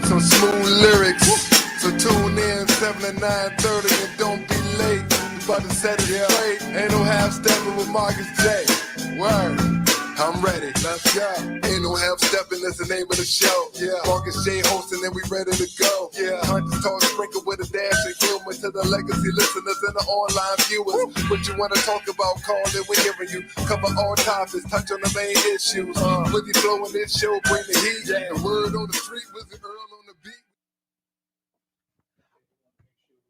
Some smooth lyrics. So tune in 7 to 9:30 and don't be late. We about to set it straight. Ain't no half stepping with Marcus J. Word. I'm ready. Let's go. Ain't no half stepping. That's the name of the show. Yeah. Marcus J hosting and we ready to go. Yeah. Hunters talk sprinkle with a dash of humor to the legacy listeners and the online viewers. What you want to talk about? Call it. We're hearing you. Cover all topics. Touch on the main issues. With the flow in this show, bring the heat. Yeah. The word on the street was the Earl on the beat.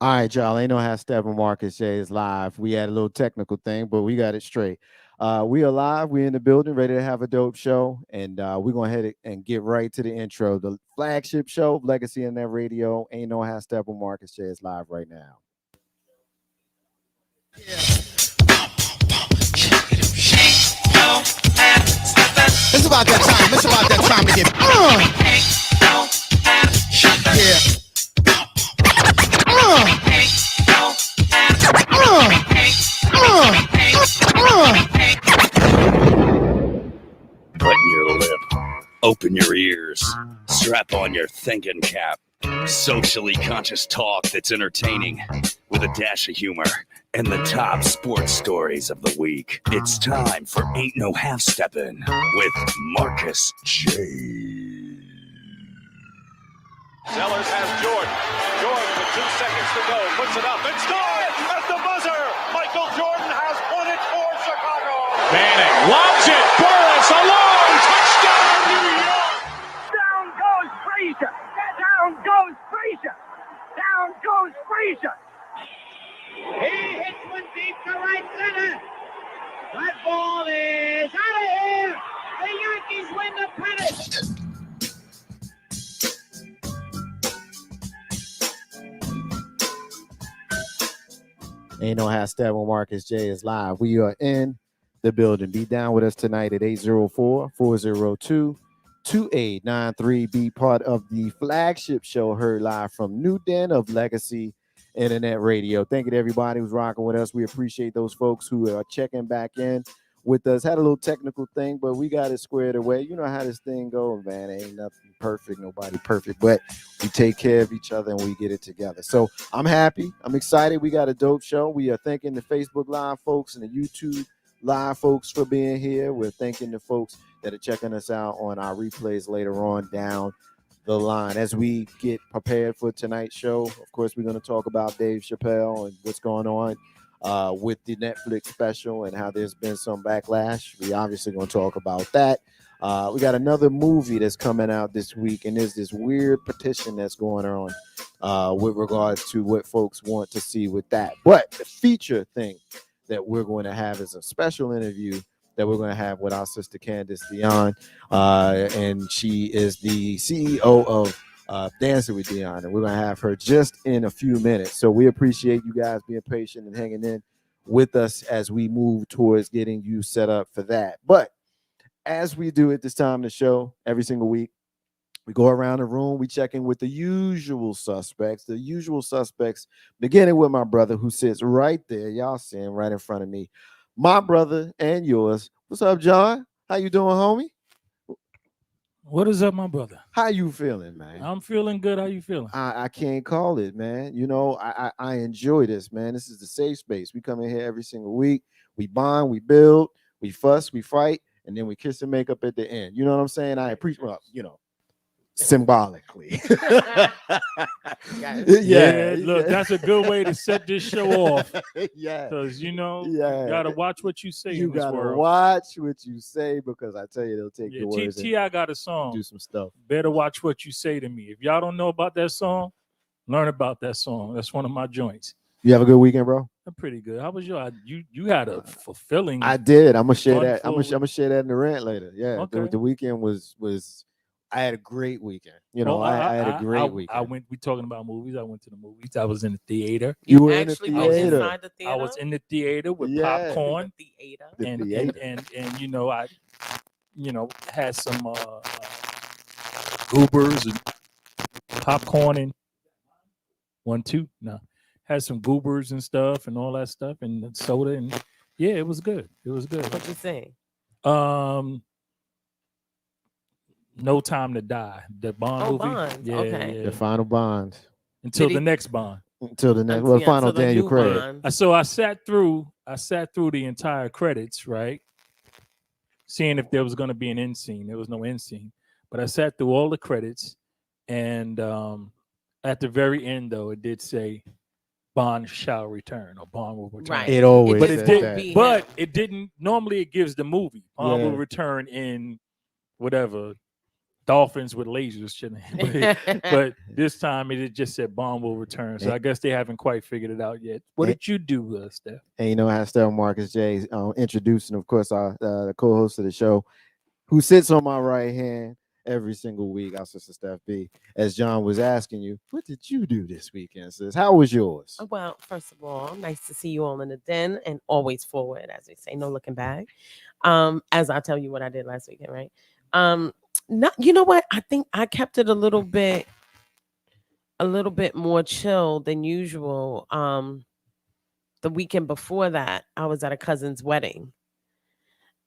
All right, y'all. Ain't no half stepping. Marcus J is live. We had a little technical thing, but we got it straight. We are live. We're in the building, ready to have a dope show, and we're gonna head and get right to the intro. The flagship show, Legacy Internet Radio. Ain't no half stepping. Marcus J is live right now. It's about that time. It's about that time to get. Yeah. Button your lip, open your ears, strap on your thinking cap. Socially conscious talk that's entertaining with a dash of humor and the top sports stories of the week. It's time for Ain't No Half Steppin' with Marcus J. Sellers has Jordan. Jordan with 2 seconds to go. Puts it up and scores at the buzzer. Michael Jordan has won it for Chicago. Manning lobs it. Burris alone. Touchdown, New York. Down goes Frazier. Down goes Frazier. Down goes Frazier. He hits one deep to right center. That ball is out of here. The Yankees win the pennant. Ain't no half stepping. Marcus J is live. We are in the building. Be down with us tonight at 804-402-2893. Be part of the flagship show heard live from New Den of Legacy Internet Radio. Thank you to everybody who's rocking with us. We appreciate those folks who are checking back in with us. Had a little technical thing, but we got it squared away. You know how this thing goes, man. Ain't nothing perfect, nobody perfect, but we take care of each other and we get it together. So I'm happy. I'm excited. We got a dope show. We are thanking the Facebook Live folks and the YouTube Live folks for being here. We're thanking the folks that are checking us out on our replays later on down the line. As we get prepared for tonight's show, of course, we're going to talk about Dave Chappelle and what's going on with the Netflix special and how there's been some backlash. We obviously going to talk about that. We got another movie that's coming out this week, and there's this weird petition that's going on with regards to what folks want to see with that. But the feature thing that we're going to have is a special interview that we're going to have with our sister Candace Dion, and she is the CEO of Dancing with Dion, and we're going to have her just in a few minutes. So we appreciate you guys being patient and hanging in with us as we move towards getting you set up for that. But as we do at this time of the show, every single week, we go around the room, we check in with the usual suspects, beginning with my brother who sits right there. Y'all see him right in front of me. My brother and yours. What's up, John? How you doing, homie? What is up, my brother? How you feeling, man? I'm feeling good. How you feeling? I can't call it, man. You know, I enjoy this, man. This is the safe space. We come in here every single week. We bond, we build, we fuss, we fight, and then we kiss and make up at the end. You know what I'm saying? I appreciate, well, you know, symbolically. Yeah, look, that's a good way to set this show off. Yeah, because you gotta watch what you say. You in this gotta world. watch what you say, because I tell you, they'll take your words. T.I. got a song. Do some stuff. Better watch what you say to me. If y'all don't know about that song, learn about that song. That's one of my joints. You have a good weekend, bro? I'm pretty good. How was yours? You had a fulfilling. I did. I'm gonna share that. I'm gonna share that in the rant later. Yeah, okay. The weekend was. I had a great weekend. You know, I had a great weekend. We talking about movies. I went to the movies. I was in the theater. You were in the theater. I was in the theater with popcorn. And you know, I had some goobers and popcorn and had some goobers and stuff and all that stuff and soda, and yeah, it was good. It was good. What'd you say? No Time to Die, the Bond movie. Bond. Yeah, Okay. yeah. The final Bond. Until Did the he- next Bond. Until the next, well, Yeah, final so the Daniel new Craig. Bond. So I sat through the entire credits, right? Seeing if there was going to be an end scene. There was no end scene, but I sat through all the credits, and at the very end, though, it did say Bond shall return or Bond will return. Right. It always But says it did, that. but it didn't. Normally, it gives the movie Bond Yeah. will return in whatever dolphins with lasers, but this time it just said Bond will return. So I guess they haven't quite figured it out yet. What did you do, Steph? And you know, I still Marcus J introducing, of course, our the co-host of the show, who sits on my right hand every single week, our sister Steph B. As John was asking you, what did you do this weekend, sis? How was yours? Well, first of all, nice to see you all in the den, and always forward, as we say, no looking back. As I'll tell you what I did last weekend, right? Not, you know what? I think I kept it a little bit more chill than usual. The weekend before that, I was at a cousin's wedding.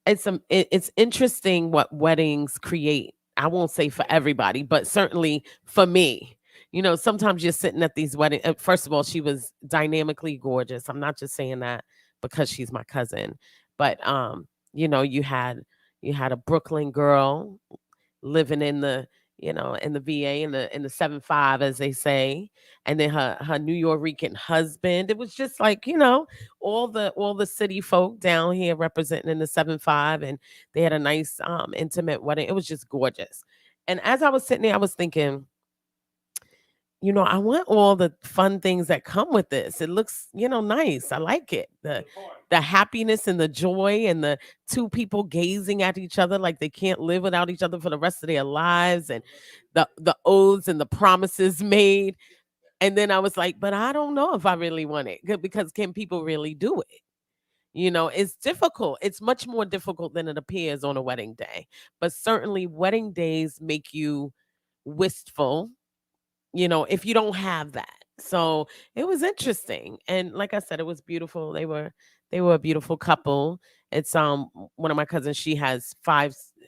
It's interesting what weddings create. I won't say for everybody, but certainly for me. You know, sometimes you're sitting at these weddings. First of all, she was dynamically gorgeous. I'm not just saying that because she's my cousin, but you know, you had a Brooklyn girl living in the, you know, in the VA, in the 7-5, as they say, and then her New Yorican husband. It was just like, you know, all the city folk down here representing in the 7-5, and they had a nice intimate wedding. It was just gorgeous. And as I was sitting there, I was thinking, you know, I want all the fun things that come with this. It looks, you know, nice. I like it. The happiness and the joy, and the two people gazing at each other like they can't live without each other for the rest of their lives, and the oaths and the promises made. And then I was like, but I don't know if I really want it, because can people really do it? You know, it's difficult. It's much more difficult than it appears on a wedding day. But certainly wedding days make you wistful, you know, if you don't have that. So it was interesting. And like I said, it was beautiful. They were a beautiful couple. It's one of my cousins, she has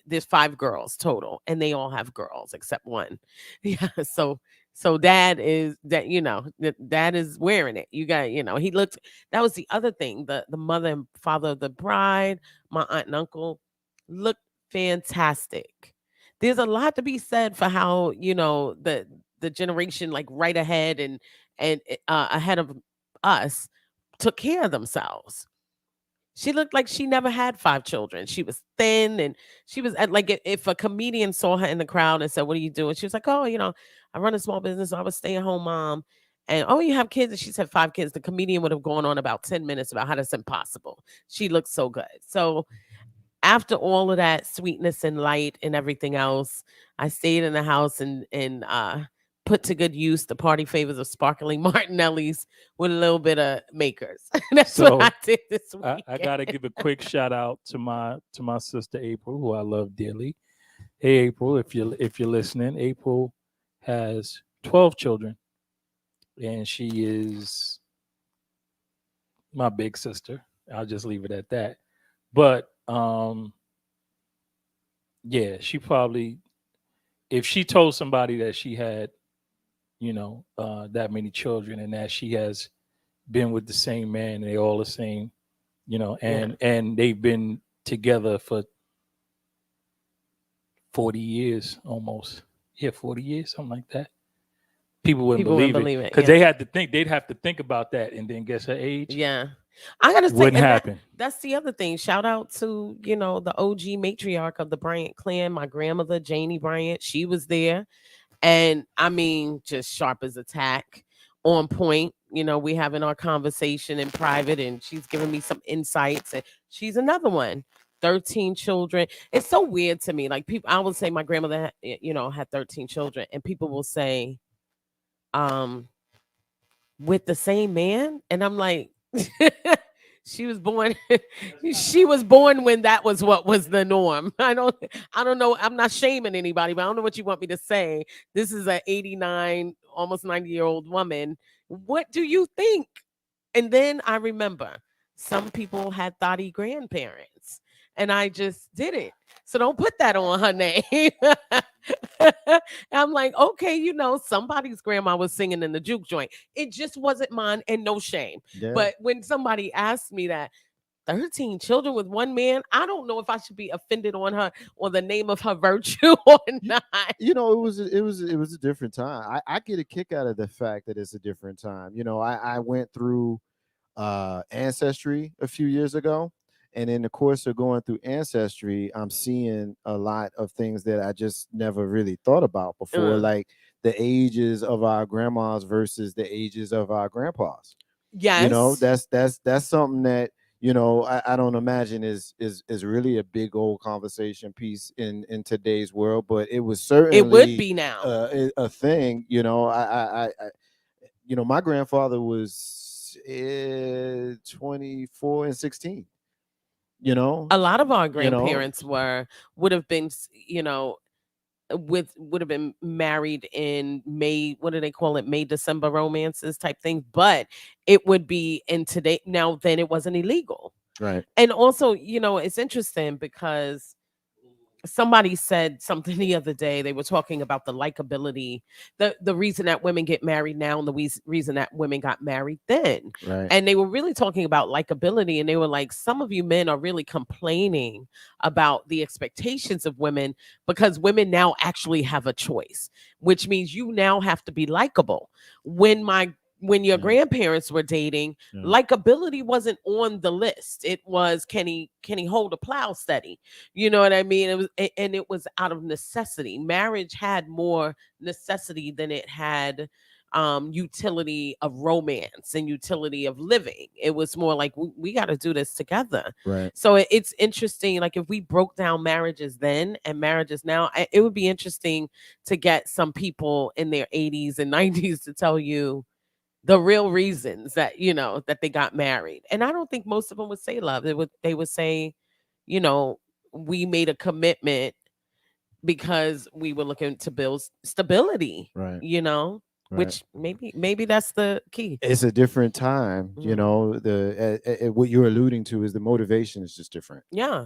there's 5 girls total, and they all have girls except one. Yeah. So dad is wearing it. You got, you know, that was the other thing. The mother and father of the bride, my aunt and uncle, looked fantastic. There's a lot to be said for how, you know, the generation like right ahead and ahead of us took care of themselves. She looked like she never had 5 children. She was thin, and she was like, if a comedian saw her in the crowd and said, "What are you doing?" She was like, "Oh, you know, I run a small business. So I was stay-at-home mom." And, "Oh, you have kids?" And she said 5 kids. The comedian would have gone on about 10 minutes about how that's impossible. She looked so good. So after all of that sweetness and light and everything else, I stayed in the house and put to good use the party favors of sparkling Martinelli's with a little bit of Makers. That's So, what I did this week. I gotta give a quick shout out to my sister April, who I love dearly. Hey April, if you're listening, April has 12 children, and she is my big sister. I'll just leave it at that. But yeah, she probably, if she told somebody that she had, you know, that many children, and that she has been with the same man, and they all the same, you know, and they've been together for 40 years almost. Yeah, 40 years, something like that. People wouldn't believe it because they'd have to think about that and then guess her age. Yeah. I gotta say, wouldn't happen. That's the other thing. Shout out to, you know, the OG matriarch of the Bryant clan, my grandmother, Janie Bryant. She was there. And I mean, just sharp as a tack, on point. You know, we having our conversation in private, and she's giving me some insights. And she's another one. 13 children. It's so weird to me. Like, people, I would say my grandmother, you know, had 13 children, and people will say, with the same man, and I'm like, she was born when that was what was the norm. I don't know. I'm not shaming anybody, but I don't know what you want me to say. This is an 89, almost 90-year-old woman. What do you think? And then I remember some people had thotty grandparents, and I just did it. So don't put that on her name. I'm like, okay, somebody's grandma was singing in the juke joint. It just wasn't mine, and no shame. Yeah. But when somebody asked me that, 13 children with one man, I don't know if I should be offended on the name of her virtue or not. It was a different time. I get a kick out of the fact that it's a different time. I went through Ancestry a few years ago, and in the course of going through Ancestry, I'm seeing a lot of things that I just never really thought about before, like the ages of our grandmas versus the ages of our grandpas. Yes. That's something that I don't imagine is really a big old conversation piece in today's world, but it was certainly It would be now. a thing. My grandfather was 24 and 16. A lot of our grandparents would have been, would have been married in May. What do they call it? May, December romances type thing. But it would be in today. Now, then it wasn't illegal. Right. And also, it's interesting because somebody said something the other day. They were talking about the likability, the reason that women get married now and the reason that women got married then. Right. And they were really talking about likability. And they were like, some of you men are really complaining about the expectations of women because women now actually have a choice, which means you now have to be likable. When your grandparents were dating, likability wasn't on the list. It was, can he hold a plow steady? You know what I mean? It was out of necessity. Marriage had more necessity than it had utility of romance and utility of living. It was more like we got to do this together. Right. So it's interesting. Like if we broke down marriages then and marriages now, it would be interesting to get some people in their 80s and 90s to tell you the real reasons that that they got married. And I don't think most of them would say love. They would say, we made a commitment because we were looking to build stability. Right. Which maybe that's the key. It's a different time. What you're alluding to is the motivation is just different. Yeah.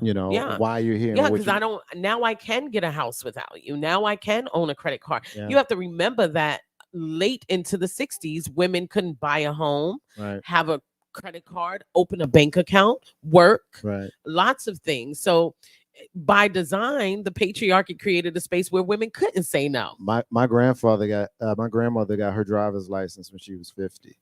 Why you're here. Yeah, because now I can get a house without you. Now I can own a credit card. You have to remember that late into the 60s, women couldn't buy a home, have a credit card, open a bank account, work, lots of things. So by design, the patriarchy created a space where women couldn't say no. My grandmother got her driver's license when she was 50.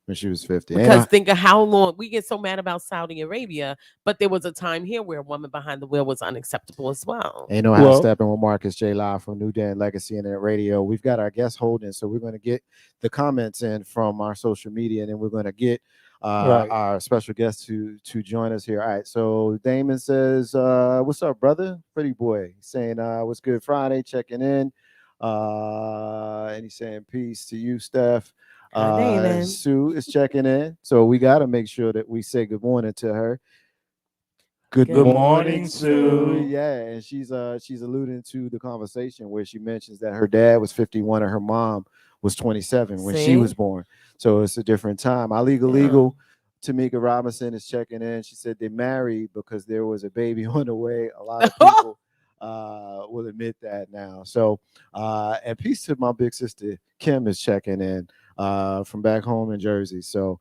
Because think of how long we get so mad about Saudi Arabia, but there was a time here where a woman behind the wheel was unacceptable as well. Ain't no how stepping with Marcus J live from New Dan Legacy Internet Radio. We've got our guest holding, so we're going to get the comments in from our social media, and then we're going to get our special guest to join us here. All right, so Damon says, "What's up, brother? Pretty boy." He's saying, "What's good, Friday? Checking in." And he's saying, "Peace to you, Steph." Sue is checking in, so we got to make sure that we say good morning to her. Good morning, Sue. Yeah, and she's alluding to the conversation where she mentions that her dad was 51 and her mom was 27 when she was born. So it's a different time. Legal. Tamika Robinson is checking in. She said they married because there was a baby on the way. A lot of people will admit that now. So and peace to my big sister Kim is checking in from back home in Jersey. So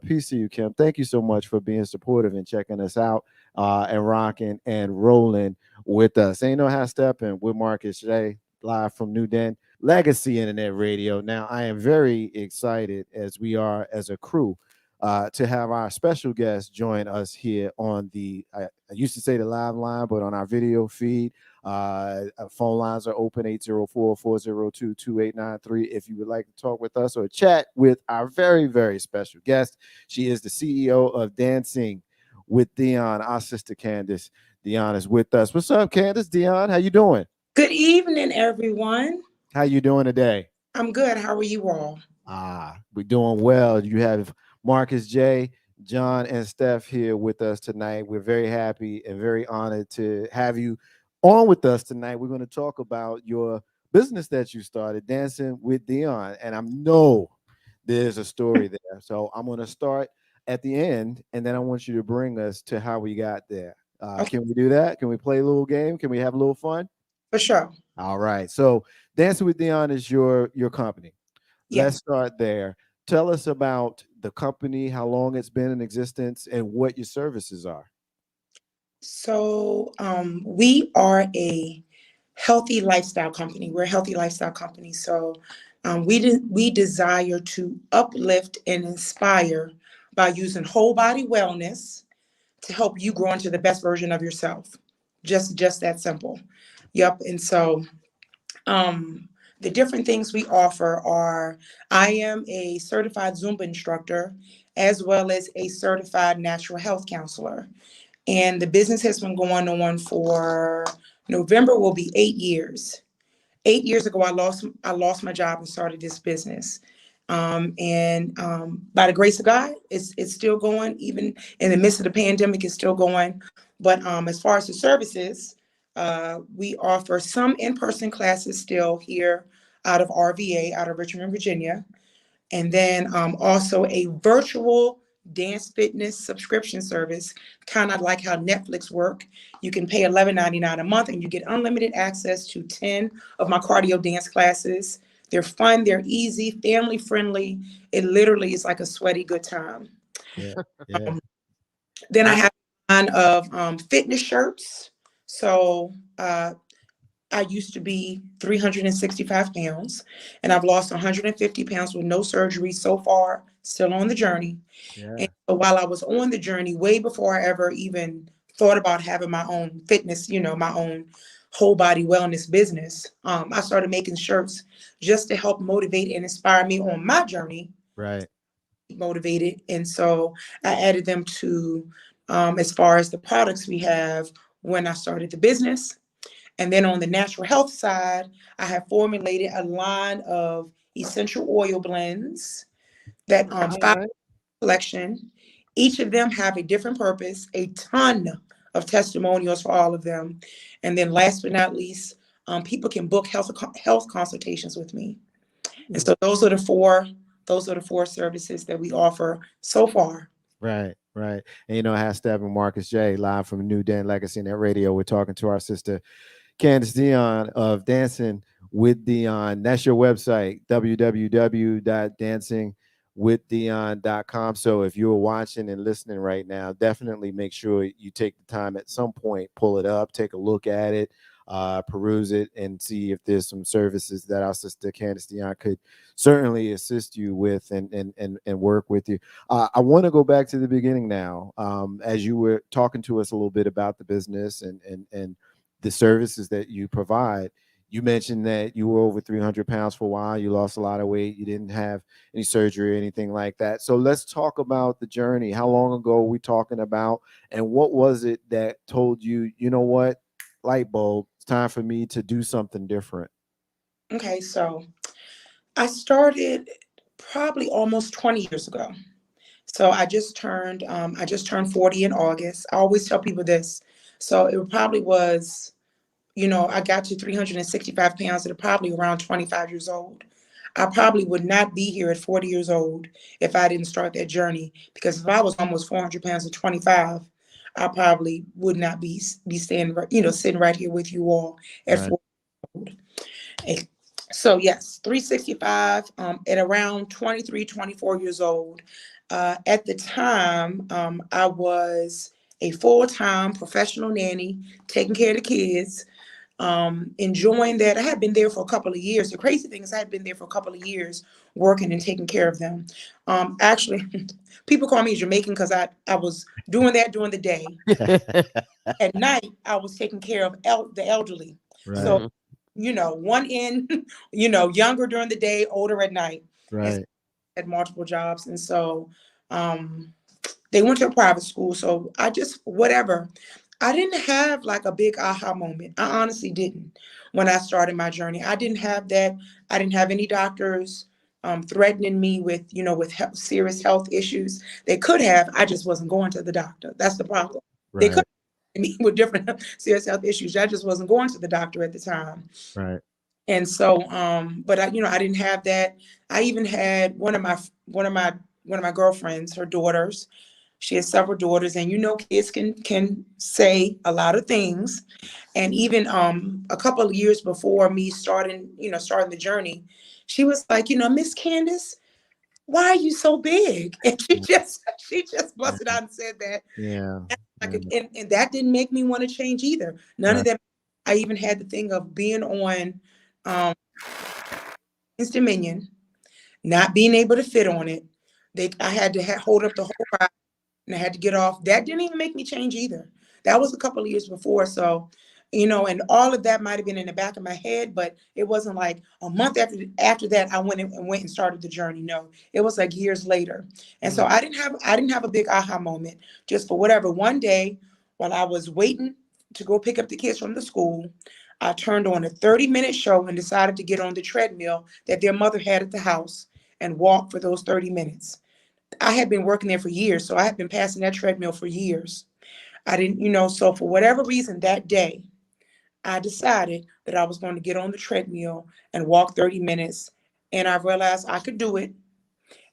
peace to you, Kim. Thank you so much for being supportive and checking us out and rocking and rolling with us. Ain't no how stepping with Marcus J live from New Den Legacy Internet Radio. Now I am very excited as we are as a crew to have our special guest join us here on the I used to say the live line, but on our video feed. Phone lines are open 804-402-2893 if you would like to talk with us or chat with our very, very special guest. She is the CEO of Dancing with Dion, our sister Candace. Dion is with us. What's up, Candace? Dion, how you doing? Good evening, everyone. How you doing today? I'm good. How are you all? We're doing well. You have Marcus J, John, and Steph here with us tonight. We're very happy and very honored to have you on with us tonight. We're going to talk about your business that you started, Dancing with Dion, and I know there's a story there. So I'm going to start at the end, and then I want you to bring us to how we got there. Okay. Can we do that? Can we play a little game? Can we have a little fun? For sure. All right. So Dancing with Dion is your company. Let's Yes. start there. Tell us about the company, how long it's been in existence, and what your services are. So we are a healthy lifestyle company. We're a healthy lifestyle company. So we desire to uplift and inspire by using whole body wellness to help you grow into the best version of yourself. Just that simple. Yep. And so um, the different things we offer are I am a certified Zumba instructor as well as a certified natural health counselor. And the business has been going on for November will be 8 years. 8 years ago, I lost my job and started this business. And by the grace of God, it's still going. Even in the midst of the pandemic, it's still going. But as far as the services, we offer some in-person classes still here out of RVA, out of Richmond, Virginia, and then also a virtual dance fitness subscription service, kind of like how Netflix work. You can pay $11.99 a month and you get unlimited access to 10 of my cardio dance classes. They're fun, they're easy, family friendly. It literally is like a sweaty good time. Yeah. Yeah. Then I have a line of fitness shirts. So I used to be 365 pounds, and I've lost 150 pounds with no surgery so far, still on the journey. Yeah. And so while I was on the journey, way before I ever even thought about having my own fitness, my own whole body wellness business, I started making shirts just to help motivate and inspire me on my journey, Right. motivated. And so I added them to, as far as the products we have when I started the business. And then on the natural health side, I have formulated a line of essential oil blends that All five right. collection. Each of them have a different purpose, a ton of testimonials for all of them. And then last but not least, people can book health consultations with me. And so those are the four services that we offer so far. Right, right. And #Steppin Marcus J live from New Den Legacy Net Radio. We're talking to our sister Candace Dion of Dancing with Dion. That's your website, www.dancingwithdion.com. So if you're watching and listening right now, definitely make sure you take the time at some point, pull it up, take a look at it, peruse it, and see if there's some services that our sister Candace Dion could certainly assist you with and work with you. I want to go back to the beginning now, as you were talking to us a little bit about the business and the services that you provide. You mentioned that you were over 300 pounds for a while. You lost a lot of weight. You didn't have any surgery or anything like that. So let's talk about the journey. How long ago are we talking about? And what was it that told you, you know what, light bulb, it's time for me to do something different? Okay, so I started probably almost 20 years ago. So I just turned 40 in August. I always tell people this. So it probably was, I got to 365 pounds at probably around 25 years old. I probably would not be here at 40 years old if I didn't start that journey. Because if I was almost 400 pounds at 25, I probably would not be standing, sitting right here with you all at Right. 40 years old. So yes, 365 at around 23, 24 years old. At the time, I was a full-time professional nanny, taking care of the kids, enjoying that. I had been there for a couple of years. The crazy thing is I had been there for a couple of years working and taking care of them. Actually, people call me Jamaican because I was doing that during the day. At night, I was taking care of the elderly. Right. So one end, younger during the day, older at night. And so Right. I had multiple jobs. And so they went to a private school. So whatever. I didn't have like a big aha moment. I honestly didn't when I started my journey. I didn't have that. I didn't have any doctors threatening me with, serious health issues. They could have. I just wasn't going to the doctor. That's the problem. They Right. could me with different serious health issues. I just wasn't going to the doctor at the time. Right. And so, but I didn't have that. I even had one of my girlfriends, her daughters, She has several daughters, and kids can say a lot of things. And even a couple of years before me starting the journey, she was like, Miss Candace, why are you so big? And she just busted out and said that. Yeah. And that didn't make me want to change either. None of that. I even had the thing of being on Dominion, not being able to fit on it. I had to hold up the whole ride, and I had to get off. That didn't even make me change either. That was a couple of years before. So, and all of that might have been in the back of my head, but it wasn't like a month after that I went and started the journey. No, it was like years later. And so I didn't have a big aha moment. Just for whatever, one day while I was waiting to go pick up the kids from the school, I turned on a 30-minute show and decided to get on the treadmill that their mother had at the house and walk for those 30 minutes. I had been working there for years, so I had been passing that treadmill for years. I didn't, so for whatever reason that day, I decided that I was going to get on the treadmill and walk 30 minutes. And I realized I could do it.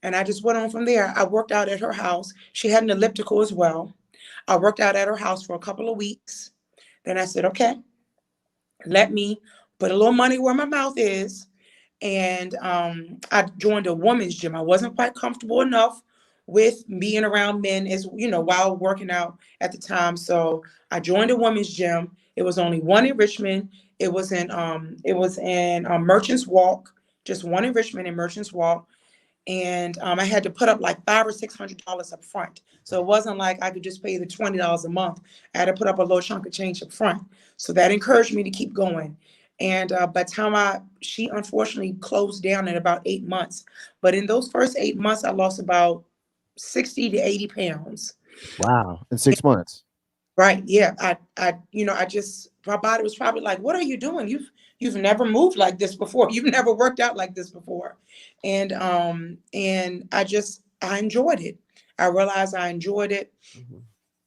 And I just went on from there. I worked out at her house. She had an elliptical as well. I worked out at her house for a couple of weeks. Then I said, okay, let me put a little money where my mouth is. And I joined a women's gym. I wasn't quite comfortable enough with being around men while working out at the time. So I joined a women's gym. It was only one in Richmond. It was in Merchants Walk, just one in Richmond in Merchants Walk. And I had to put up like $500 or $600 up front. So it wasn't like I could just pay the $20 a month. I had to put up a little chunk of change up front. So that encouraged me to keep going. And by the time she unfortunately closed down in about 8 months. But in those first 8 months, I lost about 60 to 80 pounds. Wow. In 6 months. Right. Yeah. My body was probably like, what are you doing? You've never moved like this before. You've never worked out like this before. And I enjoyed it. I realized I enjoyed it,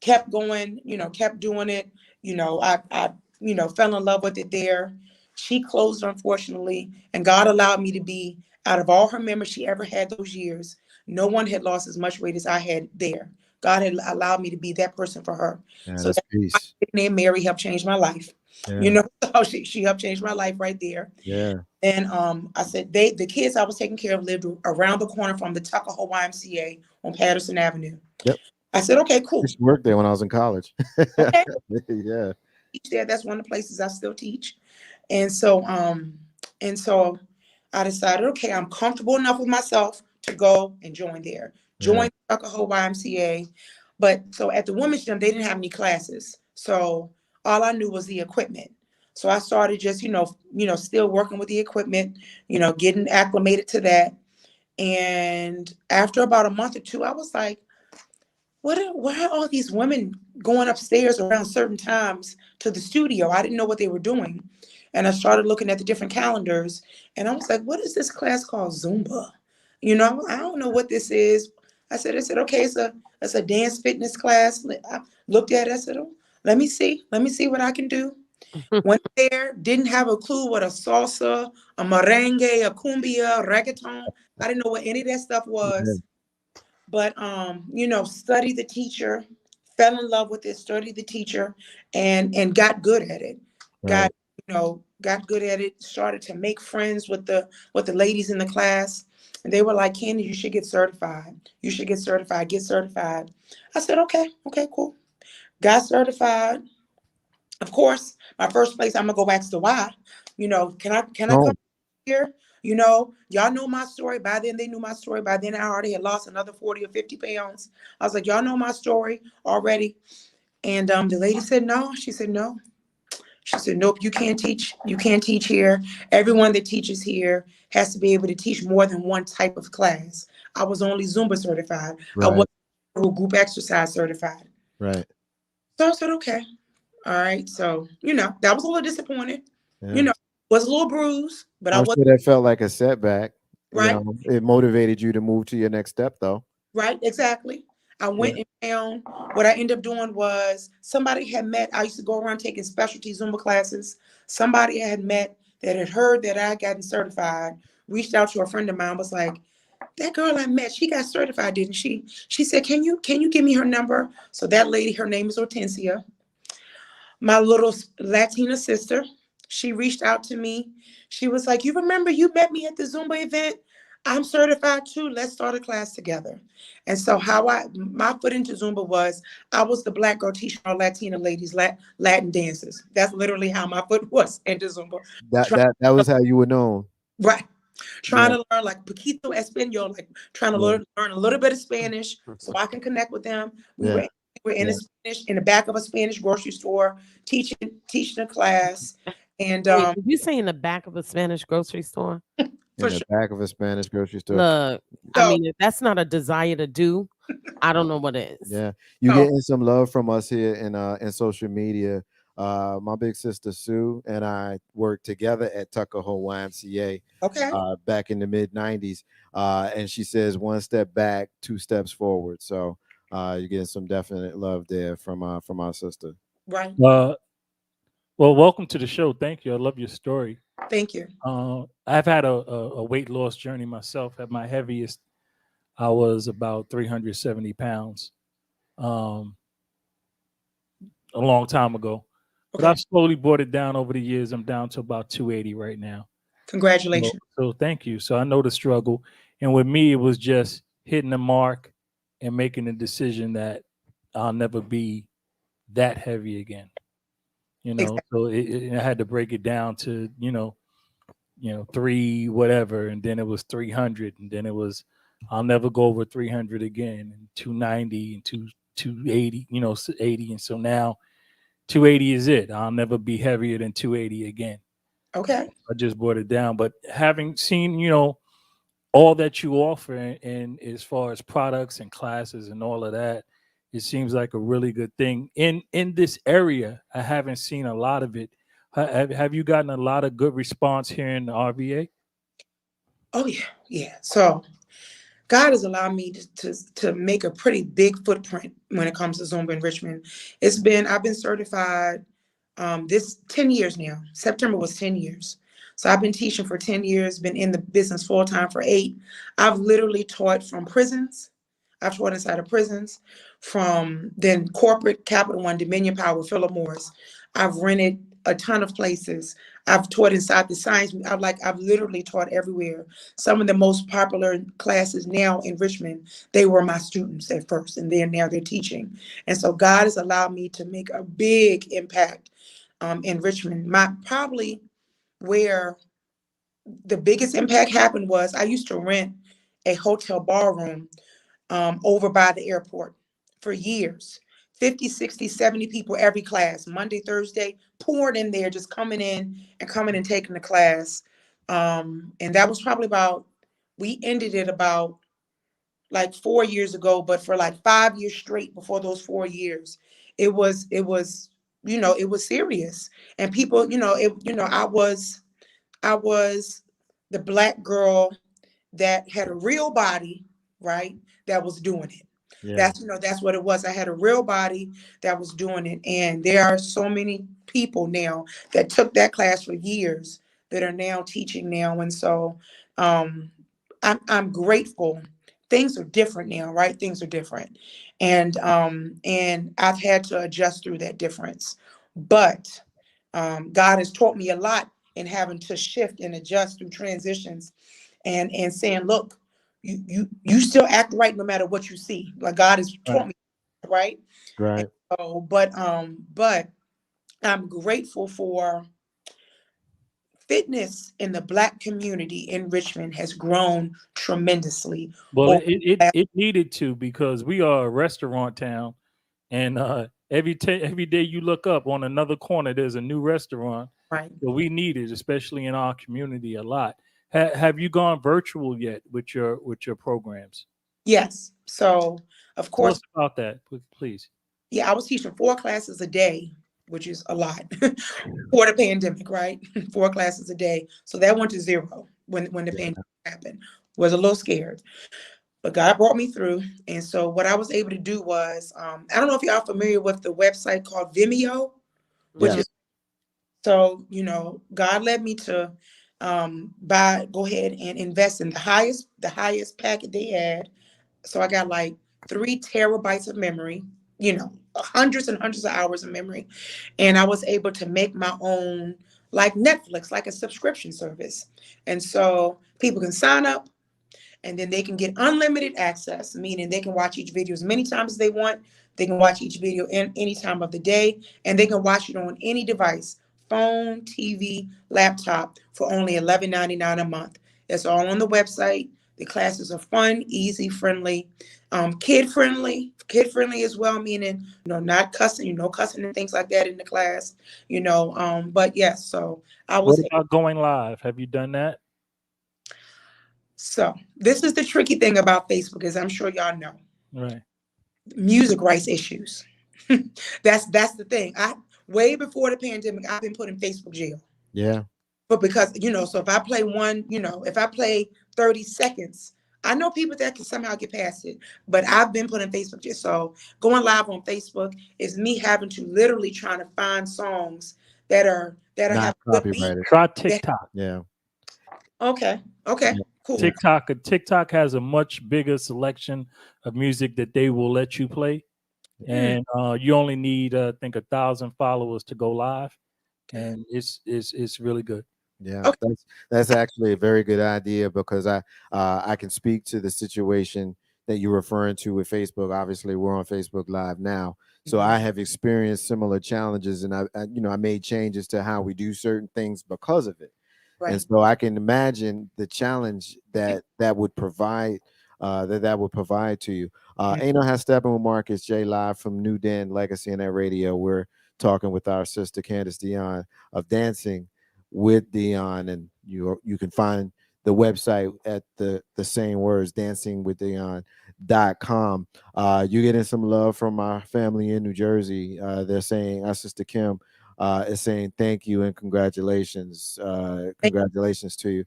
kept going, kept doing it. I fell in love with it there. She closed, unfortunately, and God allowed me to be, out of all her members she ever had those years, no one had lost as much weight as I had there. God had allowed me to be that person for her. Yeah, so that's peace. Name Mary helped change my life. Yeah. So she helped change my life right there. Yeah. And I said the kids I was taking care of lived around the corner from the Tuckahoe YMCA on Patterson Avenue. Yep. I said, okay, cool. I used to work there when I was in college. Okay. Yeah. Teach there. That's one of the places I still teach. And so I decided, okay, I'm comfortable enough with myself to go and join there. Join Tuckahoe YMCA. But so at the women's gym, they didn't have any classes. So all I knew was the equipment. So I started just, still working with the equipment, getting acclimated to that. And after about a month or two, I was like, why are all these women going upstairs around certain times to the studio? I didn't know what they were doing. And I started looking at the different calendars, and I was like, what is this class called Zumba? I don't know what this is. I said, okay, it's a dance fitness class. I looked at it, I said, oh, let me see what I can do. Went there, didn't have a clue what a salsa, a merengue, a cumbia, a reggaeton. I didn't know what any of that stuff was. But studied the teacher, fell in love with it, studied the teacher, and got good at it. Right. Got good at it, started to make friends with the ladies in the class. And they were like, Candy, you should get certified. You should get certified, get certified. I said, okay, cool. Got certified. Of course, my first place, I'm gonna go back to why. Can I come here? Y'all know my story. By then, they knew my story. By then, I already had lost another 40 or 50 pounds. I was like, y'all know my story already. And the lady said, no. She said, no. She said, nope, you can't teach. You can't teach here. Everyone that teaches here has to be able to teach more than one type of class. I was only Zumba certified. Right. I wasn't group exercise certified. Right. So I said, okay. All right. So, that was a little disappointed. Yeah. Was a little bruised, but I'm sure that felt like a setback. Right. It motivated you to move to your next step, though. Right. Exactly. I went and found what I ended up doing was somebody had met. I used to go around taking specialty Zumba classes. Somebody I had met that had heard that I had gotten certified, reached out to a friend of mine, was like, that girl I met, she got certified, didn't she? She said, can you give me her number? So that lady, her name is Hortensia, my little Latina sister. She reached out to me. She was like, you remember you met me at the Zumba event? I'm certified too. Let's start a class together. And so my foot into Zumba was, I was the black girl teaching our Latina ladies Latin dances. That's literally how my foot was into Zumba. That was how you were known. Right. Trying Yeah. to learn like poquito español, like trying to Yeah. learn a little bit of Spanish so I can connect with them. We Yeah. were in Yeah. a Spanish, in the back of a Spanish grocery store, teaching a class. And Wait, did you say in the back of a Spanish grocery store? In the back of a Spanish grocery store. Look, I So- mean, if that's not a desire to do, I don't know what is. Yeah, you Oh. getting some love from us here in social media. My big sister Sue and I worked together at Tuckahoe YMCA Okay. back in the mid '90s, and she says one step back, two steps forward. So you're getting some definite love there from our sister. Right. Well, welcome to the show. Thank you. I love your story. Thank you. I've had a weight loss journey myself. At my heaviest, I was about 370 pounds a long time ago. But Okay. I've slowly brought it down over the years. I'm down to about 280 right now. Congratulations. So thank you. So I know the struggle. And with me, it was just hitting the mark and making the decision that I'll never be that heavy again. You know, Exactly. so I had to break it down to, 3 whatever. And then it was 300. And then it was, I'll never go over 300 again. And 290 and 280, 80. And so now 280 is it. I'll never be heavier than 280 again. Okay. I just brought it down. But having seen, all that you offer and as far as products and classes and all of that, it seems like a really good thing. In this area, I haven't seen a lot of it. Have you gotten a lot of good response here in the RVA? Oh yeah. Yeah. So God has allowed me to make a pretty big footprint when it comes to Zumba in Richmond. I've been certified this 10 years now. September was 10 years. So I've been teaching for 10 years, been in the business full time for 8. I've literally taught from prisons. I've taught inside of prisons, from then corporate, Capital One, Dominion Power, Philip Morris. I've rented a ton of places. I've taught inside the science. I've literally taught everywhere. Some of the most popular classes now in Richmond, they were my students at first, and then now they're teaching. And so God has allowed me to make a big impact in Richmond. Probably where the biggest impact happened was I used to rent a hotel ballroom over by the airport for years. 50, 60, 70 people every class, Monday, Thursday, poured in there, just coming in and taking the class. And that was probably we ended it about like 4 years ago, but for like 5 years straight before those 4 years, it was serious. And people, I was the black girl that had a real body, right? That was doing it. Yeah. That's what it was. I had a real body that was doing it. And there are so many people now that took that class for years that are now teaching now. And so I'm grateful. Things are different now, right? Things are different. And I've had to adjust through that difference. But God has taught me a lot in having to shift and adjust through transitions and saying, look, you still act right no matter what you see. Like God has taught me, right? Right. So, but I'm grateful for fitness in the Black community in Richmond has grown tremendously. Well, it needed to, because we are a restaurant town, and every day you look up on another corner, there's a new restaurant. Right. So we need it, especially in our community, a lot. Have you gone virtual yet with your programs? Yes. So of Tell course, us about that, please. yeah, I was teaching 4 classes a day, which is a lot for the pandemic, right? 4 classes a day. So that went to 0 when the pandemic happened. Was a little scared, but God brought me through. And so what I was able to do was, I don't know if y'all familiar with the website called Vimeo, which Yes. is, so, God led me go ahead and invest in the highest packet they had. So I got like 3 terabytes of memory, hundreds and hundreds of hours of memory. And I was able to make my own, like Netflix, like a subscription service. And so people can sign up, and then they can get unlimited access, meaning they can watch each video as many times as they want. They can watch each video any time of the day, and they can watch it on any device, phone, TV, laptop, for only $11.99 a month. That's all on the website. The classes are fun, easy, friendly, kid friendly as well, meaning, not cussing, no cussing and things like that in the class, but yes, so I was. What about going live? Have you done that? So this is the tricky thing about Facebook, as I'm sure y'all know. Right. Music rights issues. That's the thing. Way before the pandemic, I've been put in Facebook jail. Yeah. But because, so if I play if I play 30 seconds, I know people that can somehow get past it, but I've been put in Facebook jail. So going live on Facebook is me having to literally trying to find songs that are Not have good beat. copyrighted. Try TikTok. Yeah. Okay. Cool. TikTok has a much bigger selection of music that they will let you play, and you only need, I think, 1,000 followers to go live, and it's really good. Yeah, Okay. that's actually a very good idea, because I can speak to the situation that you're referring to with Facebook. Obviously, we're on Facebook Live now, so I have experienced similar challenges, and I made changes to how we do certain things because of it. Right. And so I can imagine the challenge that would provide that would provide to you. Ain't No Has Steppin with Marcus J, live from New Den Legacy and that radio. We're talking with our sister Candace Dion of Dancing with Dion, and you can find the website at the same words, dancingwithdion.com. You getting some love from our family in New Jersey. They're saying, our sister Kim is saying thank you and congratulations. Congratulations to you.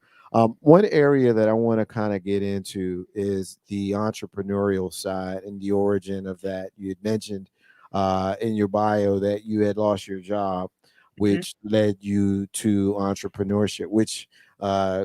One area that I want to kind of get into is the entrepreneurial side and the origin of that. You had mentioned in your bio that you had lost your job, which led you to entrepreneurship, which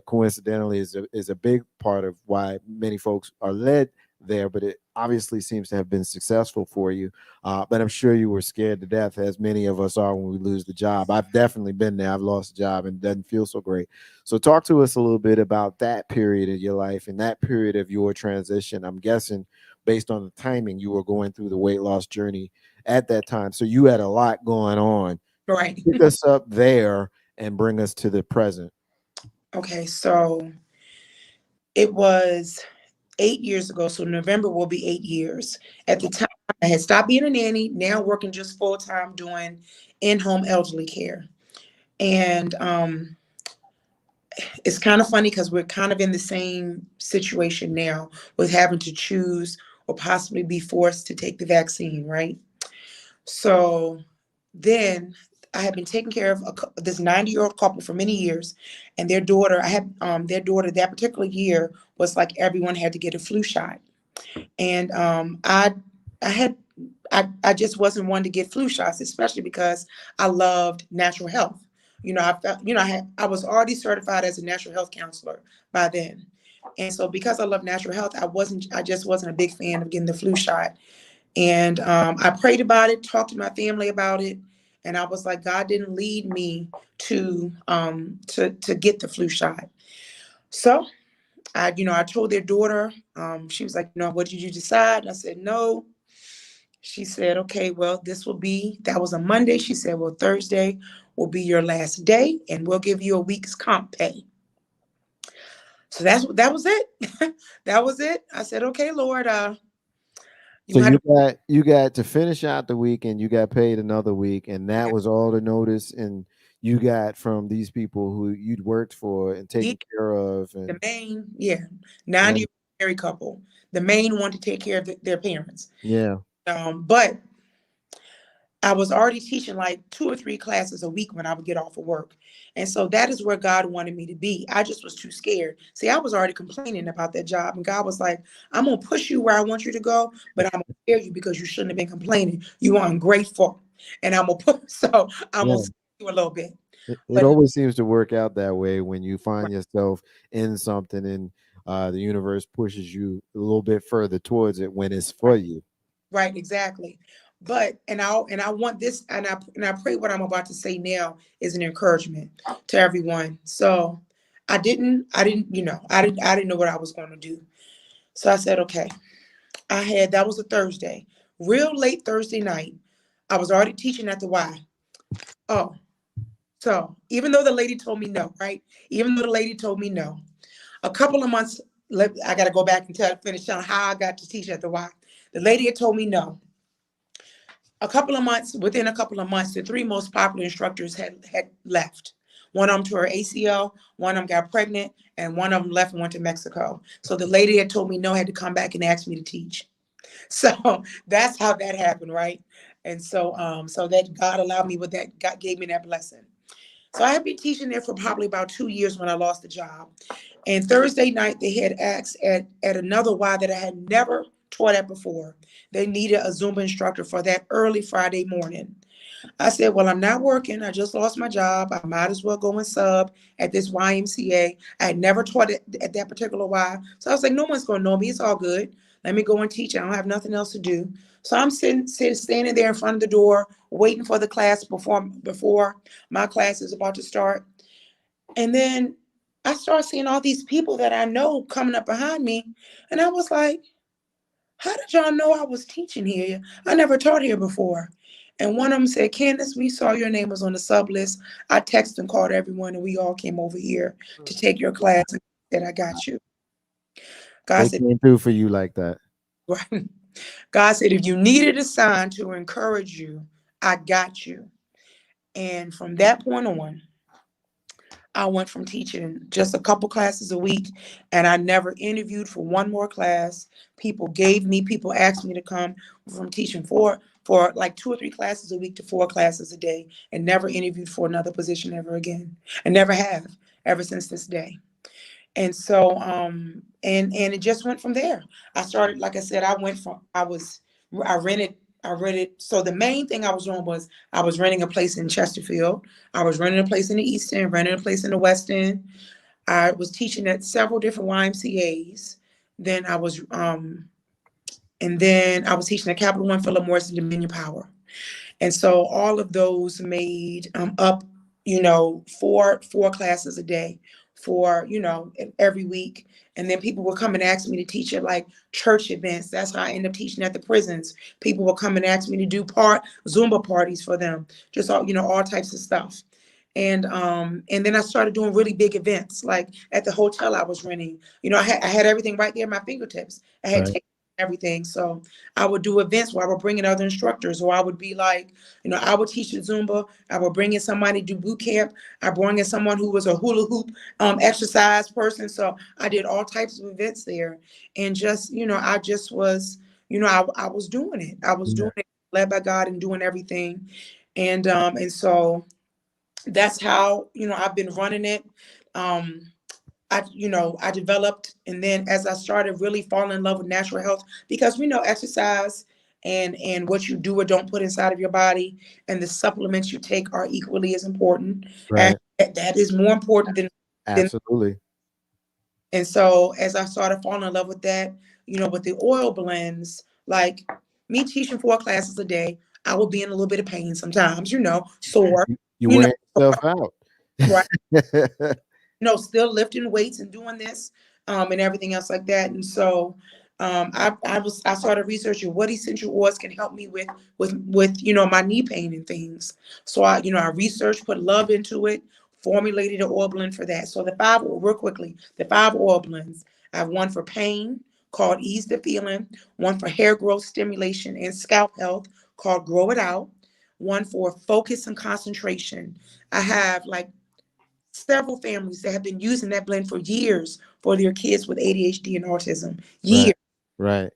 coincidentally is a big part of why many folks are led there, but it obviously seems to have been successful for you. But I'm sure you were scared to death, as many of us are when we lose the job. I've definitely been there. I've lost a job and it doesn't feel so great. So talk to us a little bit about that period of your life and that period of your transition. I'm guessing based on the timing, you were going through the weight loss journey at that time. So you had a lot going on. Right. Pick us up there and bring us to the present. Okay, so it was 8 years ago. So November will be 8 years. At the time, I had stopped being a nanny, now working just full time doing in-home elderly care. And it's kind of funny because we're kind of in the same situation now with having to choose or possibly be forced to take the vaccine, right? So then I had been taking care of this 90-year-old couple for many years, and their daughter, their daughter that particular year was like everyone had to get a flu shot. And I just wasn't one to get flu shots, especially because I loved natural health. I was already certified as a natural health counselor by then. And so because I love natural health, I just wasn't a big fan of getting the flu shot. And I prayed about it, talked to my family about it, and I was like, God didn't lead me to get the flu shot. So I told their daughter, she was like, what did you decide? And I said, no. She said, okay, well, that was a Monday. She said, well, Thursday will be your last day and we'll give you a week's comp pay. So that was it. That was it. I said, okay, Lord, you got to finish out the week and you got paid another week, and that was all the notice and you got from these people who you'd worked for and taken care of. And the main, 90 married couple, the main one to take care of their parents. Yeah. But I was already teaching like 2 or 3 classes a week when I would get off of work. And so that is where God wanted me to be. I just was too scared. See, I was already complaining about that job. And God was like, I'm going to push you where I want you to go, but I'm going to scare you because you shouldn't have been complaining. You are ungrateful. And I'm going to scare you a little bit. It always seems to work out that way when you find yourself in something and the universe pushes you a little bit further towards it when it's for you. Right, exactly. But and I want this, and I pray what I'm about to say now is an encouragement to everyone. So I didn't, I didn't know what I was going to do. So I said, okay. That was a Thursday, real late Thursday night. I was already teaching at the Y. Oh, so even though the lady told me no, right? Even though the lady told me no, a couple of months, I got to go back and finish telling how I got to teach at the Y. The lady had told me no. Within a couple of months, the three most popular instructors had left. One of them tore her ACL, one of them got pregnant, and one of them left and went to Mexico. So the lady had told me no, had to come back and ask me to teach. So that's how that happened, right? And so that God allowed me with that, God gave me that blessing. So I had been teaching there for probably about 2 years when I lost the job. And Thursday night, they had asked at another Y that I had never taught at before. They needed a Zumba instructor for that early Friday morning. I said, well, I'm not working. I just lost my job. I might as well go and sub at this YMCA. I had never taught it at that particular Y. So I was like, no one's going to know me. It's all good. Let me go and teach. I don't have nothing else to do. So I'm standing there in front of the door, waiting for the class before my class is about to start. And then I start seeing all these people that I know coming up behind me. And I was like, how did y'all know I was teaching here? I never taught here before. And one of them said, Candace, we saw your name was on the sub list. I texted and called everyone, and we all came over here to take your class. And said, I got you. God said, came through for you like that. Right. God said, if you needed a sign to encourage you, I got you. And from that point on, I went from teaching just a couple classes a week, and I never interviewed for one more class. People asked me to come from teaching for like 2 or 3 classes a week to 4 classes a day, and never interviewed for another position ever again. And never have ever since this day. And so, and it just went from there. I started, like I said, I rented. So the main thing I was doing was I was renting a place in Chesterfield. I was renting a place in the East End, renting a place in the West End. I was teaching at several different YMCAs. Then I was teaching at Capital One, Philip Morris, and Dominion Power. And so all of those made up, 4 classes a day for, every week. And then people would come and ask me to teach at like church events. That's how I ended up teaching at the prisons. People would come and ask me to do Zumba parties for them, just all types of stuff. And then I started doing really big events, like at the hotel I was renting. I had everything right there at my fingertips. I had everything. So I would do events where I would bring in other instructors, or I would be like, I would teach the Zumba. I would bring in somebody to do boot camp. I brought in someone who was a hula hoop exercise person. So I did all types of events there. And just, I just was, I was doing it. I was doing it, led by God, and doing everything. And so that's how, I've been running it. I developed, and then as I started really falling in love with natural health, because we know exercise and what you do or don't put inside of your body and the supplements you take are equally as important. Right. And that is more important than Absolutely. And so as I started falling in love with that, with the oil blends, like me teaching 4 classes a day, I would be in a little bit of pain sometimes, sore. You wear yourself out. Right. Still lifting weights and doing this and everything else like that. And so I started researching what essential oils can help me with my knee pain and things. So I researched, put love into it, formulated an oil blend for that. So the 5 oil blends. I have one for pain called Ease the Feeling, one for hair growth stimulation and scalp health called Grow It Out, one for focus and concentration. I have like several families that have been using that blend for years for their kids with ADHD and autism. Years. Right.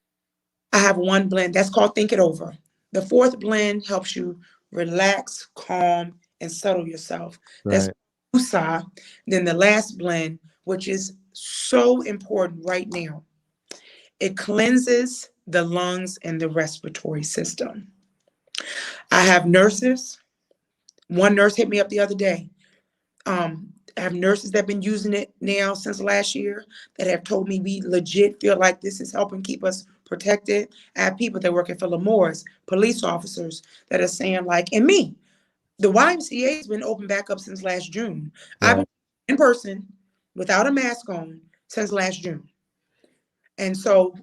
I have one blend that's called Think It Over. The 4th blend helps you relax, calm, and settle yourself. That's Usa. Then the last blend, which is so important right now, it cleanses the lungs and the respiratory system. I have nurses. One nurse hit me up the other day. I have nurses that have been using it now since last year that have told me we legit feel like this is helping keep us protected. I have people that work at Philip Morris, police officers that are saying like, and me, the YMCA has been open back up since last June. I've Right. been in person without a mask on since last June. And so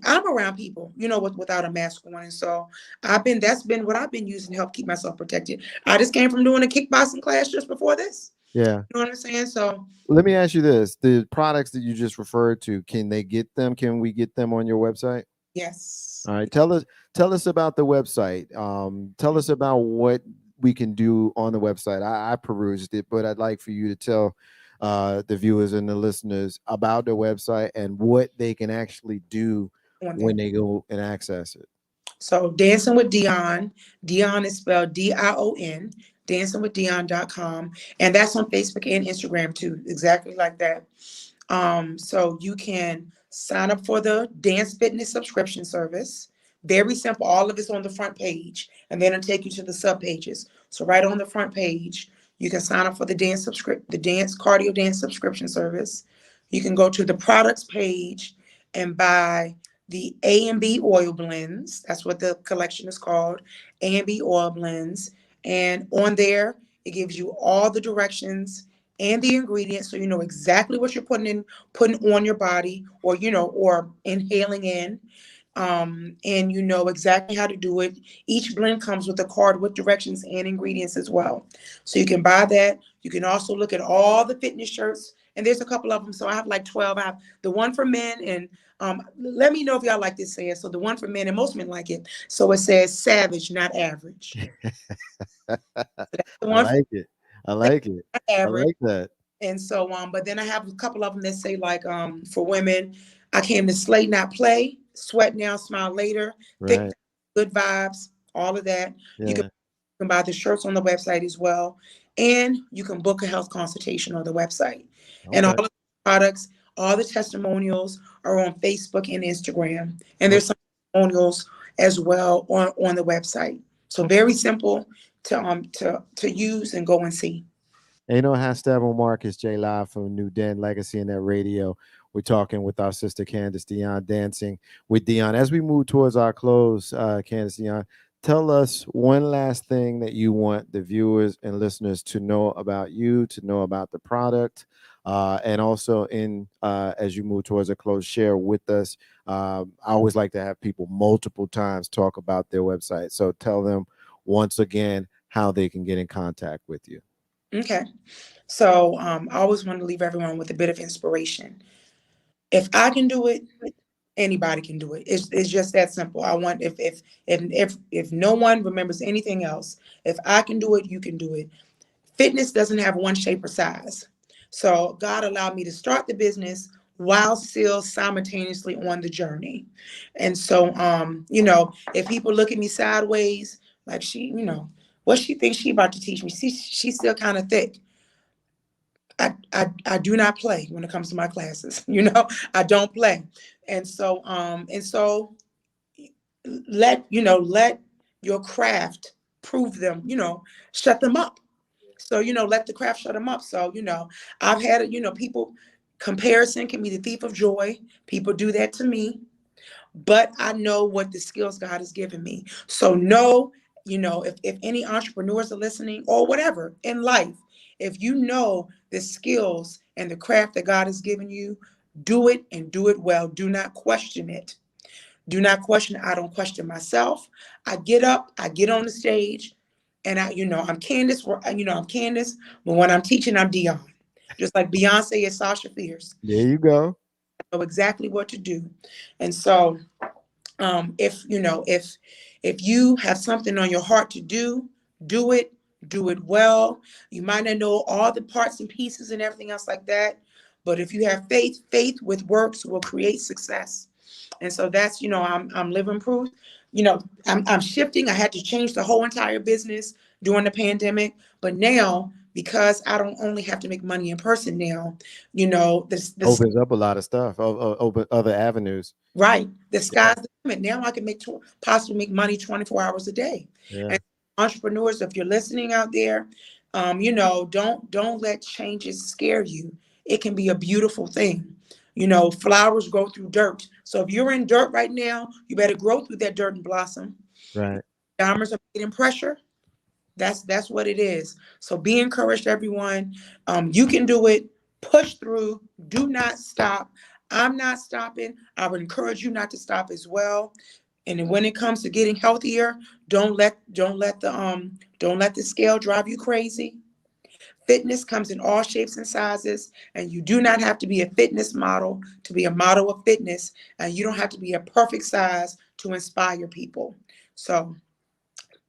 I'm around people, without a mask on. And so that's been what I've been using to help keep myself protected. I just came from doing a kickboxing class just before this. Yeah. You know what I'm saying? So Let me ask you this: the products that you just referred to, can they get them? Can we get them on your website? yes. All right. Tell us about the website. Tell us about what we can do on the website. I perused it, but I'd like for you to tell the viewers and the listeners about the website and what they can actually do when they go and access it. So Dancing with Dion. Dion is spelled Dion, dancingwithdion.com. And that's on Facebook and Instagram too, exactly like that. So you can sign up for the dance fitness subscription service. Very simple. All of it's on the front page, and then it'll take you to the sub pages. So right on the front page, you can sign up for the dance cardio dance subscription service. You can go to the products page and buy the A&B oil blends. That's what the collection is called, A&B oil blends. And on there, it gives you all the directions and the ingredients, so you know exactly what you're putting on your body, or or inhaling in. And you know exactly how to do it. Each blend comes with a card with directions and ingredients as well. So you can buy that. You can also look at all the fitness shirts, and there's a couple of them. So I have like 12. I have the one for men, and let me know if y'all like this saying. So the one for men, and most men like it. So it says savage, not average. So that's the I one like it. I like it. for I average. like that. And so, but then I have a couple of them that say like, for women, I came to slay, not play, sweat now, smile later, thick, Right. good vibes, all of that. You Yeah. can buy the shirts on the website as well. And you can book a health consultation on the website. And all Okay. of the products, all the testimonials are on Facebook and Instagram. And there's some testimonials as well on the website. So very simple to use and go and see. And you know, Steppin Marcus J live from New Den Legacy and that radio. We're talking with our sister Candace Dion, dancing with Dion. As we move towards our close, Candace Dion, tell us one last thing that you want the viewers and listeners to know about you, to know about the product, and also as you move towards a close, share with us. I always like to have people multiple times talk about their website. So tell them once again how they can get in contact with you. Okay. So I always want to leave everyone with a bit of inspiration. If I can do it, anybody can do it. It's just that simple. I want if no one remembers anything else, if I can do it, you can do it. Fitness doesn't have one shape or size. So God allowed me to start the business while still simultaneously on the journey. And so if people look at me sideways, like what she thinks she about to teach me, she's still kind of thick. I do not play when it comes to my classes. I don't play. And so let your craft prove them, shut them up. So, let the craft shut them up. So, I've had it, people, comparison can be the thief of joy. People do that to me, but I know what the skills God has given me. So if any entrepreneurs are listening or whatever in life, if you know the skills and the craft that God has given you, do it and do it well. Do not question it. Do not question it. I don't question myself. I get up, I get on the stage, and I'm Candace. I'm Candace, but when I'm teaching, I'm Dion. Just like Beyonce is Sasha Fierce. There you go. I know exactly what to do. And so if you have something on your heart to do it well. You might not know all the parts and pieces and everything else like that, but if you have faith with works will create success. And so that's I'm living proof. I'm shifting. I had to change the whole entire business during the pandemic, but now, because I don't only have to make money in person now, this Opens up a lot of stuff, open other avenues. right. The sky's the limit. Now I can possibly make money 24 hours a day. Yeah. And entrepreneurs, if you're listening out there, Don't let changes scare you. It can be a beautiful thing. Flowers grow through dirt. So if you're in dirt right now, you better grow through that dirt and blossom. Right. Diamonds are made in pressure. That's what it is. So be encouraged, everyone. You can do it. Push through. Do not stop. I'm not stopping. I would encourage you not to stop as well. And when it comes to getting healthier, don't let the scale drive you crazy. Fitness comes in all shapes and sizes, and you do not have to be a fitness model to be a model of fitness, and you don't have to be a perfect size to inspire people. So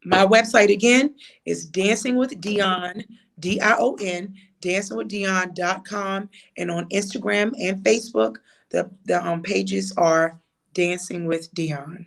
my website again is Dancing with Dion, Dion, dancingwithdion.com. And on Instagram and Facebook, the pages are Dancing with Dion.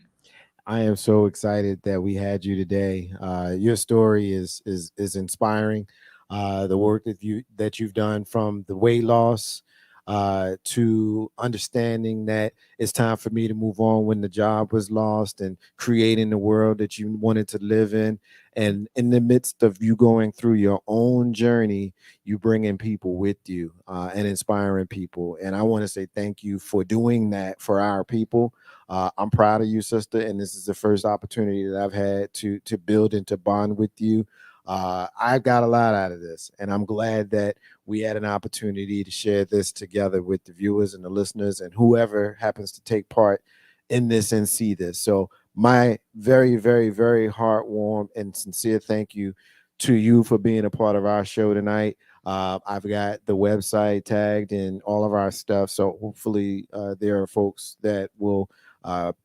I am so excited that we had you today. Your story is inspiring. The work that you've done, from the weight loss to understanding that it's time for me to move on when the job was lost, and creating the world that you wanted to live in. And in the midst of you going through your own journey, you bringing people with you and inspiring people. And I want to say thank you for doing that for our people. I'm proud of you, sister, and this is the first opportunity that I've had to build and to bond with you. I got a lot out of this, and I'm glad that we had an opportunity to share this together with the viewers and the listeners and whoever happens to take part in this and see this. So my very, very, very heartwarm and sincere thank you to you for being a part of our show tonight. I've got the website tagged in all of our stuff, so hopefully there are folks that will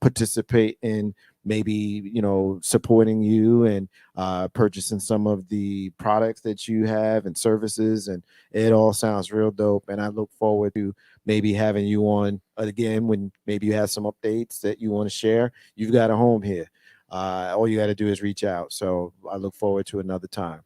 participate in maybe supporting you and purchasing some of the products that you have and services, and it all sounds real dope. And I look forward to maybe having you on again when maybe you have some updates that you want to share. You've got a home here. All you got to do is reach out. So I look forward to another time.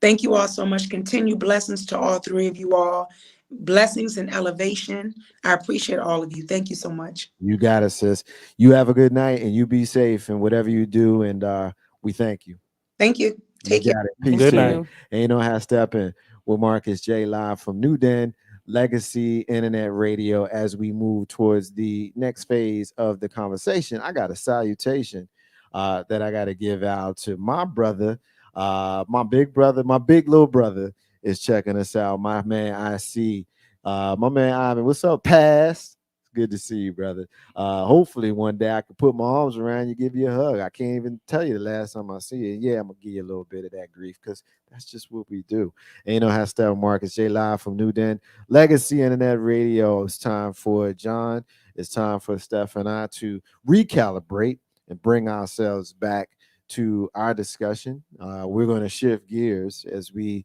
Thank you all so much. Continue blessings to all three of you all. Blessings and elevation. I appreciate all of you. Thank you so much. You got it, sis. You have a good night, and you be safe in whatever you do. And we thank you. Thank you. Take You care. got it. Peace Good to night. you. Ain't no how stepping with Marcus J live from New Den Legacy Internet Radio. As we move towards the next phase of the conversation, I got a salutation that I got to give out to my brother, my big brother, my big little brother is checking us out. My man, I see. My man Ivan, what's up, Pass? Good to see you, brother. Hopefully one day I can put my arms around you, give you a hug. I can't even tell you the last time I see you. Yeah, I'm gonna give you a little bit of that grief because that's just what we do. Ain't no hashtag Marcus J live from New Den Legacy Internet Radio. It's time for John. It's time for Steph and I to recalibrate and bring ourselves back to our discussion. We're going to shift gears as we're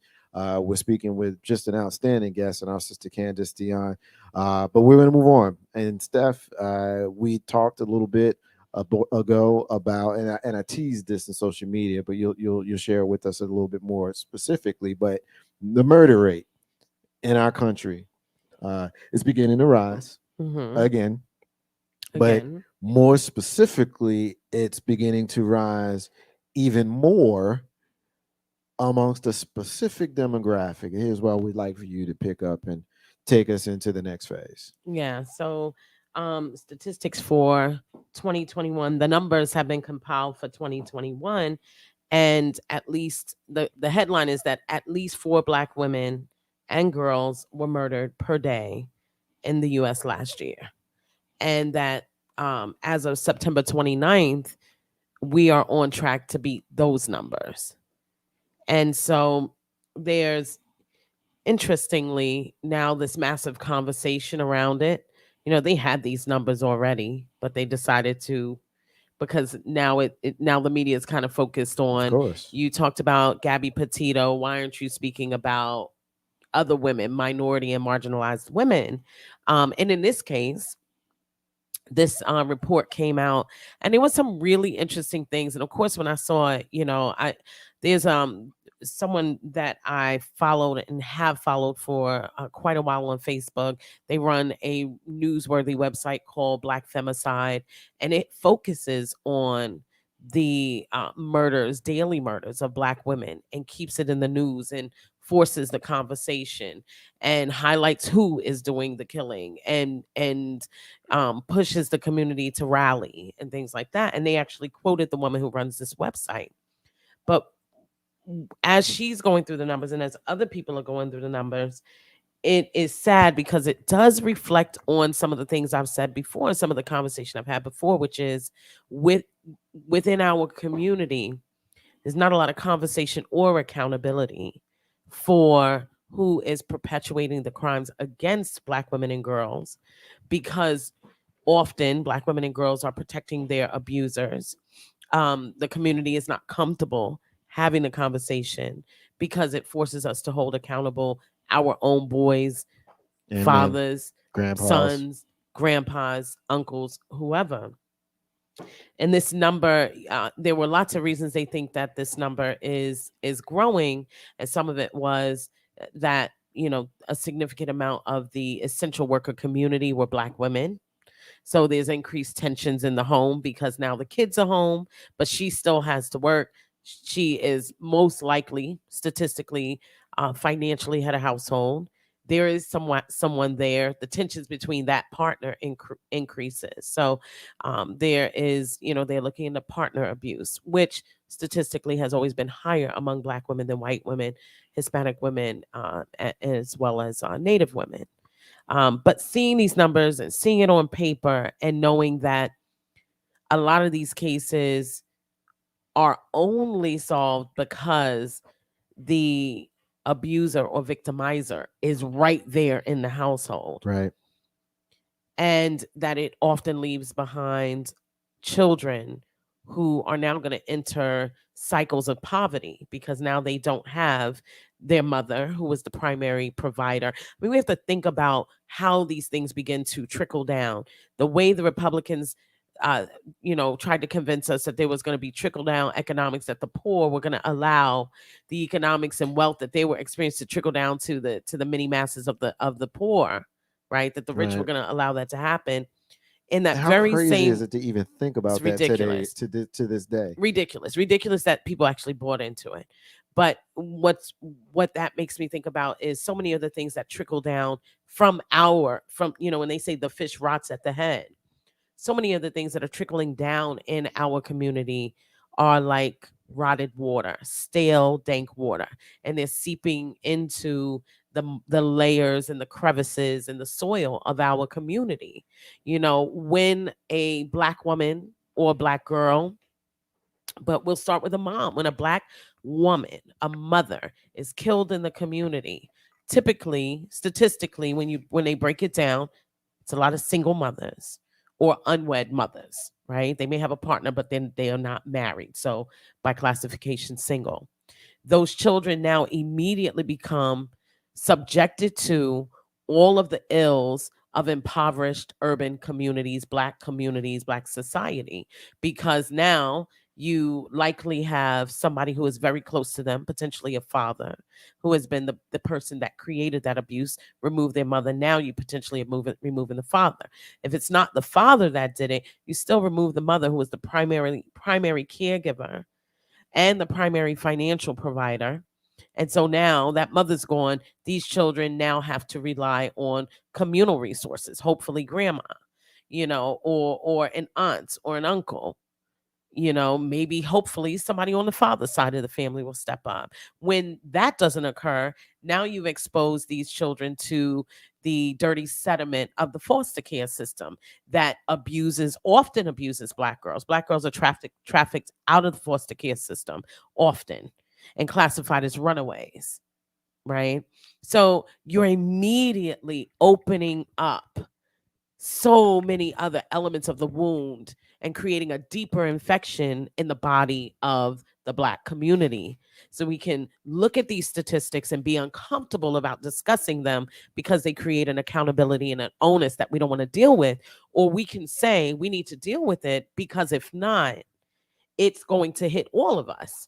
speaking with just an outstanding guest and our sister Candace Dion. But we're going to move on. And Steph, we talked a little bit ago about, and I teased this in social media, but you'll share with us a little bit more specifically. But the murder rate in our country is beginning to rise again. But more specifically, it's beginning to rise even more amongst a specific demographic. Here's what we'd like for you to pick up and take us into the next phase. Yeah. So statistics for 2021, the numbers have been compiled for 2021. And at least the headline is that at least 4 Black women and girls were murdered per day in the US last year. And that as of September 29th, we are on track to beat those numbers. And so there's, interestingly, now this massive conversation around it. They had these numbers already, but they decided to, because now now the media is kind of focused on. Of course. You talked about Gabby Petito. Why aren't you speaking about other women, minority and marginalized women? And in this case, this report came out, and there was some really interesting things. And of course, when I saw it, there's someone that I followed and have followed for quite a while on Facebook. They run a newsworthy website called Black Femicide, and it focuses on the murders, daily murders of Black women, and keeps it in the news and forces the conversation and highlights who is doing the killing and pushes the community to rally and things like that. And they actually quoted the woman who runs this website. But as she's going through the numbers and as other people are going through the numbers, it is sad because it does reflect on some of the things I've said before and some of the conversation I've had before, which is within our community, there's not a lot of conversation or accountability for who is perpetuating the crimes against Black women and girls, because often Black women and girls are protecting their abusers. The community is not comfortable having the conversation because it forces us to hold accountable our own boys, And fathers, grandpas. sons, grandpas, uncles, whoever. And this number, there were lots of reasons they think that this number is growing, and some of it was that, you know, a significant amount of the essential worker community were Black women. So there's increased tensions in the home because now the kids are home, but she still has to work. She is most likely, statistically, financially head of household. There is someone there. The tensions between that partner increases. So there is, you know, they're looking into partner abuse, which statistically has always been higher among Black women than white women, Hispanic women, as well as Native women. But seeing these numbers and seeing it on paper and knowing that a lot of these cases are only solved because the abuser or victimizer is right there in the household. Right. And that it often leaves behind children who are now going to enter cycles of poverty because now they don't have their mother, who was the primary provider. I mean, we have to think about how these things begin to trickle down. The way the Republicans, you know, tried to convince us that there was going to be trickle down economics, that the poor were going to allow the economics and wealth that they were experiencing to trickle down to the many masses of the poor, right? That the rich were Right. going to allow that to happen. In that How very crazy same, is it to even think about it's that today, ridiculous. to this day? ridiculous that people actually bought into it. But what that makes me think about is so many other things that trickle down from you know, when they say the fish rots at the head, so many of the things that are trickling down in our community are like rotted water, stale, dank water, and they're seeping into the layers and the crevices and the soil of our community. You know, when a Black woman or a Black girl, but we'll start with a mom, when a Black woman, a mother, is killed in the community, typically, statistically, when they break it down, it's a lot of single mothers or unwed mothers, right? They may have a partner, but then they are not married. So by classification, single. Those children now immediately become subjected to all of the ills of impoverished urban communities, Black society, because now you likely have somebody who is very close to them, potentially a father, who has been the person that created that abuse, remove their mother. Now you potentially are removing the father. If it's not the father that did it, you still remove the mother, who was the primary caregiver and the primary financial provider. And so now that mother's gone, these children now have to rely on communal resources, hopefully grandma, you know, or an aunt or an uncle. You know, maybe hopefully somebody on the father's side of the family will step up. When that doesn't occur, now you've exposed these children to the dirty sediment of the foster care system that often abuses Black girls. Black girls are trafficked out of the foster care system often and classified as runaways, right? So you're immediately opening up so many other elements of the wound and creating a deeper infection in the body of the Black community. So we can look at these statistics and be uncomfortable about discussing them because they create an accountability and an onus that we don't want to deal with. Or we can say we need to deal with it because if not, it's going to hit all of us.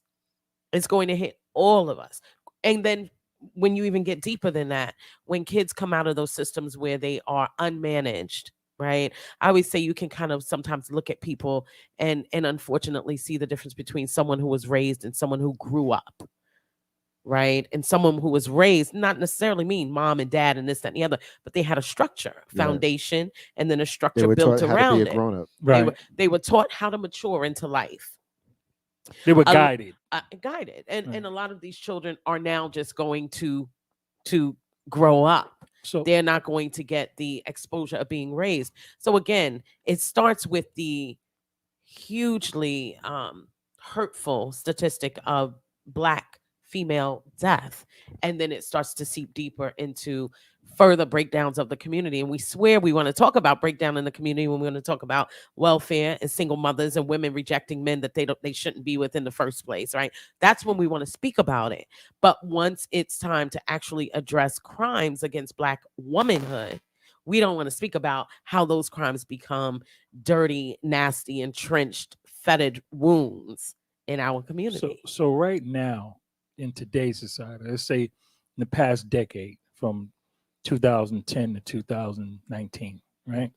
It's going to hit all of us. And then when you even get deeper than that, when kids come out of those systems where they are unmanaged, right? I always say you can kind of sometimes look at people and unfortunately see the difference between someone who was raised and someone who grew up, right? And someone who was raised, not necessarily mean mom and dad and this, that, and the other, but they had a structure, foundation, and then a They structure were built taught how to be a around it. grown up. Right. They were taught how to mature into life. They were A- guided. Guided. And Right. a lot of these children are now just going to grow up. So They're not going to get the exposure of being raised. So again, it starts with the hugely hurtful statistic of Black female death, and then it starts to seep deeper into further breakdowns of the community. And we swear we want to talk about breakdown in the community when we want to talk about welfare and single mothers and women rejecting men that they shouldn't be with in the first place, right? That's when we want to speak about it. But once it's time to actually address crimes against Black womanhood, we don't want to speak about how those crimes become dirty, nasty, entrenched, fetid wounds in our community. So right now in today's society, let's say in the past decade from 2010 to 2019, right?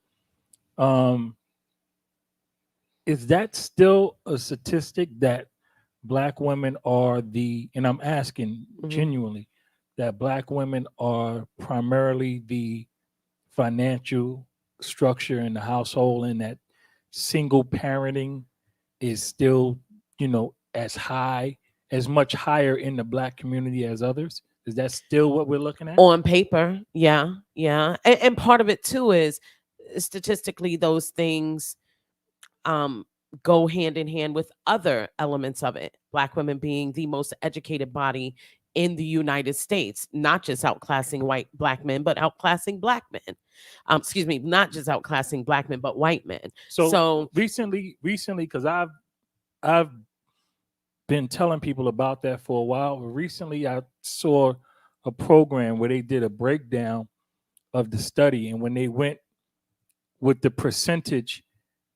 Is that still a statistic that Black women are and I'm asking genuinely, that Black women are primarily the financial structure in the household, and that single parenting is still, as much higher in the Black community as others? Is that still what we're looking at? On paper, yeah. And part of it too is statistically those things go hand in hand with other elements of it. Black women being the most educated body in the United States, not just outclassing Black men, but outclassing Black men. Excuse me, not just outclassing Black men, but white men. So recently, because I've been telling people about that for a while. Recently, I saw a program where they did a breakdown of the study, and when they went with the percentage,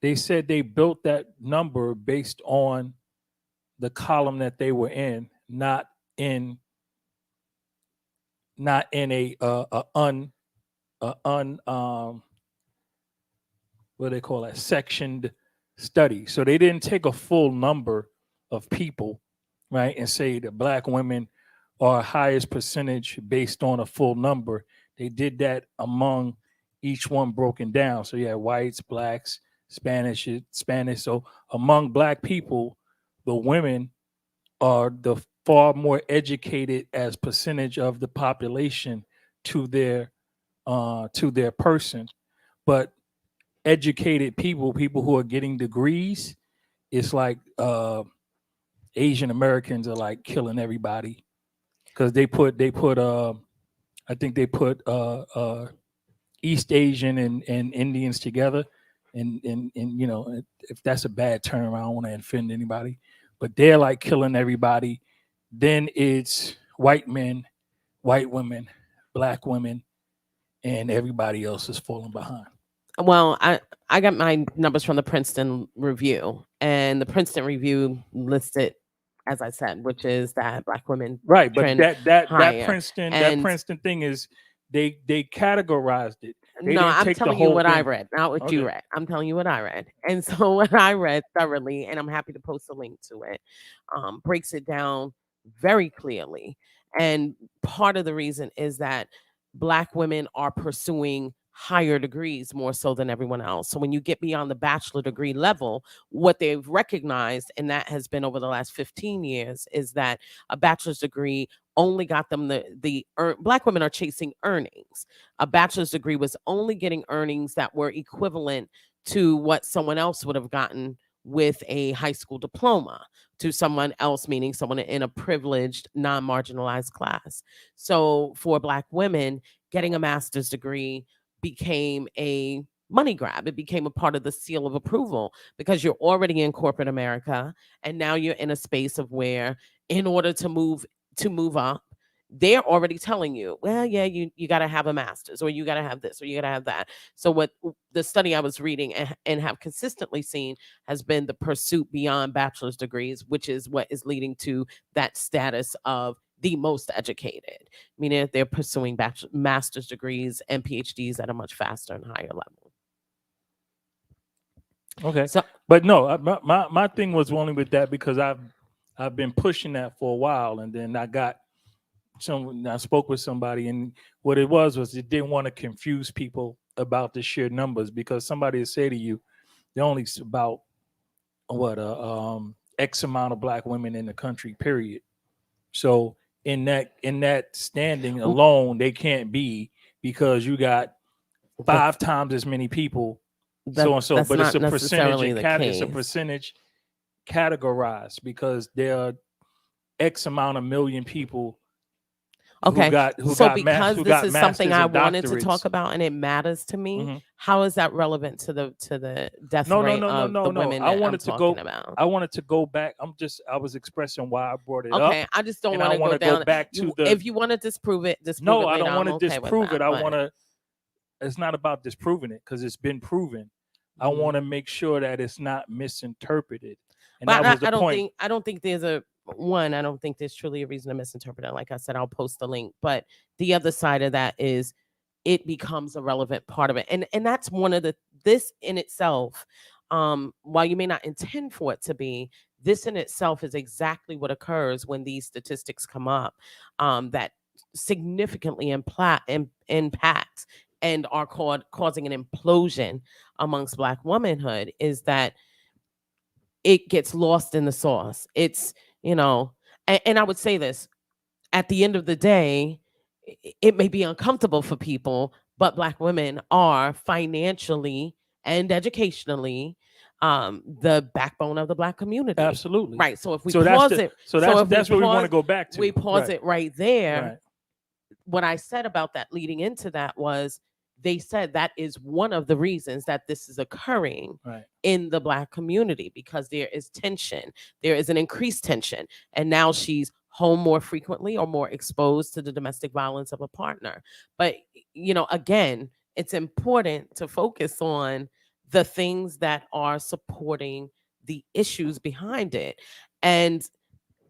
they said they built that number based on the column that they were in, not in a what do they call that, sectioned study. So they didn't take a full number of people, right, and say that Black women are highest percentage based on a full number. They did that among each one broken down. So you had whites, Blacks, Spanish. So among Black people, the women are the far more educated as percentage of the population to their person. But educated people who are getting degrees, it's like Asian Americans are like killing everybody because they put I think they put East Asian and Indians together, and if that's a bad term, I don't want to offend anybody, but they're like killing everybody. Then it's white men, white women, Black women, and everybody else is falling behind. Well, I got my numbers from the Princeton Review, and the Princeton Review listed, as I said, which is that Black women Right, but trend that higher. Princeton thing is they categorized it. They No, didn't I'm take the telling you whole what I thing. read, not what Okay. you read. I'm telling you what I read. And so what I read thoroughly, and I'm happy to post a link to it, breaks it down very clearly. And part of the reason is that Black women are pursuing higher degrees more so than everyone else. So when you get beyond the bachelor degree level, what they've recognized, and that has been over the last 15 years, is that a bachelor's degree only got them Black women are chasing earnings. A bachelor's degree was only getting earnings that were equivalent to what someone else would have gotten with a high school diploma, to someone else, meaning someone in a privileged, non-marginalized class. So for Black women, getting a master's degree became a money grab. It became a part of the seal of approval because you're already in corporate America, and now you're in a space of where, in order to move up, they're already telling you, well, yeah, you got to have a master's, or you got to have this, or you got to have that. So what the study I was reading and have consistently seen has been the pursuit beyond bachelor's degrees, which is what is leading to that status of the most educated, meaning they're pursuing master's degrees and PhDs at a much faster and higher level. Okay. So But no, my thing was only with that because I've been pushing that for a while, and then I spoke with somebody, and what it was it didn't want to confuse people about the sheer numbers, because somebody would say to you, there only about X amount of black women in the country, period. So in that standing alone, they can't be, because you got 5 times as many people, so and so. that's But it's not a percentage. necessarily the It's a case. percentage categorized, because there are X amount of million people Okay. who got Because who this got is something masters I and wanted to doctorates. talk about and it matters to me, Mhm. how is that relevant to the death No, rate of the women I that wanted I'm to talking go. about? I wanted to go back. I was expressing why I brought it Okay, up. I just don't and want I to wanna go down. back to the. If you want to disprove it No, later. I don't want I'm to okay with disprove it. that, I but- want to. It's not about disproving it, because it's been proven. I Mhm. want to make sure that it's not misinterpreted. And But that was the I don't point. think there's I don't think there's truly a reason to misinterpret it. Like I said, I'll post the link. But the other side of that is it becomes a relevant part of it. And that's one of this in itself, while you may not intend for it to be, this in itself is exactly what occurs when these statistics come up, that significantly impact and are causing an implosion amongst Black womanhood, is that it gets lost in the sauce. It's, and I would say this, at the end of the day, it may be uncomfortable for people, but Black women are financially and educationally the backbone of the Black community. Absolutely. Right. So if we So pause that's it, that's where we want to go back to. we pause Right. it right there. Right. What I said about that leading into that was, they said that is one of the reasons that this is occurring Right. in the Black community, because there is tension. There is an increased tension. And now she's home more frequently or more exposed to the domestic violence of a partner. But, again, it's important to focus on the things that are supporting the issues behind it, and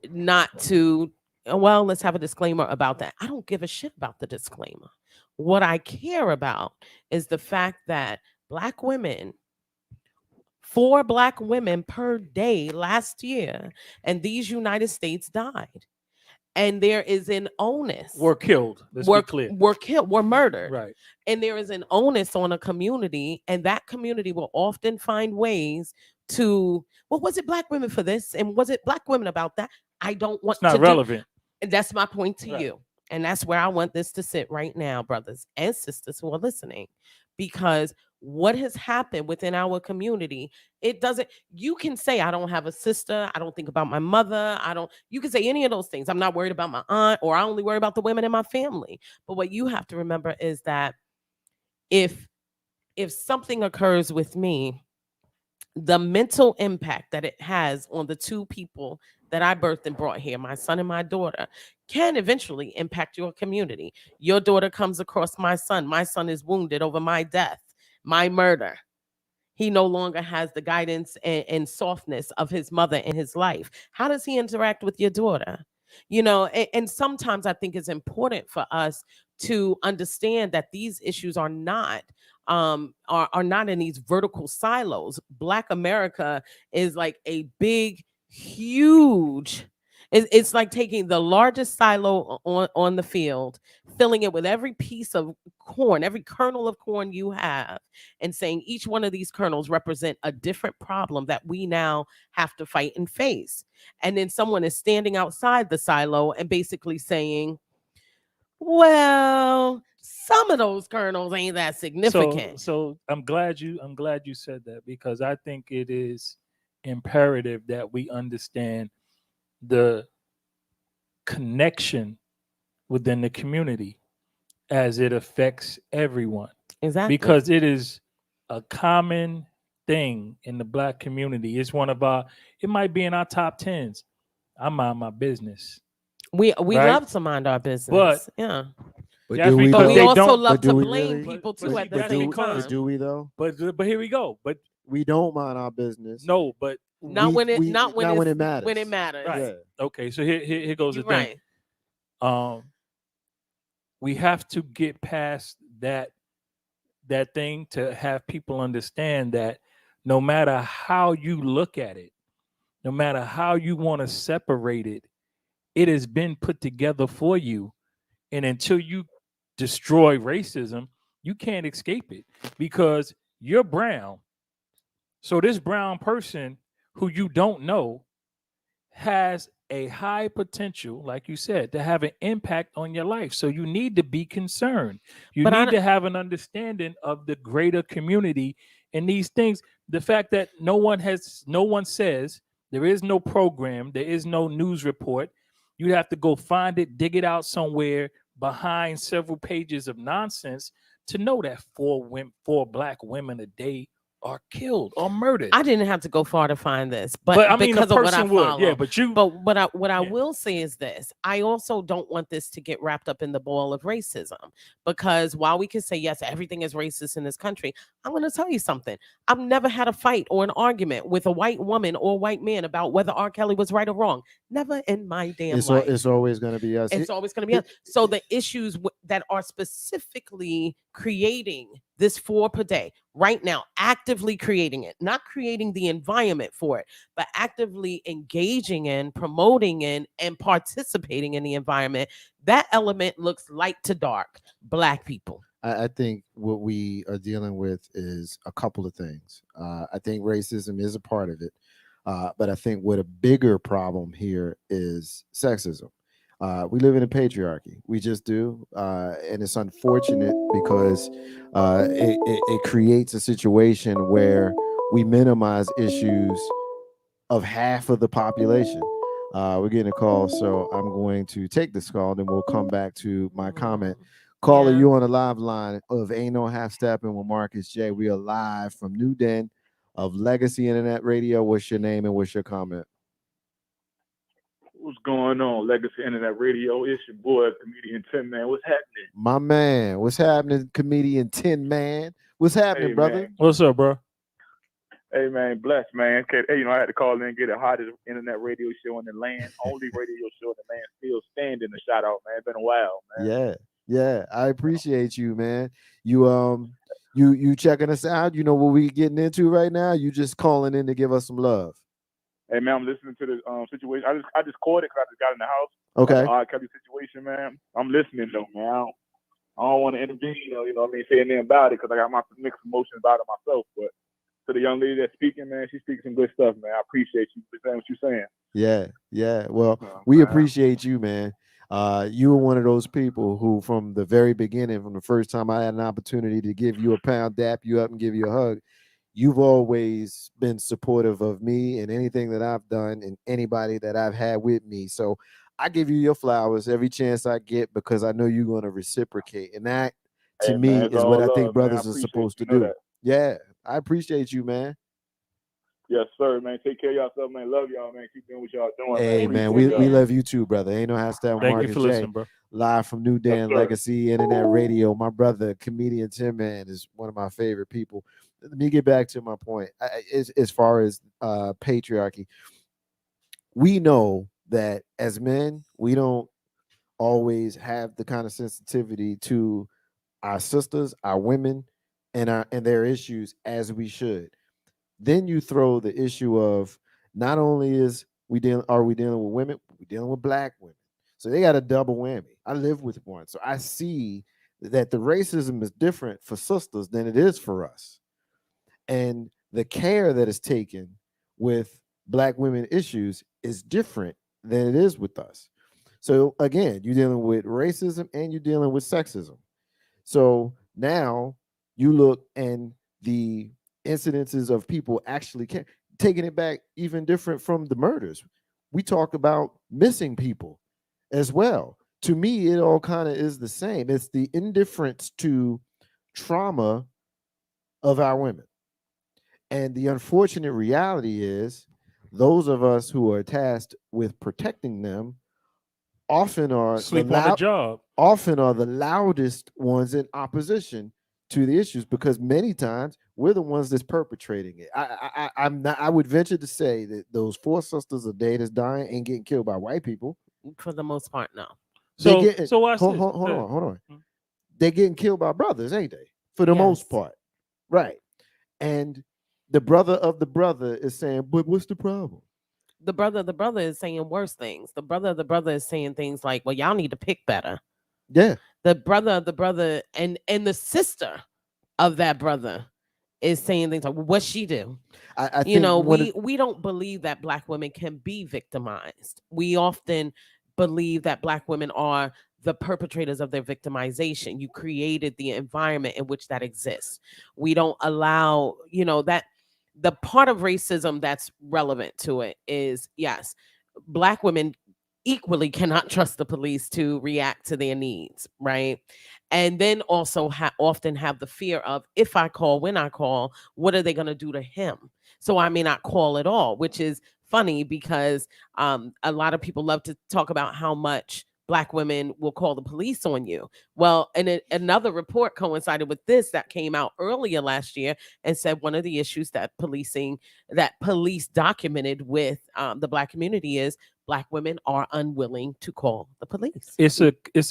not to, well, let's have a disclaimer about that. I don't give a shit about the disclaimer. What I care about is the fact that Black women, 4 Black women per day last year in these United States died. And there is an onus. Were killed. Let's be clear. Were killed, were murdered. Right. And there is an onus on a community, and that community will often find ways to, well, was it Black women for this? And was it Black women about that? I don't want It's not to relevant. And that's my point to Right. you. And that's where I want this to sit right now, brothers and sisters who are listening. Because what has happened within our community, you can say, I don't have a sister, I don't think about my mother, you can say any of those things. I'm not worried about my aunt, or I only worry about the women in my family. But what you have to remember is that if something occurs with me, the mental impact that it has on the 2 people that I birthed and brought here, my son and my daughter, can eventually impact your community. Your daughter comes across my son. My son is wounded over my death, my murder. He no longer has the guidance and softness of his mother in his life. How does he interact with your daughter? And sometimes I think it's important for us to understand that these issues are not not in these vertical silos. Black America is like a big, huge. It's like taking the largest silo on the field, filling it with every piece of corn, every kernel of corn you have, and saying each one of these kernels represent a different problem that we now have to fight and face. And then someone is standing outside the silo and basically saying, well, some of those kernels ain't that significant. So I'm glad you said that, because I think it is imperative that we understand the connection within the community as it affects everyone. Exactly. Because it is a common thing in the Black community. It's it might be in our top 10s. I mind my business. We right? love to mind our business. But yeah. But That's do we because But we they though? also don't. love But do to we blame really? people But too see, at the that's same because- But do time. we though? But here we go. But We don't mind our business. no, but Not when it not when it matters. When it matters. Right. Yeah. Okay, so here goes the You're right. thing. We have to get past that thing to have people understand that no matter how you look at it, no matter how you want to separate it, it has been put together for you. And until you destroy racism, you can't escape it because you're brown. So this brown person who you don't know has a high potential, like you said, to have an impact on your life. So you need to be concerned. You But I need don't- to have an understanding of the greater community and these things. The fact that no one says, there is no program, there is no news report. You have to go find it, dig it out somewhere behind several pages of nonsense to know that four black women a day are killed or murdered. I didn't have to go far to find this, but But I mean, the because of what I person would, yeah. follow. But you, But what I Yeah. will say is this: I also don't want this to get wrapped up in the ball of racism, because while we can say yes, everything is racist in this country, I'm going to tell you something. I've never had a fight or an argument with a white woman or white man about whether R. Kelly was right or wrong. Never in my damn life. It's always going to be us. It's always going to be us. So the issues that are specifically creating this 4 per day right now, actively creating it, not creating the environment for it, but actively engaging in, promoting in, and participating in the environment, that element looks light to dark. Black people. I think what we are dealing with is a couple of things. I think racism is a part of it. But I think what a bigger problem here is sexism. We live in a patriarchy. We just do. And it's unfortunate because it creates a situation where we minimize issues of half of the population. We're getting a call, so I'm going to take this call, then we'll come back to my comment. Caller, Yeah. you on the live line of Ain't No Half Steppin' with Marcus J. We are live from New Den of Legacy Internet Radio. What's your name and what's your comment? What's going on, Legacy Internet Radio? It's your boy, comedian Tim Man. What's happening? My man, what's happening, comedian Tin Man? What's happening, Hey, brother? man. What's up, bro? Hey, man, blessed, man. Okay, hey, I had to call in and get the hottest internet radio show in the land, only radio show in the land, still standing. A shout out, man. It's been a while, man. Yeah. I appreciate you, man. You checking us out? You know what we getting into right now? You just calling in to give us some love. Hey, man, I'm listening to the situation. I just called it because I just got in the house. Okay. The R. Kelly situation, man. I'm listening though, man. I don't want to intervene, you know what I mean, say anything about it because I got my mixed emotions about it myself. But to the young lady that's speaking, man, she's speaking some good stuff, man. I appreciate you saying what you're saying. Yeah. Well, we appreciate you, man. You were one of those people who, from the very beginning, from the first time I had an opportunity to give you a pound, dap you up, and give you a hug, you've always been supportive of me and anything that I've done and anybody that I've had with me. So I give you your flowers every chance I get because I know you're going to reciprocate. And that, to me, man, is what I love, think brothers man. are supposed to You know do. that. Yeah, I appreciate you, man. Yes, sir, man. Take care of yourself, man. Love y'all, man. Keep doing what y'all doing, Hey, man, we love you too, brother. Ain't no hashtag Thank Marcus you for J. listening, bro. Live from New Den, sir. Legacy Internet Radio. My brother, comedian Tim Man, is one of my favorite people. Let me get back to my point. As far as patriarchy, we know that as men, we don't always have the kind of sensitivity to our sisters, our women, and their issues as we should. Then you throw the issue of not only are we dealing with women, we're dealing with black women. So they got a double whammy. I live with one. So I see that the racism is different for sisters than it is for us. And the care that is taken with black women issues is different than it is with us. So again, you're dealing with racism and you're dealing with sexism. So now you look and the incidences of people actually taking it back even different from the murders. We talk about missing people as well. To me, it all kind of is the same. It's the indifference to trauma of our women. And the unfortunate reality is those of us who are tasked with protecting them often are Sleep on the job. Often are the loudest ones in opposition to the issues because many times we're the ones that's perpetrating it. I would venture to say that those 4 sisters a day that's dying ain't getting killed by white people. For the most part, no. So watch hold this. on. They're getting killed by brothers, ain't they? For the most part. Right. And the brother of the brother is saying, but what's the problem? The brother of the brother is saying worse things. The brother of the brother is saying things like, well, y'all need to pick better. Yeah. The brother of the brother and the sister of that brother is saying things like, well, what she do? I You think know, one we don't believe that Black women can be victimized. We often believe that Black women are the perpetrators of their victimization. You created the environment in which that exists. We don't allow, you know, that the part of racism that's relevant to it is, yes, Black women equally cannot trust the police to react to their needs, right? And then also often have the fear of, if I call, when I call, what are they going to do to him? So I may not call at all, which is funny because a lot of people love to talk about how much Black women will call the police on you. Well, and another report coincided with this that came out earlier last year and said one of the issues that police documented with the Black community is Black women are unwilling to call the police. It's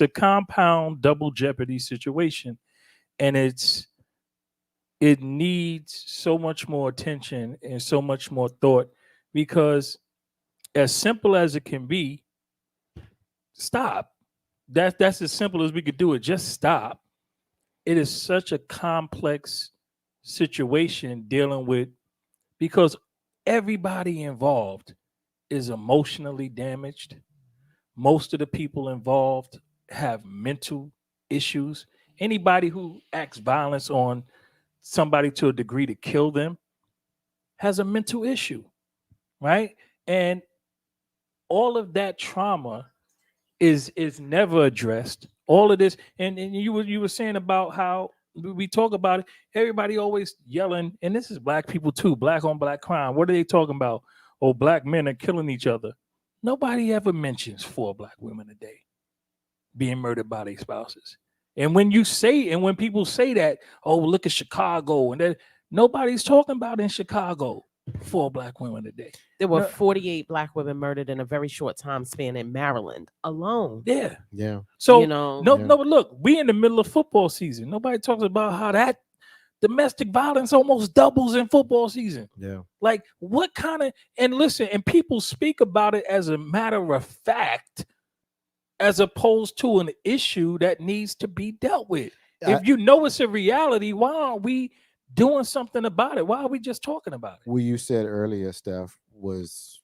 a compound double jeopardy situation, and it needs so much more attention and so much more thought, because as simple as it can be, stop. That's as simple as we could do it. Just stop. It is such a complex situation dealing with, because everybody involved is emotionally damaged. Most of the people involved have mental issues. Anybody who acts violence on somebody to a degree to kill them has a mental issue, right? And all of that trauma is never addressed. All of this, and you were saying about how we talk about it. Everybody always yelling, and this is Black people too. Black on Black crime. What are they talking about? Oh, Black men are killing each other. Nobody ever mentions 4 Black women a day being murdered by their spouses. And when people say that, oh, look at Chicago, and that, nobody's talking about in Chicago 4 Black women a day. There were 48 Black women murdered in a very short time span in Maryland alone. Yeah. Yeah. So you know, no, but look, we in the middle of football season. Nobody talks about how that domestic violence almost doubles in football season. Yeah. Like, what kind of, and listen, and people speak about it as a matter of fact, as opposed to an issue that needs to be dealt with. If you know it's a reality, why aren't we doing something about it? Why are we just talking about it? What you said earlier, Steph, was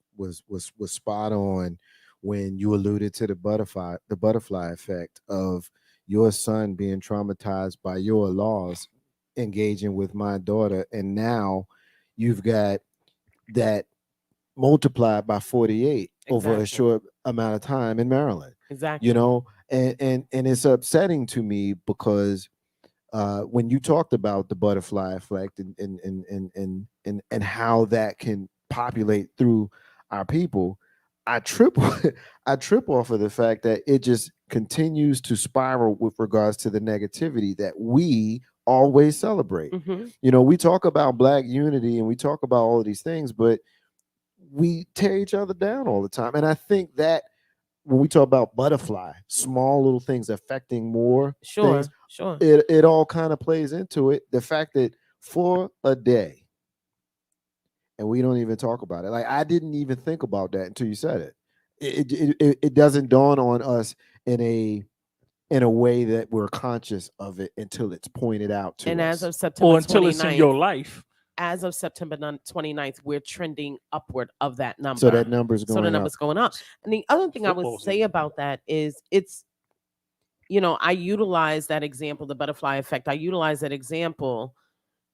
spot on when you alluded to the butterfly effect of your son being traumatized by your laws, engaging with my daughter, and now you've got that multiplied by 48 over a short amount of time in Maryland. Exactly. You know, and it's upsetting to me because when you talked about the butterfly effect and how that can populate through our people, I trip off of the fact that it just continues to spiral with regards to the negativity that we always celebrate. Mhm. You know, we talk about Black unity and we talk about all of these things, but we tear each other down all the time. And I think that when we talk about butterfly, small little things affecting more things, Sure. it all kind of plays into it. The fact that for a day, and we don't even talk about it. Like, I didn't even think about that until you said it. It doesn't dawn on us in a way that we're conscious of it until it's pointed out to And us. as of September Or until it's in 29th, your life. as of September 29th, we're trending upward of that number. So that number's going So the up. number's going up. And the other thing I would Football say season. about that is it's, you know, I utilize that example, the butterfly effect. I utilize that example,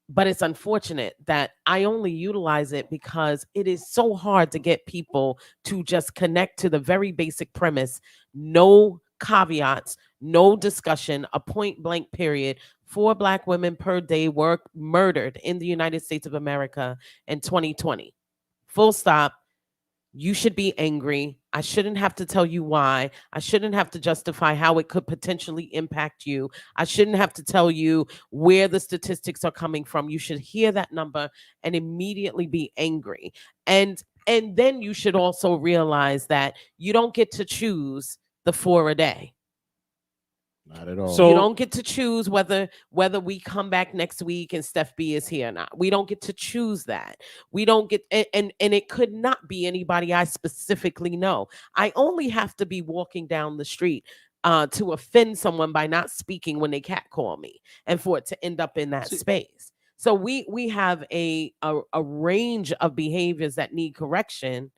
but it's unfortunate that I only utilize it because it is so hard to get people to just connect to the very basic premise. No caveats, no discussion, a point blank period. 4 Black women per day were murdered in the United States of America in 2020. Full stop. You should be angry. I shouldn't have to tell you why. I shouldn't have to justify how it could potentially impact you. I shouldn't have to tell you where the statistics are coming from. You should hear that number and immediately be angry. And then you should also realize that you don't get to choose the 4 a day. Not at all. So You don't get to choose whether we come back next week and Steph B is here or not. We don't get to choose that. We don't get and it could not be anybody I specifically know. I only have to be walking down the street to offend someone by not speaking when they catcall me and for it to end up in that space. So we have a range of behaviors that need correction.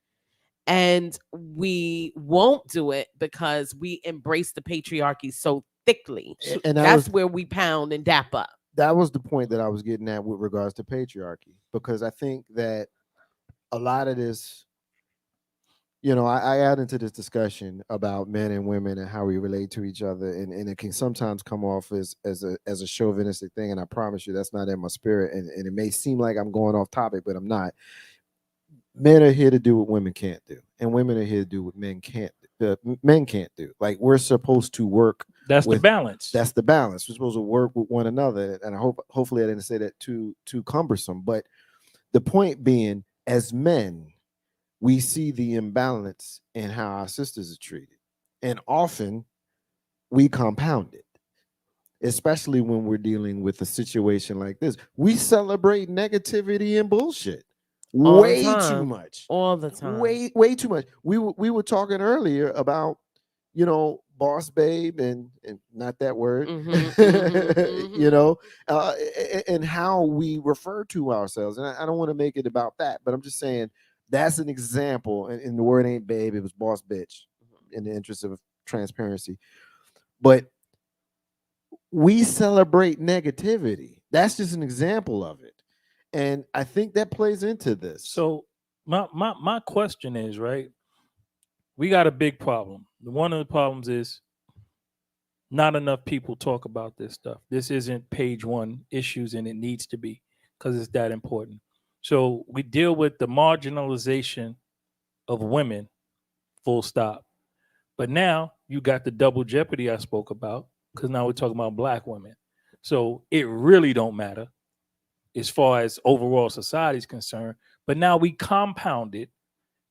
And we won't do it because we embrace the patriarchy so thickly. And that's where we pound and dap up. That was the point that I was getting at with regards to patriarchy, because I think that a lot of this, I add into this discussion about men and women and how we relate to each other, and it can sometimes come off as a chauvinistic thing. And I promise you, that's not in my spirit. And it may seem like I'm going off topic, but I'm not. Men are here to do what women can't do, and women are here to do what men can't do. Like, we're supposed to work. That's the balance. That's the balance. We're supposed to work with one another. And hopefully I didn't say that too cumbersome. But the point being, as men, we see the imbalance in how our sisters are treated. And often we compound it, especially when we're dealing with a situation like this. We celebrate negativity and bullshit. Way too much. All the time. Way too much. We were talking earlier about, boss babe and not that word, and how we refer to ourselves. And I don't want to make it about that, but I'm just saying that's an example. And the word ain't babe, it was boss bitch, in the interest of transparency. But we celebrate negativity. That's just an example of it. And I think that plays into this. So my question is, right, we got a big problem. One of the problems is not enough people talk about this stuff. This isn't page one issues, and it needs to be, because it's that important. So we deal with the marginalization of women, full stop. But now you got the double jeopardy I spoke about, because now we're talking about black women. So it really don't matter as far as overall society is concerned. But now we compound it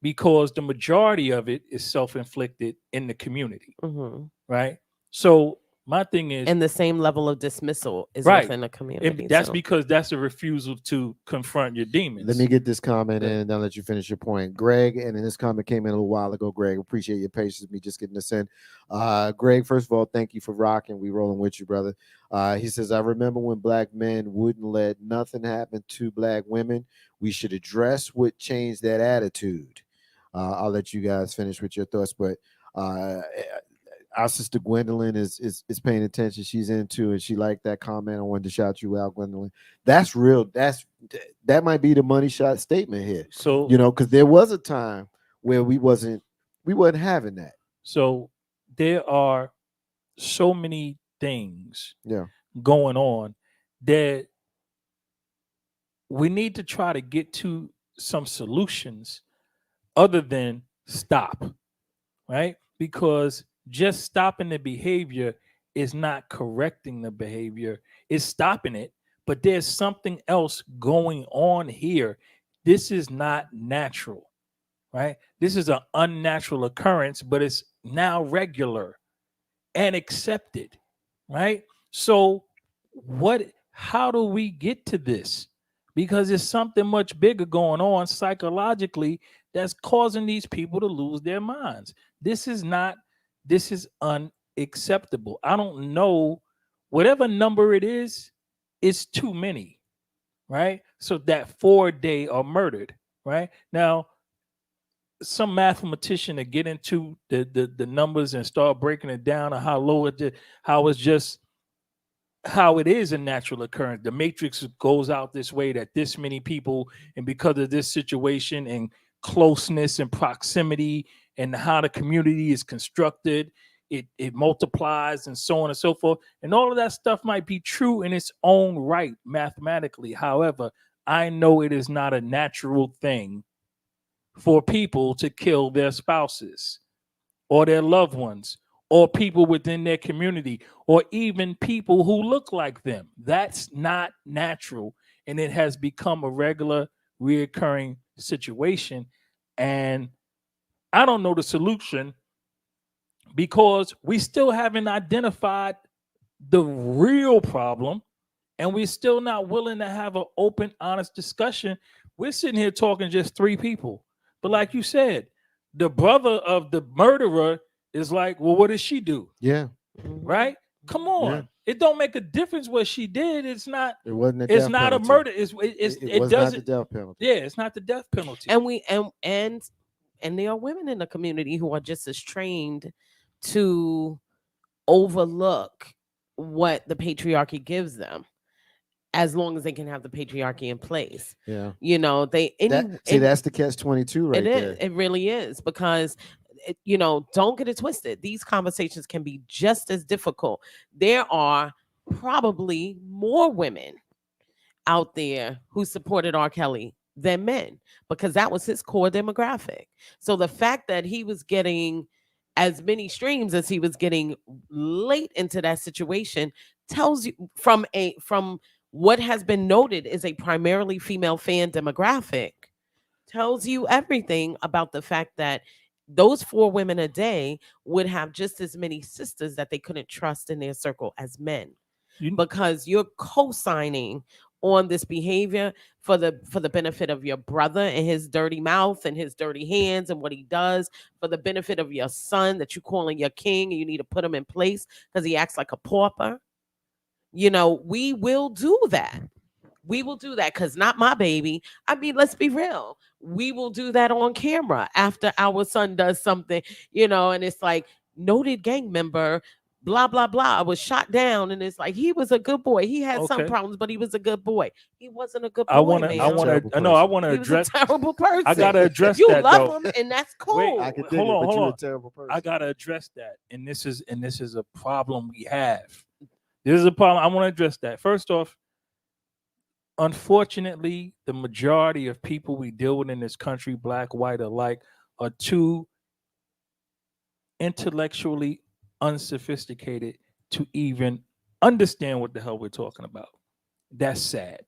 because the majority of it is self-inflicted in the community, right? So my thing is, and the same level of dismissal is right within a community. That's because that's a refusal to confront your demons. Let me get this comment in, and I'll let you finish your point. Greg, and this comment came in a little while ago. Greg, appreciate your patience with me just getting this in. Greg, first of all, thank you for rocking. We rolling with you, brother. He says, I remember when black men wouldn't let nothing happen to black women. We should address what changed that attitude. I'll let you guys finish with your thoughts, but our sister Gwendolyn is paying attention. She's into, and she liked that comment. I wanted to shout you out, Gwendolyn. That's real. That might be the money shot statement here. So, because there was a time where we wasn't having that. So there are so many things going on that we need to try to get to some solutions other than stop, right? Because just stopping the behavior is not correcting the behavior. It's stopping it, but there's something else going on here. This is not natural, right? This is an unnatural occurrence, but it's now regular and accepted, right? So how do we get to this? Because there's something much bigger going on psychologically that's causing these people to lose their minds. This is unacceptable. I don't know, whatever number it is, it's too many, right? So that 4-day are murdered, right? Now, some mathematician to get into the numbers and start breaking it down, or how low how it is a natural occurrence. The matrix goes out this way, that this many people, and because of this situation and closeness and proximity and how the community is constructed, it multiplies and so on and so forth. And all of that stuff might be true in its own right mathematically. However, I know it is not a natural thing for people to kill their spouses or their loved ones or people within their community or even people who look like them. That's not natural. And it has become a regular, reoccurring situation. And I don't know the solution, because we still haven't identified the real problem, and we're still not willing to have an open, honest discussion. We're sitting here talking just three people. But like you said, the brother of the murderer is like, well, what did she do? Yeah. Right? Come on. Yeah. It don't make a difference what she did. It's not. It wasn't a It's death not penalty. a murder. It was doesn't. not the death penalty. Yeah, it's not the death penalty. And there are women in the community who are just as trained to overlook what the patriarchy gives them, as long as they can have the patriarchy in place. Yeah. You know, that's the catch-22 right there. It really is, because don't get it twisted. These conversations can be just as difficult. There are probably more women out there who supported R. Kelly than men, because that was his core demographic. So the fact that he was getting as many streams as he was getting late into that situation tells you, from what has been noted is a primarily female fan demographic, tells you everything about the fact that those 4 women a day would have just as many sisters that they couldn't trust in their circle as men, because you're co-signing on this behavior for the benefit of your brother and his dirty mouth and his dirty hands and what he does, for the benefit of your son that you calling your king and you need to put him in place because he acts like a pauper. We will do that. We will do that, because not my baby. I mean, let's be real. We will do that on camera after our son does something, and it's like, noted gang member, blah, blah, blah, was shot down. And it's like, he was a good boy. He had some problems, but he was a good boy. He wasn't a good boy. I want to address. He was a terrible person. I got to address you that. You love though. him, and that's cool. I can hold on. You're a terrible person. I got to address that. And this is a problem we have. This is a problem. I want to address that. First off, unfortunately, the majority of people we deal with in this country, black, white alike, are too intellectually unsophisticated to even understand what the hell we're talking about. That's sad.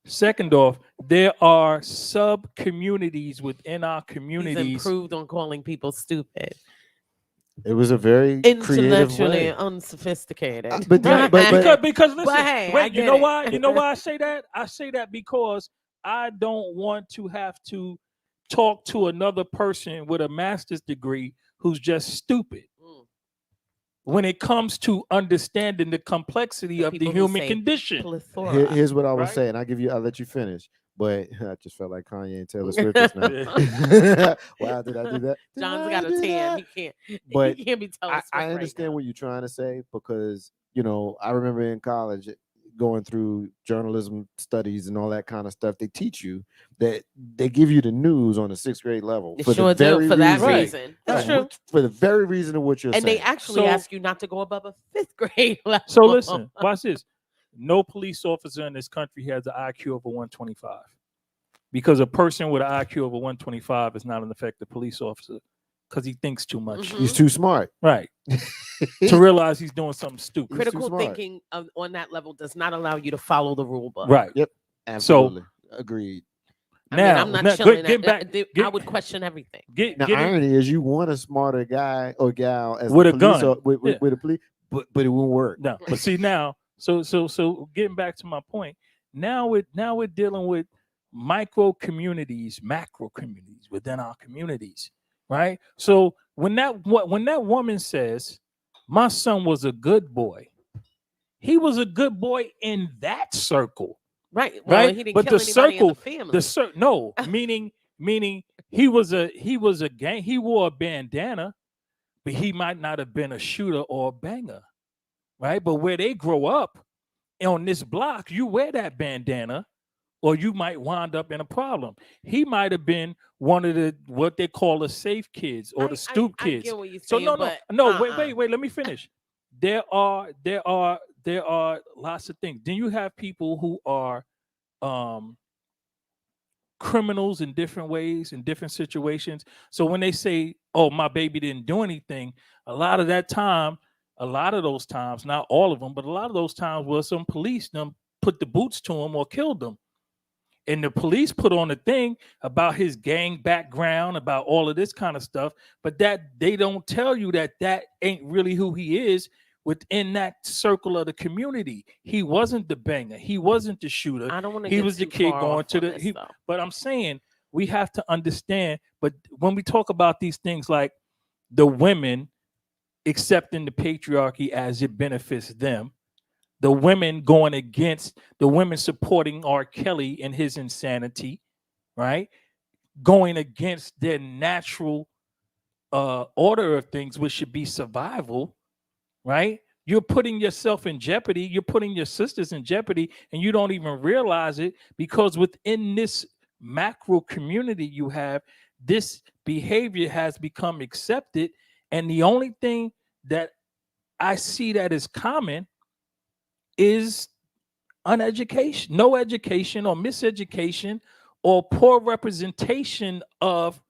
Second off, there are sub communities within our communities. He's improved on calling people stupid. It was a very intellectually unsophisticated. Because listen, hey, wait, you know why? You know why I say that? I say that because I don't want to have to talk to another person with a master's degree who's just stupid. When it comes to understanding the complexity of the human condition. Here's what I was saying. I'll let you finish. But I just felt like Kanye and Taylor Swift just now. Wow, did I do that? John's got a tan. He can't. But he can't be Taylor Swift. I understand what you're trying to say, because I remember in college going through journalism studies and all that kind of stuff. They teach you that they give you the news on a 6th grade level for that reason. That's true. For the very reason of what you're saying. And they actually ask you not to go above a 5th grade level. So listen, watch this. No police officer in this country has an IQ over 125, because a person with an IQ over 125 is not an effective police officer, because he thinks too much. He's too smart. Right. To realize he's doing something stupid. Critical thinking on that level does not allow you to follow the rule book. Right. Yep. Absolutely. So, agreed. I'm not chilling. I would question everything. The irony is, you want a smarter guy or gal as with a gun, with a police, but it won't work. No. But see now. So getting back to my point, now we're dealing with micro communities, macro communities within our communities, right? So when that woman says, my son was a good boy, he was a good boy in that circle, right? Well, right. He didn't but kill the anybody circle, in the family. meaning he was a gang. He wore a bandana, but he might not have been a shooter or a banger. Right, but where they grow up on this block, you wear that bandana, or you might wind up in a problem. He might have been one of the what they call the safe kids or the stoop kids. I get what you're So saying, wait, let me finish. There are lots of things. Then you have people who are criminals in different ways, in different situations. So when they say, "Oh, my baby didn't do anything," a lot of those times, not all of them, but a lot of those times was some police them put the boots to them or killed them. And the police put on a thing about his gang background, about all of this kind of stuff, but that they don't tell you that ain't really who he is within that circle of the community. He wasn't the banger. He wasn't the shooter. I don't want to He get was the too kid far going off to on the. this, He, though. but I'm saying we have to understand. But when we talk about these things like the women accepting the patriarchy as it benefits them, the women going against the women supporting R. Kelly and his insanity, right? Going against their natural order of things, which should be survival, right? You're putting yourself in jeopardy. You're putting your sisters in jeopardy, and you don't even realize it because within this macro community you have, this behavior has become accepted. And the only thing that I see that is common is uneducation, no education or miseducation or poor representation of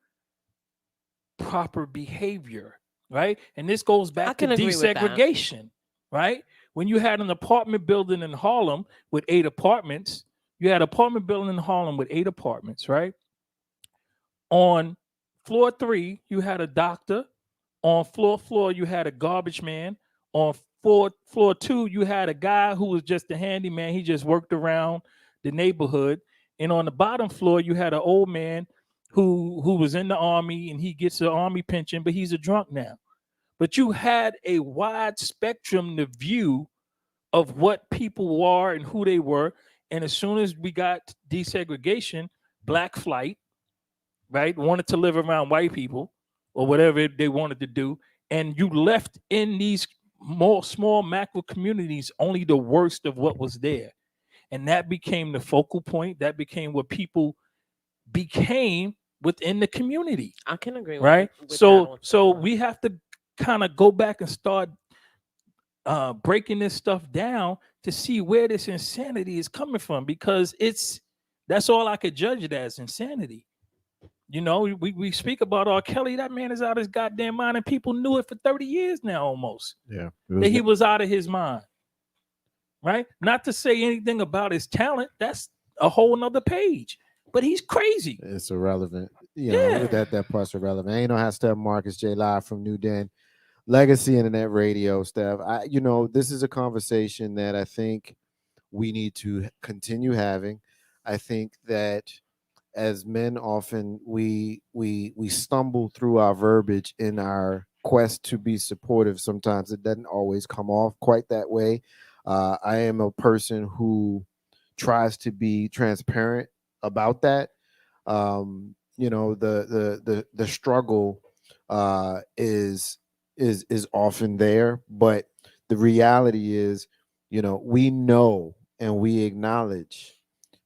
proper behavior, right? And this goes I back to can agree with that. desegregation, right? When you had an apartment building in Harlem with 8 apartments, you had an apartment building in Harlem with 8 apartments, right? On floor 3, you had a doctor. On floor, you had a garbage man. On floor 2, you had a guy who was just a handyman. He just worked around the neighborhood. And on the bottom floor, you had an old man who was in the army, and he gets an army pension, but he's a drunk now. But you had a wide spectrum to view of what people were and who they were. And as soon as we got desegregation, black flight, right, wanted to live around white people or whatever they wanted to do, and you left in these more small macro communities only the worst of what was there. And that became the focal point. That became what people became within the community. I can agree with Right? with that So also. we have to kind of go back and start breaking this stuff down to see where this insanity is coming from, because that's all I could judge it as, insanity. You know, we speak about R. Kelly. That man is out of his goddamn mind, and people knew it for 30 years now almost. Yeah. That he was out of his mind. Right? Not to say anything about his talent. That's a whole nother page. But he's crazy. It's irrelevant. You know, that part's irrelevant. Ain't no how Steph Marcus J live from New Den. Legacy Internet Radio, Steph. This is a conversation that I think we need to continue having. I think that as men, often we stumble through our verbiage in our quest to be supportive. Sometimes it doesn't always come off quite that way. I am a person who tries to be transparent about that. The struggle is often there, but the reality is, we know and we acknowledge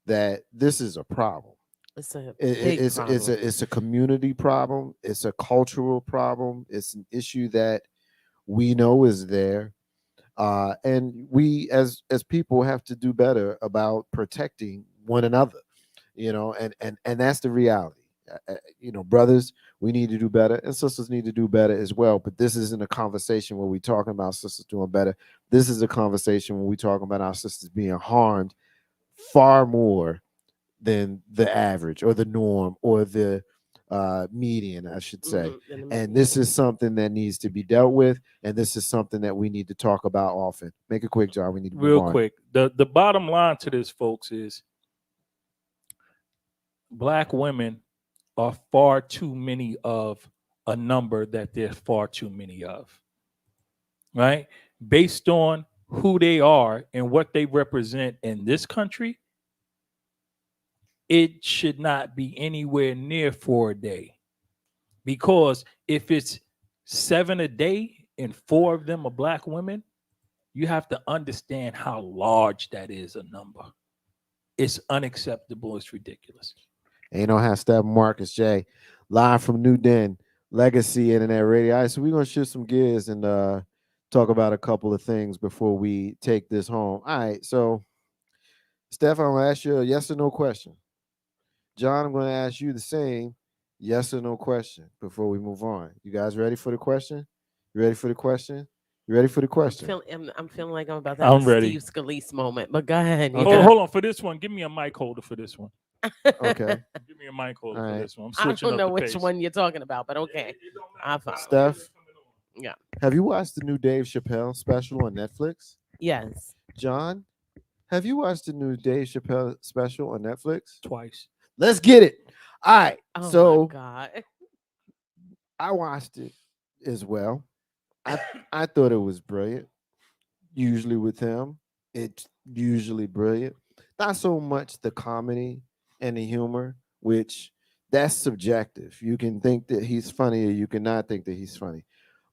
that this is a problem. It's a big problem. It's a community problem. It's a cultural problem. It's an issue that we know is there, and we as people have to do better about protecting one another. And that's the reality. Brothers, we need to do better, and sisters need to do better as well. But this isn't a conversation where we're talking about sisters doing better. This is a conversation when we're talking about our sisters being harmed far more than the average or the norm or the median, I should say. And this is something that needs to be dealt with, and this is something that we need to talk about often. Make it quick, John. We need to move on. Quick. The bottom line to this, folks, is Black women are far too many of a number that there's far too many of, right? Based on who they are and what they represent in this country, it should not be anywhere near 4 a day. Because if it's 7 a day and 4 of them are Black women, you have to understand how large that is a number. It's unacceptable. It's ridiculous. Ain't no how Steph Marcus J live from New Den, Legacy Internet Radio. All right, so we're gonna shift some gears and talk about a couple of things before we take this home. All right, so Steph, I'm gonna ask you a yes or no question. John, I'm gonna ask you the same yes or no question before we move on. You guys ready for the question? You ready for the question? You ready for the question? I'm feeling like I'm about to have a ready. Steve Scalise moment, but go ahead. Hold on. For this one, give me a mic holder for this one. Okay. Give me a mic holder All for right. this one. I'm I switching don't know up the which pace. one you're talking about, but okay. I follow. Steph, Yeah. have you watched the new Dave Chappelle special on Netflix? Yes. John, have you watched the new Dave Chappelle special on Netflix? Twice. Let's get it. All right. Oh my So God. I watched it as well. I thought it was brilliant. Usually with him, it's usually brilliant. Not so much the comedy and the humor, which that's subjective. You can think that he's funny or you cannot think that he's funny.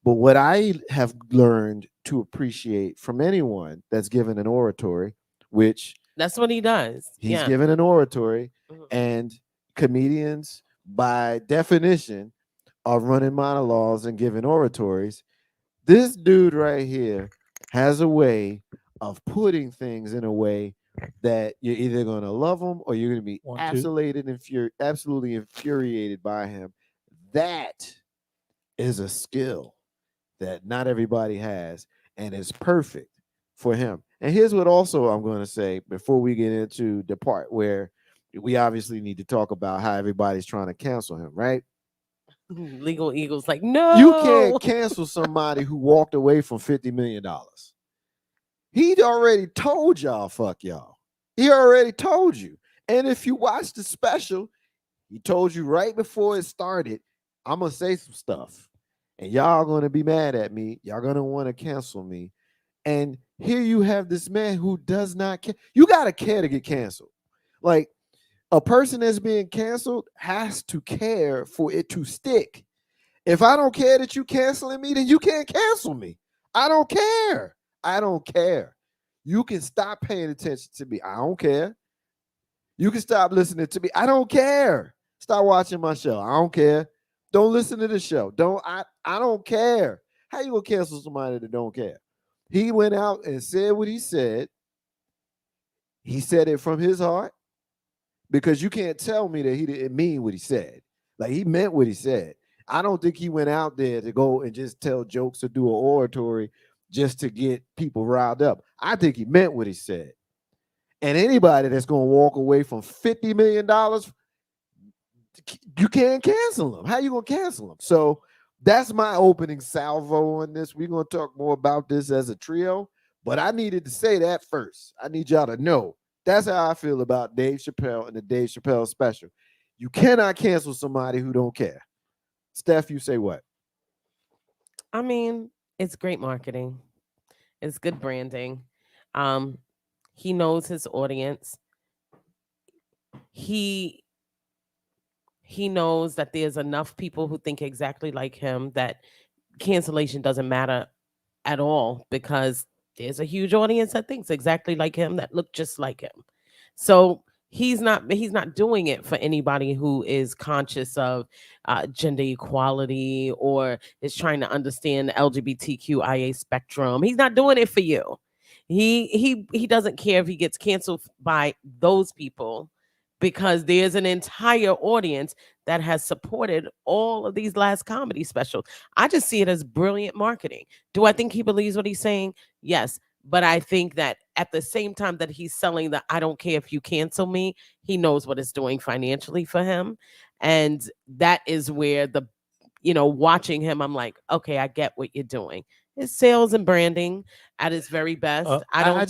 But what I have learned to appreciate from anyone that's given an oratory, which That's what he does. he's Yeah. given an oratory, Mhm. and comedians, by definition, are running monologues and giving oratories. This dude right here has a way of putting things in a way that you're either going to love him or you're going to be One, two. absolutely infuriated by him. That is a skill that not everybody has, and it's perfect for him. And here's what also I'm going to say before we get into the part where we obviously need to talk about how everybody's trying to cancel him, right? Legal Eagles like, You no. can't cancel somebody who walked away from $50 million. He'd already told y'all, fuck y'all. He already told you. And if you watch the special, he told you right before it started, I'm going to say some stuff. And y'all going to be mad at me. Y'all going to want to cancel me. And here you have this man who does not care. You got to care to get canceled. Like, a person that's being canceled has to care for it to stick. If I don't care that you canceling me, then you can't cancel me. I don't care. I don't care. You can stop paying attention to me. I don't care. You can stop listening to me. I don't care. Stop watching my show. I don't care. Don't listen to the show. I don't care. How you gonna cancel somebody that don't care? He went out and said what he said. He said it from his heart, because you can't tell me that he didn't mean what he said. Like, he meant what he said. I don't think he went out there to go and just tell jokes or do an oratory just to get people riled up. I think he meant what he said. And anybody that's going to walk away from $50 million, you can't cancel them. How you going to cancel them? So that's my opening salvo on this. We're going to talk more about this as a trio, but I needed to say that first. I need y'all to know that's how I feel about Dave Chappelle and the Dave Chappelle special. You cannot cancel somebody who don't care. Steph, you say what? I mean, it's great marketing. It's good branding. He knows his audience. He knows that there's enough people who think exactly like him that cancellation doesn't matter at all, because there's a huge audience that thinks exactly like him, that look just like him. So he's not doing it for anybody who is conscious of gender equality or is trying to understand the LGBTQIA spectrum. He's not doing it for you. He doesn't care if he gets canceled by those people, because there's an entire audience that has supported all of these last comedy specials. I just see it as brilliant marketing. Do I think he believes what he's saying? Yes. But I think that at the same time that he's selling the I don't care if you cancel me, he knows what it's doing financially for him. And that is where watching him, I'm like, okay, I get what you're doing. It's sales and branding at its very best. I don't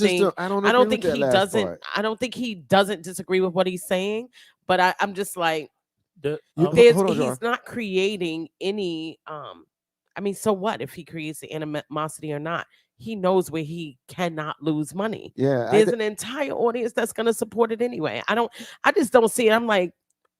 think he doesn't disagree with what he's saying, but I'm just like, he's not creating any I mean, so what if he creates the animosity or not? He knows where he cannot lose money. Yeah, there's an entire audience that's going to support it anyway. I just don't see it. I'm like,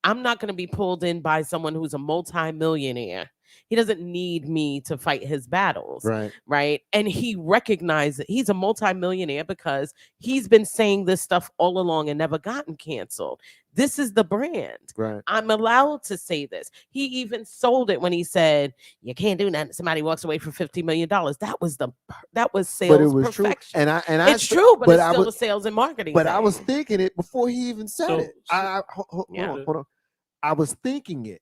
I'm not going to be pulled in by someone who's a multi-millionaire. He doesn't need me to fight his battles. Right. And he recognizes he's a multi-millionaire because he's been saying this stuff all along and never gotten canceled. This is the brand. Right. I'm allowed to say this. He even sold it when he said, you can't do that. Somebody walks away for $50 million. That was sales, but it was perfection. True. And it's true, but it's still a sales and marketing But thing. I was thinking it before he even said it. Hold on. I was thinking it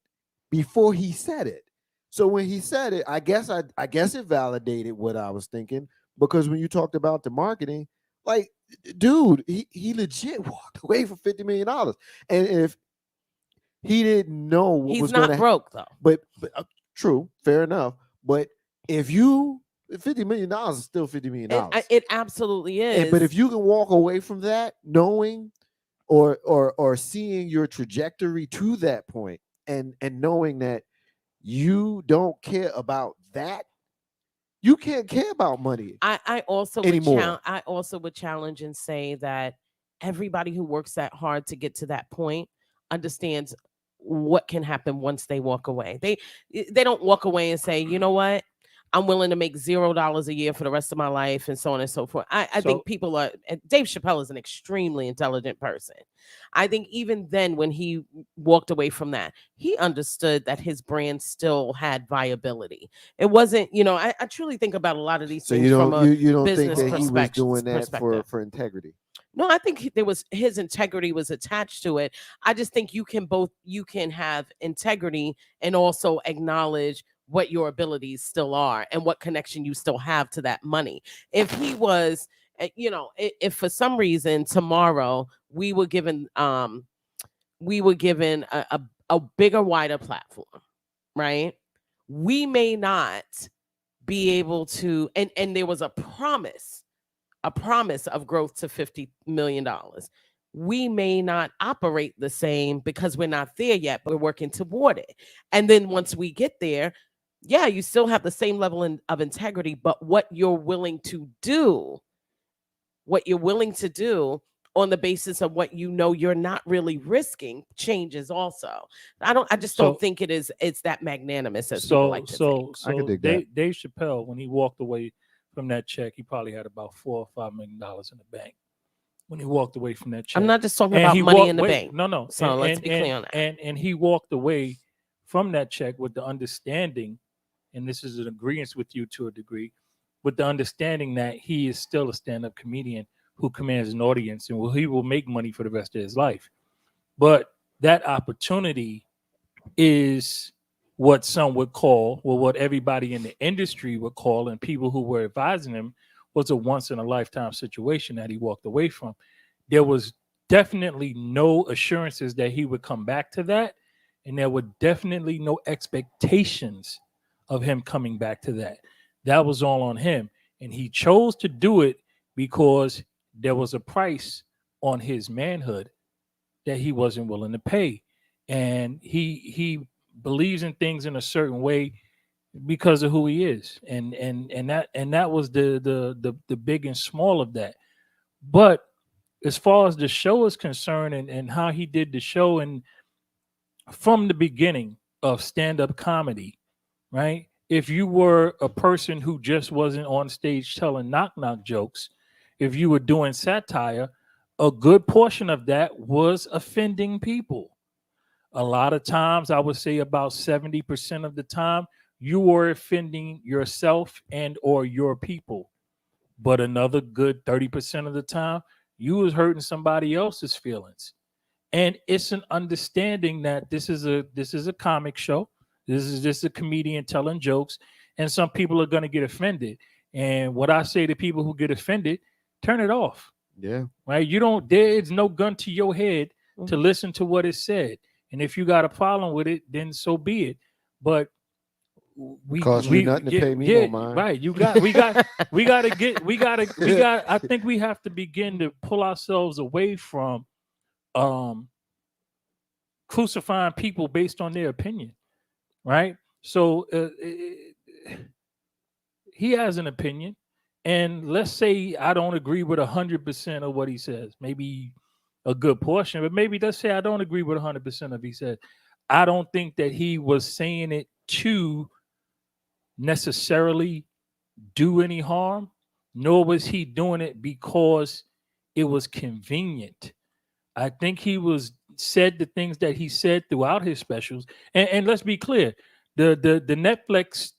before he said it. So when he said it, I guess it validated what I was thinking, because when you talked about the marketing, like, dude, he legit walked away from $50 million. And if he didn't know what He's was not going to broke though. but true, fair enough. But if you $50 million is still $50 million. It absolutely is. But if you can walk away from that, knowing or seeing your trajectory to that point, and knowing that you don't care about that, you can't care about money. I also anymore. would challenge and say that everybody who works that hard to get to that point understands what can happen once they walk away. They don't walk away and say, you know what, I'm willing to make $0 a year for the rest of my life, and so on and so forth. I think people are. Dave Chappelle is an extremely intelligent person. I think even then, when he walked away from that, he understood that his brand still had viability. It wasn't, I truly think about a lot of these So things you from don't a you don't think business that he was doing that perspective. for integrity? No, I think his integrity was attached to it. I just think you can have integrity and also acknowledge what your abilities still are and what connection you still have to that money. If he was, if for some reason tomorrow we were given a bigger, wider platform, right? We may not be able to, and there was a promise of growth to $50 million. We may not operate the same because we're not there yet, but we're working toward it. And then once we get there, yeah, you still have the same level of integrity, but what you're willing to do on the basis of what you're not really risking changes also. I just don't think it's that magnanimous as people like to think. I could dig that. Dave Chappelle, when he walked away from that check, he probably had about $4 or $5 million in the bank when he walked away from that check. I'm not just talking about money in the bank. No. So let's be clear on that. And he walked away from that check with the understanding, and this is an agreement with you to a degree, with the understanding that he is still a stand-up comedian who commands an audience, and he will make money for the rest of his life. But that opportunity is what some would call, well, what everybody in the industry would call, and people who were advising him, was a once-in-a-lifetime situation that he walked away from. There was definitely no assurances that he would come back to that, and there were definitely no expectations of him coming back to that. That was all on him, and he chose to do it because there was a price on his manhood that he wasn't willing to pay, and he believes in things in a certain way because of who he is, and that was the big and small of that. But as far as the show is concerned, and how he did the show, and from the beginning of stand-up comedy, right? If you were a person who just wasn't on stage telling knock-knock jokes, if you were doing satire, a good portion of that was offending people. A lot of times, I would say about 70% of the time, you were offending yourself and or your people. But another good 30% of the time, you was hurting somebody else's feelings. And it's an understanding that this is a comic show. This is just a comedian telling jokes, and some people are going to get offended. And what I say to people who get offended, turn it off. Yeah. Right? There's no gun to your head to listen to what is said. And if you got a problem with it, then so be it. But we nothing to pay me no mind. Right. I think we have to begin to pull ourselves away from crucifying people based on their opinion. Right. So he has an opinion, and let's say I don't agree with 100% of what he says. Maybe a good portion, but maybe let's say I don't agree with 100% of what he said. I don't think that he was saying it to necessarily do any harm, nor was he doing it because it was convenient. I think he said the things that he said throughout his specials. And let's be clear, the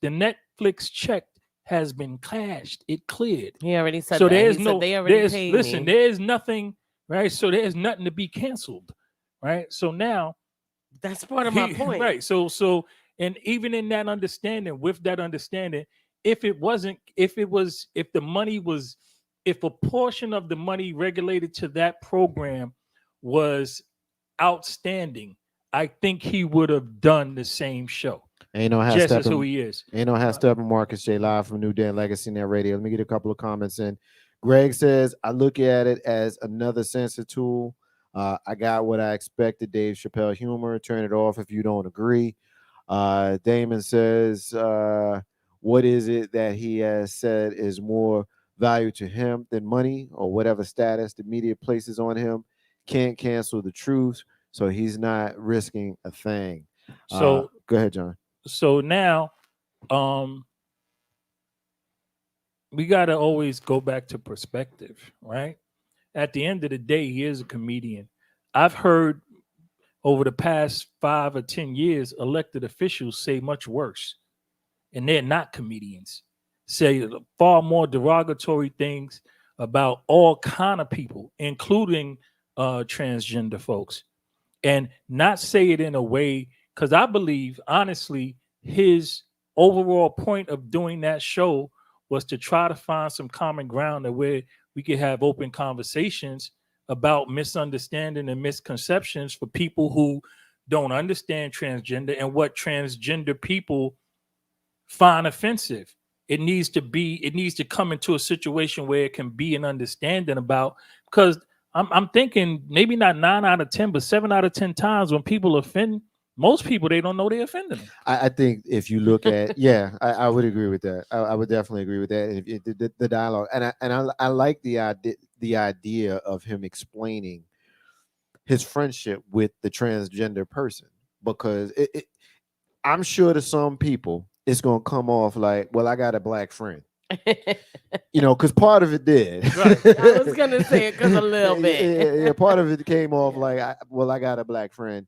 Netflix check has been cashed. It cleared. He already said so that. There's he no said they already paid me. There's nothing, right? So there's nothing to be canceled, right? So now that's part of my point. Right. So and even in that understanding, with that understanding, if the money was if a portion of the money regulated to that program was outstanding, I think he would have done the same show. Ain't no just as who he is. Ain't no Steppin, Marcus J live from New Dan Legacy Net Radio. Let me get a couple of comments in. Greg says, I look at it as another censor tool. I got what I expected, Dave Chappelle humor. Turn it off if you don't agree. Damon says, what is it that he has said is more value to him than money or whatever status the media places on him? Can't cancel the truth, so he's not risking a thing. So go ahead, John. So now we got to always go back to perspective, right? At the end of the day, he is a comedian. I've heard over the past 5 or 10 years, elected officials say much worse, and they're not comedians. Say far more derogatory things about all kind of people, including transgender folks, and not say it in a way, because I believe, honestly, his overall point of doing that show was to try to find some common ground where we could have open conversations about misunderstanding and misconceptions for people who don't understand transgender and what transgender people find offensive. It needs to come into a situation where it can be an understanding about, because I'm thinking maybe not 9 out of 10, but 7 out of 10 times when people offend most people, they don't know they're offending them. I think if you look at, I would agree with that. I would definitely agree with that. And the dialogue, and I like the idea of him explaining his friendship with the transgender person, because I'm sure to some people it's gonna come off like, well, I got a black friend. Because part of it did. Right. I was gonna say it because a little bit. Yeah, part of it came off like, I got a black friend.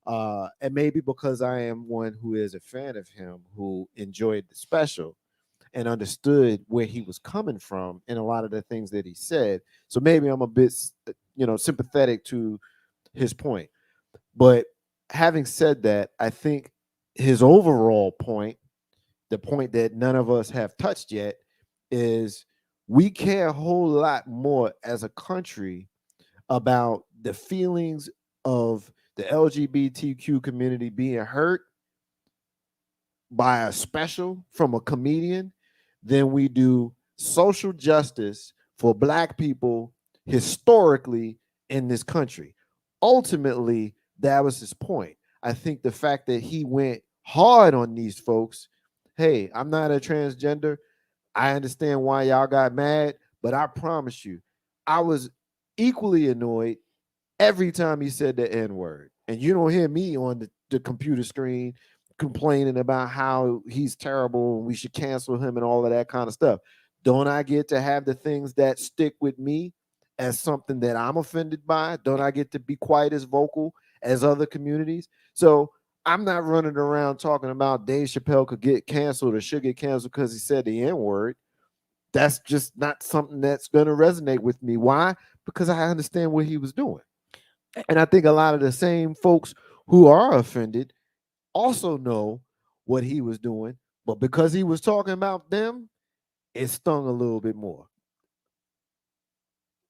And maybe because I am one who is a fan of him, who enjoyed the special and understood where he was coming from in a lot of the things that he said. So maybe I'm a bit, sympathetic to his point. But having said that, I think his overall point, the point that none of us have touched yet, is we care a whole lot more as a country about the feelings of the LGBTQ community being hurt by a special from a comedian than we do social justice for black people historically in this country. Ultimately, that was his point. I think the fact that he went hard on these folks, hey, I'm not a transgender. I understand why y'all got mad, but I promise you, I was equally annoyed every time he said the N-word. And you don't hear me on the computer screen complaining about how he's terrible and we should cancel him and all of that kind of stuff. Don't I get to have the things that stick with me as something that I'm offended by? Don't I get to be quite as vocal as other communities? So I'm not running around talking about Dave Chappelle could get canceled or should get canceled because he said the N-word. That's just not something that's going to resonate with me. Why? Because I understand what he was doing. And I think a lot of the same folks who are offended also know what he was doing, but because he was talking about them, it stung a little bit more.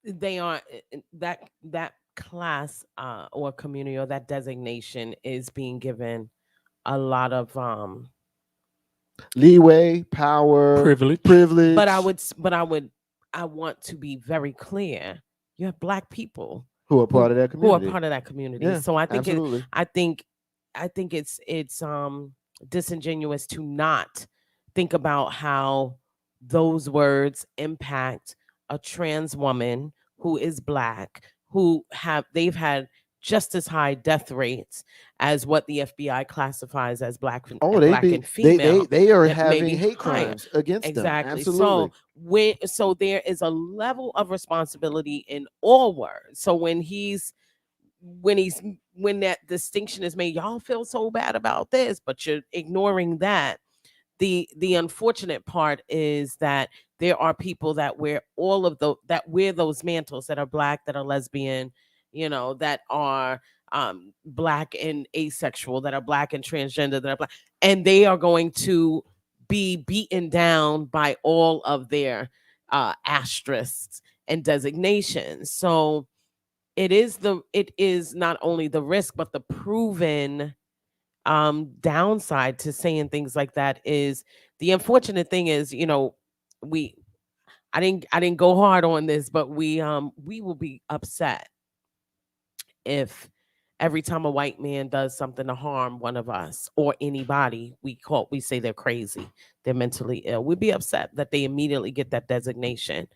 They are that class or community or that designation is being given a lot of leeway, power, privilege. But I want to be very clear. You have black people who are part of that community. Yeah, so I think absolutely. I think it's disingenuous to not think about how those words impact a trans woman who is black, they've had just as high death rates as what the FBI classifies as black and female. They are having hate crimes against them. Absolutely. So there is a level of responsibility in all words. So when that distinction is made, y'all feel so bad about this, but you're ignoring that. The unfortunate part is that there are people that wear those mantles, that are black, that are lesbian, that are black and asexual, that are black and transgender, that are black, and they are going to be beaten down by all of their asterisks and designations. So it is not only the risk, but the proven downside to saying things like that. Is the unfortunate thing is, I didn't go hard on this, but we will be upset if every time a white man does something to harm one of us or anybody, we say they're crazy, they're mentally ill. We'd be upset that they immediately get that designation.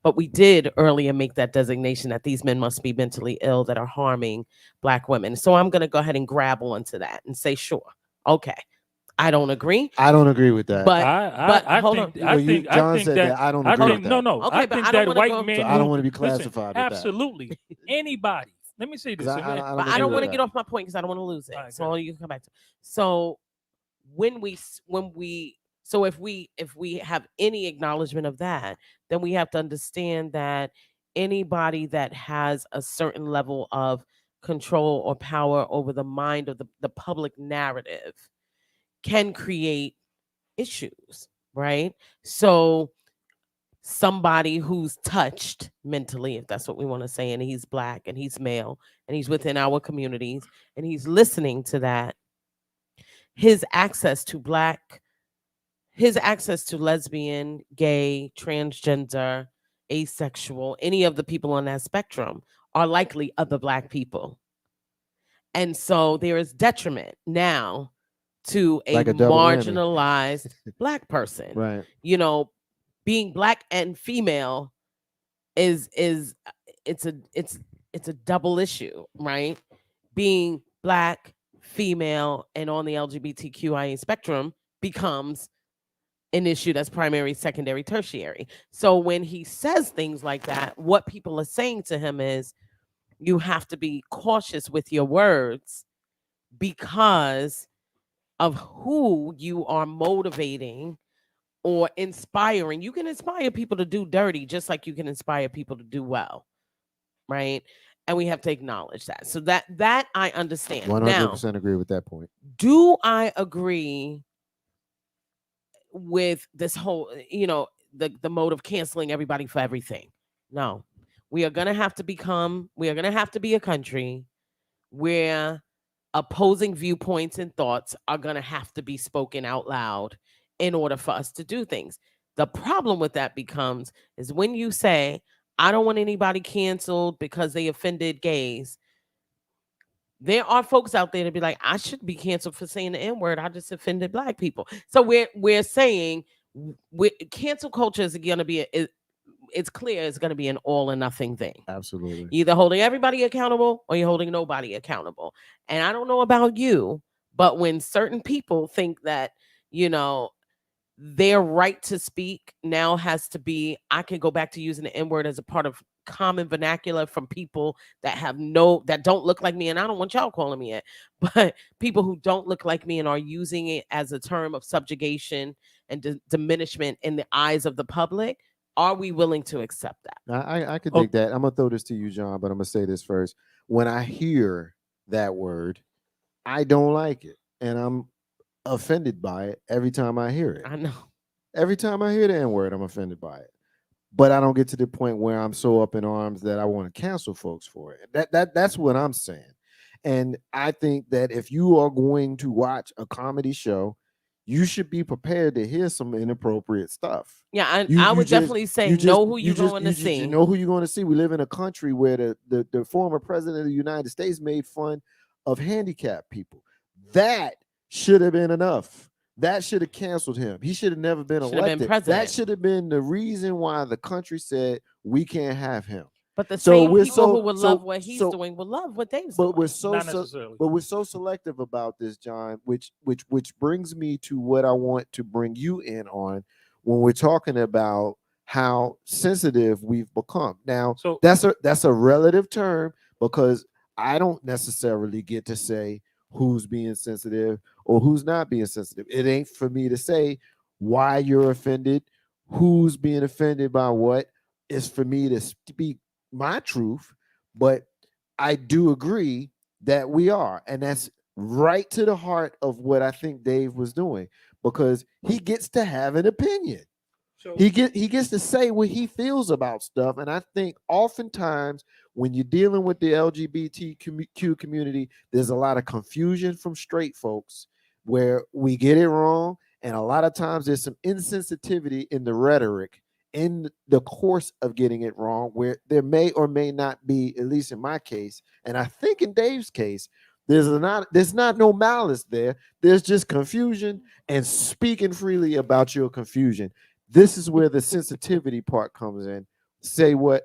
But we did earlier make that designation that these men must be mentally ill that are harming Black women. So I'm going to go ahead and grab onto that and say, sure, okay. I don't agree. I don't agree with that. But I hold think, on. I think John I think said that. I don't I agree think, with that. no. Okay, I but think I don't that wanna white go- man. So I don't who- want to be listen, classified with that. absolutely. Anybody. Let me say this. 'Cause I If- don't But I agree don't with want to that. get off my point because I don't want to lose it. All right, So go you can come back to. So if we have any acknowledgement of that, then we have to understand that anybody that has a certain level of control or power over the mind of the public narrative can create issues, right? So somebody who's touched mentally, if that's what we want to say, and he's Black and he's male and he's within our communities and he's listening to that, his access to lesbian, gay, transgender, asexual, any of the people on that spectrum are likely other Black people. And so there is detriment now to a Like a double whammy. marginalized Black person. Right. Being Black and female is it's a double issue, right? Being Black, female, and on the LGBTQIA spectrum becomes an issue that's primary, secondary, tertiary. So when he says things like that, what people are saying to him is, you have to be cautious with your words because of who you are motivating or inspiring. You can inspire people to do dirty just like you can inspire people to do well, right? And we have to acknowledge that. So that I understand. 100% agree with that point. Do I agree with this whole, the mode of canceling everybody for everything? No. We are going to have to be a country where opposing viewpoints and thoughts are going to have to be spoken out loud in order for us to do things. The problem with that is when you say, I don't want anybody canceled because they offended gays. There are folks out there to be like, I should be canceled for saying the N-word. I just offended Black people. So we're saying cancel culture is going to be it's clear it's going to be an all or nothing thing. Absolutely. Either holding everybody accountable or you're holding nobody accountable. And I don't know about you, but when certain people think that, their right to speak now has to be, I can go back to using the N-word as a part of common vernacular from people that don't look like me, and I don't want y'all calling me it, but people who don't look like me and are using it as a term of subjugation and diminishment in the eyes of the public. Are we willing to accept that? I could dig that. I'm gonna throw this to you, John, but I'm gonna say this first. When I hear that word, I don't like it, and I'm offended by it every time I hear it. I know. Every time I hear the N-word, I'm offended by it. But I don't get to the point where I'm so up in arms that I want to cancel folks for it. That's what I'm saying. And I think that if you are going to watch a comedy show, you should be prepared to hear some inappropriate stuff. Yeah, I would definitely say know who you're going to see. You know who you're going to see. We live in a country where the former president of the United States made fun of handicapped people. That should have been enough. That should have canceled him. He should have never been elected. That should have been the reason why the country said we can't have him. But the same people who would love what he's doing will love what Dave's doing. But we're so selective about this, John, which brings me to what I want to bring you in on when we're talking about how sensitive we've become. Now, that's a relative term because I don't necessarily get to say who's being sensitive or who's not being sensitive. It ain't for me to say why you're offended, who's being offended by what. It's for me to speak my truth, but I do agree that we are, and that's right to the heart of what I think Dave was doing, because he gets to have an opinion. he gets to say what he feels about stuff. And I think oftentimes when you're dealing with the LGBTQ community, there's a lot of confusion from straight folks where we get it wrong. And a lot of times there's some insensitivity in the rhetoric in the course of getting it wrong, where there may or may not be, at least in my case, and I think in Dave's case, there's not no malice there. There's just confusion and speaking freely about your confusion. This is where the sensitivity part comes in. Say what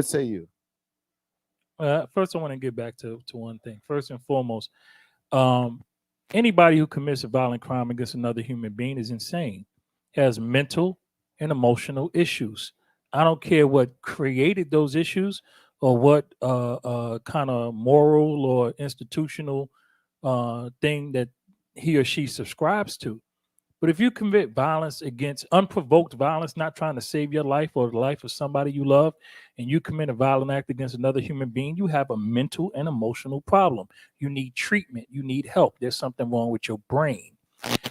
say you? First, I want to get back to one thing. First and foremost, anybody who commits a violent crime against another human being is insane, has mental and emotional issues. I don't care what created those issues or what kind of moral or institutional thing that he or she subscribes to. But if you commit violence against unprovoked violence, not trying to save your life or the life of somebody you love, and you commit a violent act against another human being, you have a mental and emotional problem. You need treatment. You need help. There's something wrong with your brain.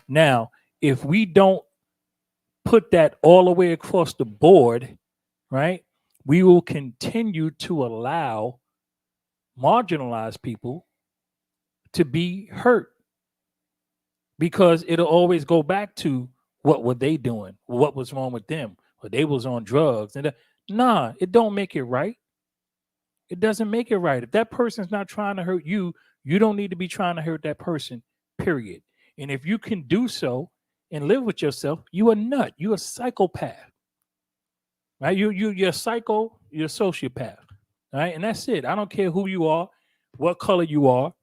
Now, if we don't put that all the way across the board, right, we will continue to allow marginalized people to be hurt, because it'll always go back to what were they doing, what was wrong with them, or they was on drugs. And nah, it don't make it right. It doesn't make it right. If that person's not trying to hurt you, you don't need to be trying to hurt that person, period. And if you can do so and live with yourself, you a nut. You a psychopath. Right? You're a psycho, you're a sociopath. Right? And that's it. I don't care who you are, what color you are,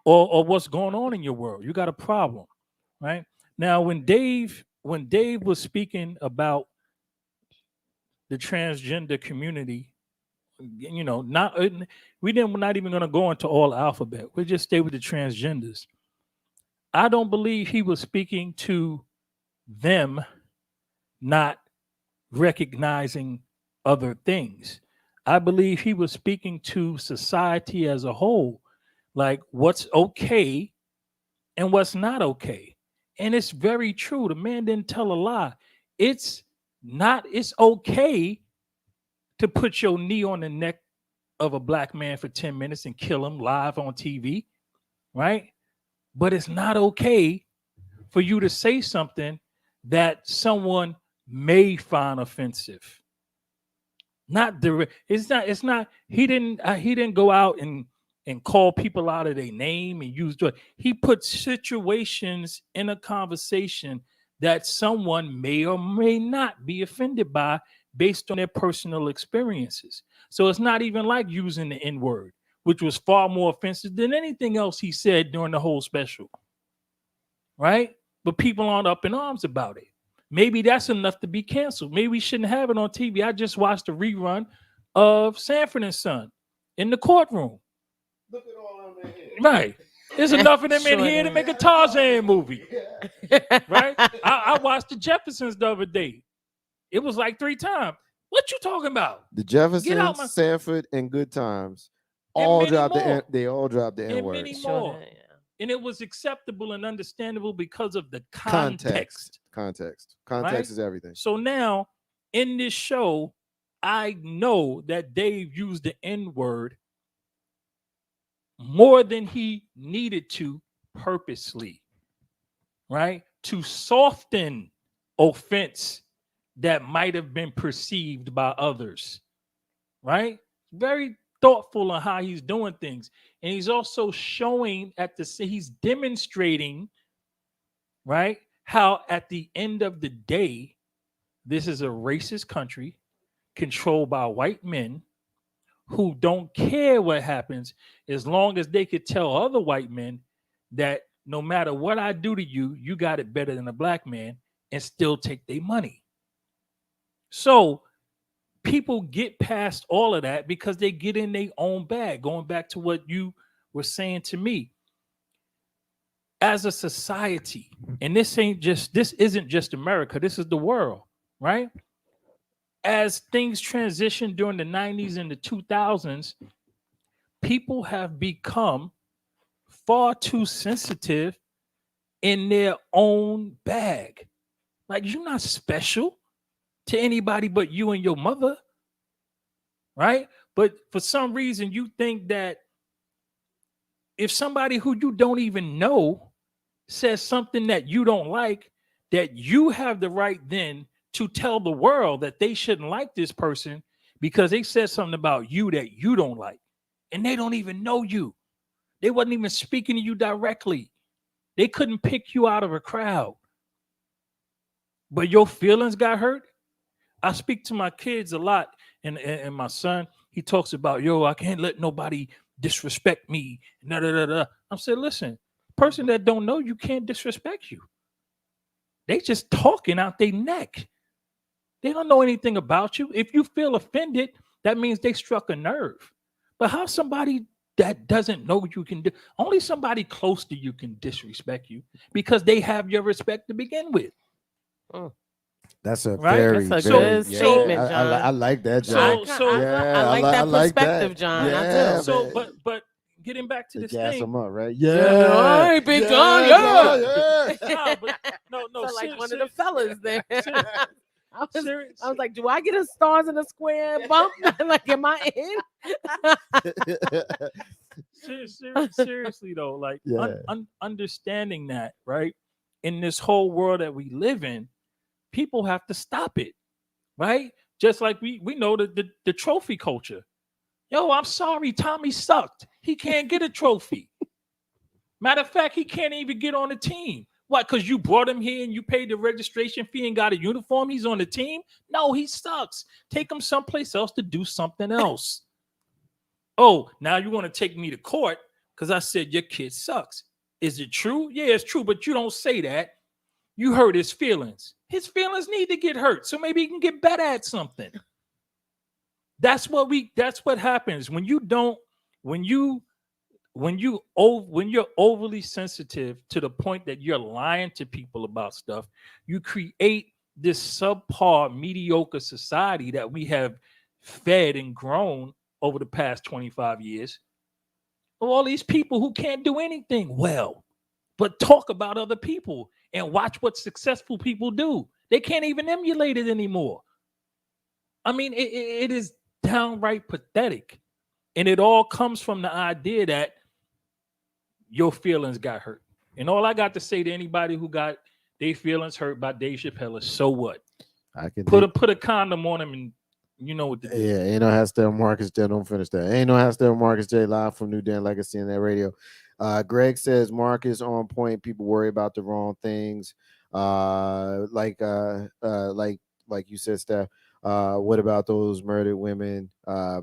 or what's going on in your world. You got a problem. Right? Now, when Dave was speaking about the transgender community, we're not even going to go into all alphabet. We'll just stay with the transgenders. I don't believe he was speaking to them not recognizing other things. I believe he was speaking to society as a whole, like what's okay and what's not okay. And it's very true. The man didn't tell a lie. It's okay to put your knee on the neck of a black man for 10 minutes and kill him live on TV, right? But it's not okay for you to say something that someone may find offensive. It's not, he didn't go out and call people out of their name and use drugs. He put situations in a conversation that someone may or may not be offended by based on their personal experiences. So it's not even like using the N-word, which was far more offensive than anything else he said during the whole special. Right? But people aren't up in arms about it. Maybe that's enough to be canceled. Maybe we shouldn't have it on TV. I just watched a rerun of Sanford and Son in the courtroom. Look at all of them in here. Right. There's enough of them in here to make a Tarzan movie. Right? I watched the Jeffersons the other day. It was like 3 times. What you talking about? The Jeffersons, Sanford, and Good Times all dropped they all dropped the N-word. And many more. And it was acceptable and understandable because of the context. Context Right? is everything. So now in this show, I know that Dave used the N-word more than he needed to purposely, right? To soften offense that might have been perceived by others, right? Very thoughtful on how he's doing things. And he's also showing he's demonstrating, right, how at the end of the day, this is a racist country controlled by white men who don't care what happens as long as they could tell other white men that no matter what I do to you, you got it better than a black man, and still take their money. So people get past all of that because they get in their own bag. Going back to what you were saying to me, as a society, and this isn't just America, this is the world, right? As things transition during the 90s and the 2000s, people have become far too sensitive in their own bag. Like, you're not special. to anybody but you and your mother, right? But for some reason, you think that if somebody who you don't even know says something that you don't like, that you have the right then to tell the world that they shouldn't like this person because they said something about you that you don't like. And they don't even know you. They wasn't even speaking to you directly. They couldn't pick you out of a crowd. But your feelings got hurt. I speak to my kids a lot, and my son, he talks about, yo, I can't let nobody disrespect me. Da, da, da, da. I'm saying, listen, person that don't know you can't disrespect you. They just talking out their neck. They don't know anything about you. If you feel offended, that means they struck a nerve. But how somebody that doesn't know you can do, only somebody close to you can disrespect you because they have your respect to begin with. That's a Right? very, That's a very good statement, I John. like that, John. I like that perspective, John. I do. So, but getting back to They this gas thing, them up, right? All right, Big John, yeah. no, So like ser- one of the fellas there. I serious. was like, do I get a stars and a square bump? Like, am I in? Seriously though, like Yeah. understanding that, right? In this whole world that we live in, people have to stop it, right? Just like we know the trophy culture. Yo, I'm sorry, Tommy sucked. He can't get a trophy. Matter of fact, he can't even get on the team. What? Because you brought him here and you paid the registration fee and got a uniform. He's on the team. No, he sucks. Take him someplace else to do something else. Oh, now you want to take me to court because I said your kid sucks. Is it true? Yeah, it's true, but you don't say that. You hurt his feelings. His feelings need to get hurt, so maybe he can get better at something. That's what happens when you don't, when you're overly sensitive to the point that you're lying to people about stuff. You create this subpar, mediocre society that we have fed and grown over the past 25 years. All these people who can't do anything well, but talk about other people and watch what successful people do. They can't even emulate it anymore. I mean, it is downright pathetic. And it all comes from the idea that your feelings got hurt. And all I got to say to anybody who got their feelings hurt by Dave Chappelle is, so what? I can put a condom on him and you know what to do. Yeah, ain't no hashtag Marcus J. Don't finish that. Ain't no hashtag Marcus J. Live from New Dan Legacy in that radio. Greg says Marcus on point. People worry about the wrong things. Like you said, Steph. What about those murdered women?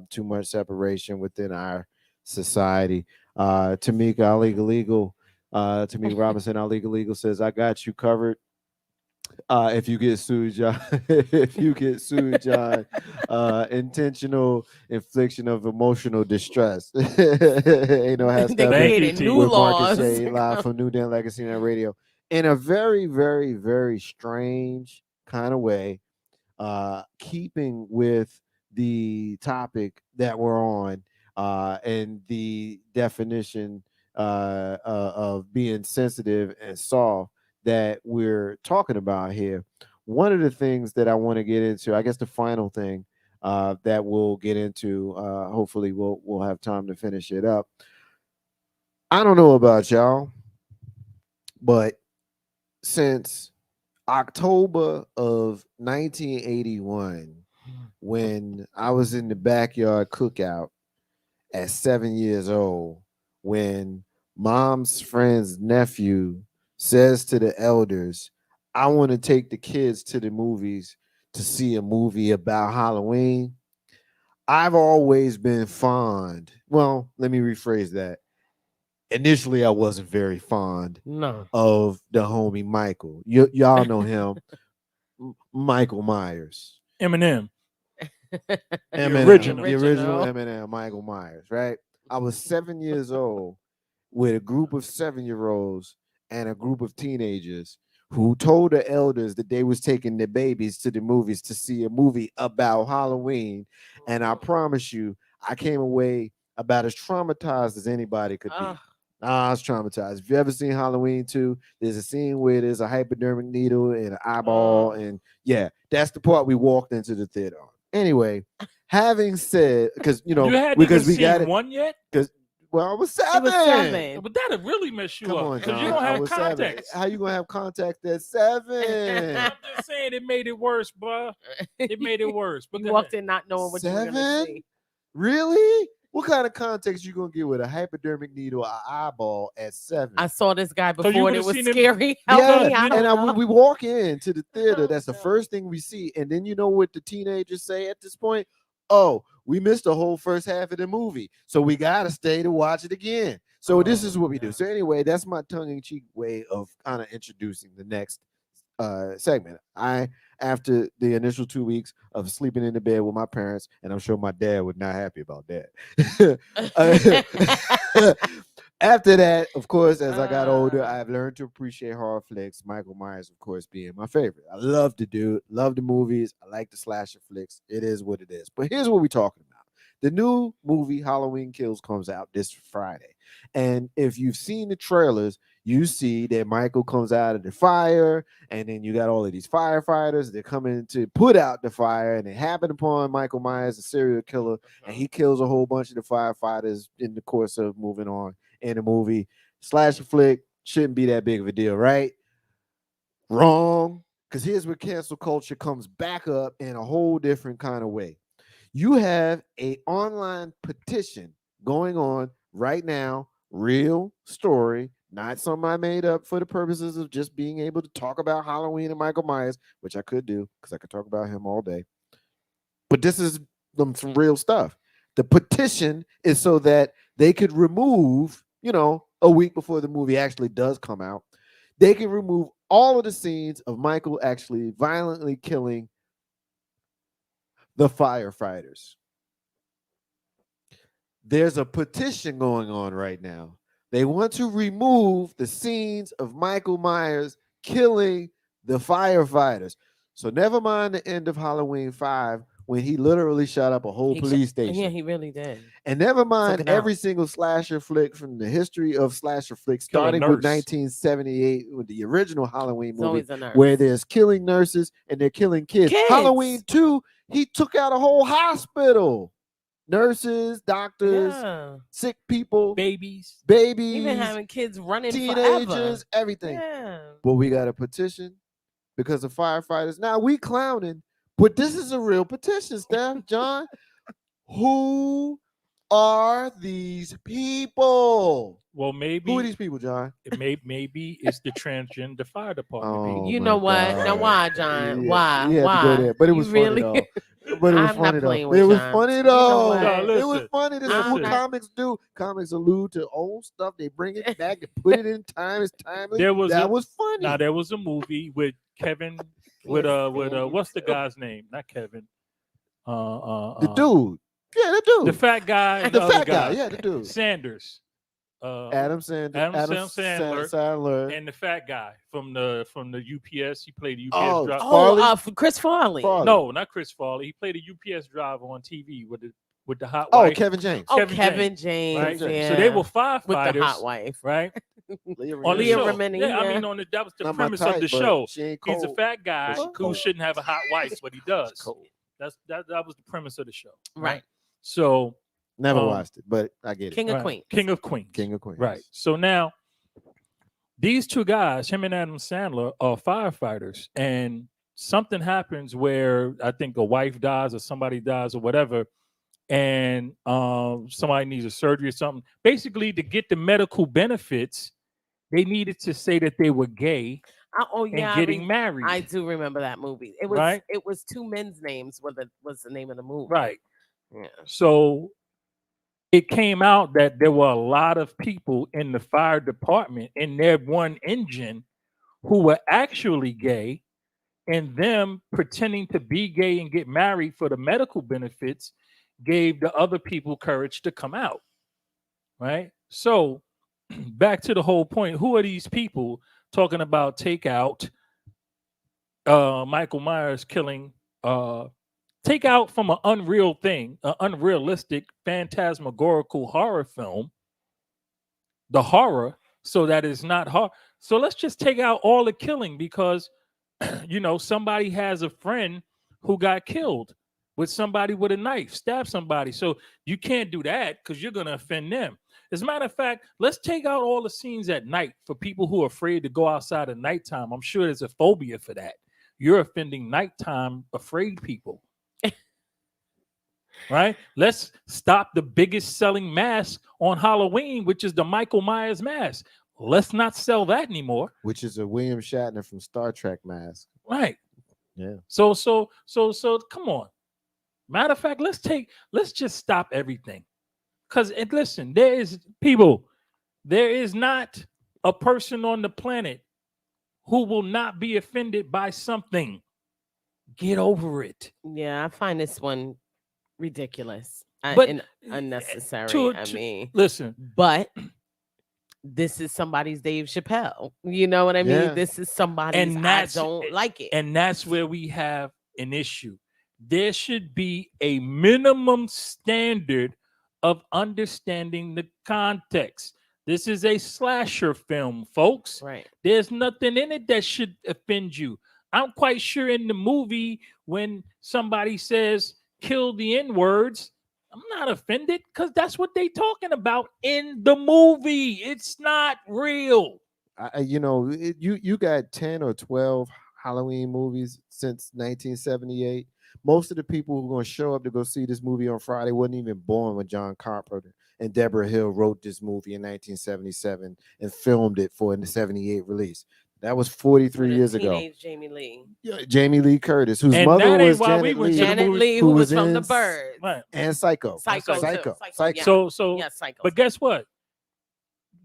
Too much separation within our society. Tamika Illegal. Tamika Robinson Illegal says, I got you covered. If you get sued, John, intentional infliction of emotional distress. Ain't no hashtag. They created new with laws. Marcus J. Live from New Dan Legacy Net Radio in a very, very, very strange kind of way, keeping with the topic that we're on, and the definition of being sensitive and soft that we're talking about here. One of the things that I want to get into, I guess the final thing that we'll get into, hopefully we'll have time to finish it up. I don't know about y'all, but since October of 1981, when I was in the backyard cookout at 7 years old, when mom's friend's nephew says to the elders, I want to take the kids to the movies to see a movie about Halloween. I've always been fond. Well, let me rephrase that. Initially, I wasn't very fond of the homie Michael. Y'all know him, Michael Myers. Eminem. Eminem, the original Eminem, Michael Myers, right? I was 7 years old with a group of 7-year-olds and a group of teenagers who told the elders that they was taking their babies to the movies to see a movie about Halloween. And I promise you, I came away about as traumatized as anybody could be. I was traumatized. If you ever seen Halloween 2, there's a scene where there's a hypodermic needle and an eyeball, and yeah, that's the part we walked into the theater on. Anyway, having said, because You hadn't because even we got seen it, one yet? because I was It 7. was 7. But that'll really mess you Come up on, because John. you don't I have was 7. context. How you gonna have context at 7? I'm just saying it made it worse, bro. It made it worse. But You go walked ahead. in not knowing what you were gonna 7? see. Really? What kind of context you gonna get with a hypodermic needle, an eyeball at 7? I saw this guy you before and would've it was seen him- scary. Help Yeah, me, I and don't know. when we walk into the theater, that's the No. first thing we see. And then you know what the teenagers say at this point? Oh, we missed the whole first half of the movie, so we gotta stay to watch it again. So this is what we do. So anyway, that's my tongue-in-cheek way of kind of introducing the next segment. After the initial 2 weeks of sleeping in the bed with my parents, and I'm sure my dad was not happy about that. After that, of course, as I got older, I've learned to appreciate horror flicks. Michael Myers, of course, being my favorite. I love to do it, love the movies. I like the slasher flicks. It is what it is. But here's what we're talking about. The new movie Halloween Kills comes out this Friday. And if you've seen the trailers, you see that Michael comes out of the fire, and then you got all of these firefighters. They're coming to put out the fire, and it happened upon Michael Myers, a serial killer, and he kills a whole bunch of the firefighters in the course of moving on in the movie. Slasher flick shouldn't be that big of a deal, right? Wrong. Because here's where cancel culture comes back up in a whole different kind of way. You have a online petition going on right now, real story, not something I made up for the purposes of just being able to talk about Halloween and Michael Myers, which I could do because I could talk about him all day. But this is some real stuff. The petition is so that they could remove, a week before the movie actually does come out, they can remove all of the scenes of Michael actually violently killing the firefighters. There's a petition going on right now. They want to remove the scenes of Michael Myers killing the firefighters. So never mind the end of Halloween 5 when he literally shot up a whole police station. Yeah, he really did. And never mind Took it every out. single slasher flick from the history of slasher flicks, Kill a starting with nurse. 1978 with the original Halloween It's movie, always a nurse. where there's killing nurses and they're killing kids. Kids. Halloween 2, he took out a whole hospital. Nurses, doctors, Yeah. sick people, Babies. Even having kids running teenagers, forever. everything. Yeah. But we got a petition because of firefighters. Now we clowning, but this is a real petition, Steph, John. Who are these people? Well, maybe Who are these people, John? maybe it's the transgender fire department. Oh, You my know what? Now God. why, John? Yeah, Why? we had to Why? go there, but it was You funny really? though. But it was I'm funny not though. playing with It was John. funny You know though. what? No, It was listen. funny. This is I'm what not- comics do. Comics allude to old stuff. They bring it back and put it in time. It's timely. There was That was funny. Now there was a movie with Kevin with what's the guy's name? Not Kevin. The dude. Yeah, the dude. The fat guy. And The other fat guy. Yeah, the dude. Sanders. Adam Sandler. Adam Sandler. Sandler. And the fat guy from the UPS. He played the UPS Oh, driver. Farley? Chris Farley. No, not Chris Farley. He played a UPS driver on TV with the hot Oh, wife. Kevin James. Oh, Kevin James. Right? Yeah. So they were firefighters with the hot wife. right? Leah On the Leah show. Remini, Yeah, I yeah. mean, that was the Not my premise type, of the but show. she ain't He's a cold. fat guy But she who cold. shouldn't have a hot wife, but he does. Cold. That was the premise of the show. Right. So Never watched it, but I get it. King of Queens. King of Queens. King of Queens. Right. So now these two guys, him and Adam Sandler, are firefighters, and something happens where I think a wife dies or somebody dies or whatever, and somebody needs a surgery or something. Basically, to get the medical benefits, they needed to say that they were gay Oh yeah, and getting married. I do remember that movie. It was Right? It was two men's names. Was the name of the movie? Right. Yeah. So it came out that there were a lot of people in the fire department in their one engine who were actually gay, and them pretending to be gay and get married for the medical benefits gave the other people courage to come out. Right? So back to the whole point, who are these people talking about take out Michael Myers killing take out from an unreal thing, an unrealistic, phantasmagorical horror film, the horror so that it's not hard. So let's just take out all the killing because somebody has a friend who got killed with somebody with a knife, stab somebody. So you can't do that because you're gonna offend them. As a matter of fact, let's take out all the scenes at night for people who are afraid to go outside at nighttime. I'm sure there's a phobia for that. You're offending nighttime afraid people. Right? Let's stop the biggest selling mask on Halloween, which is the Michael Myers mask. Let's not sell that anymore. Which is a William Shatner from Star Trek mask. Right. Yeah. So come on. Matter of fact, let's just stop everything. Because listen, there is not a person on the planet who will not be offended by something. Get over it. Yeah, I find this one ridiculous But unnecessary. I mean, listen, but this is somebody's Dave Chappelle. You know what I mean? Yeah. This is somebody's. I don't like it, and that's where we have an issue. There should be a minimum standard of understanding the context. This is a slasher film, folks. Right. There's nothing in it that should offend you. I'm quite sure in the movie when somebody says kill the N-words, I'm not offended because that's what they talking about in the movie. It's not real. You got 10 or 12 Halloween movies since 1978. Most of the people who are going to show up to go see this movie on Friday wasn't even born when John Carpenter and Deborah Hill wrote this movie in 1977 and filmed it for the 78 release. That was 43 years ago. Jamie Lee. Yeah, Jamie Lee Curtis, whose And mother that ain't was why we Janet went Lee, to the Janet movie. Lee, who was from The Birds. Right. and Psycho. Psycho. Psycho. So Yeah, Psycho. but guess what?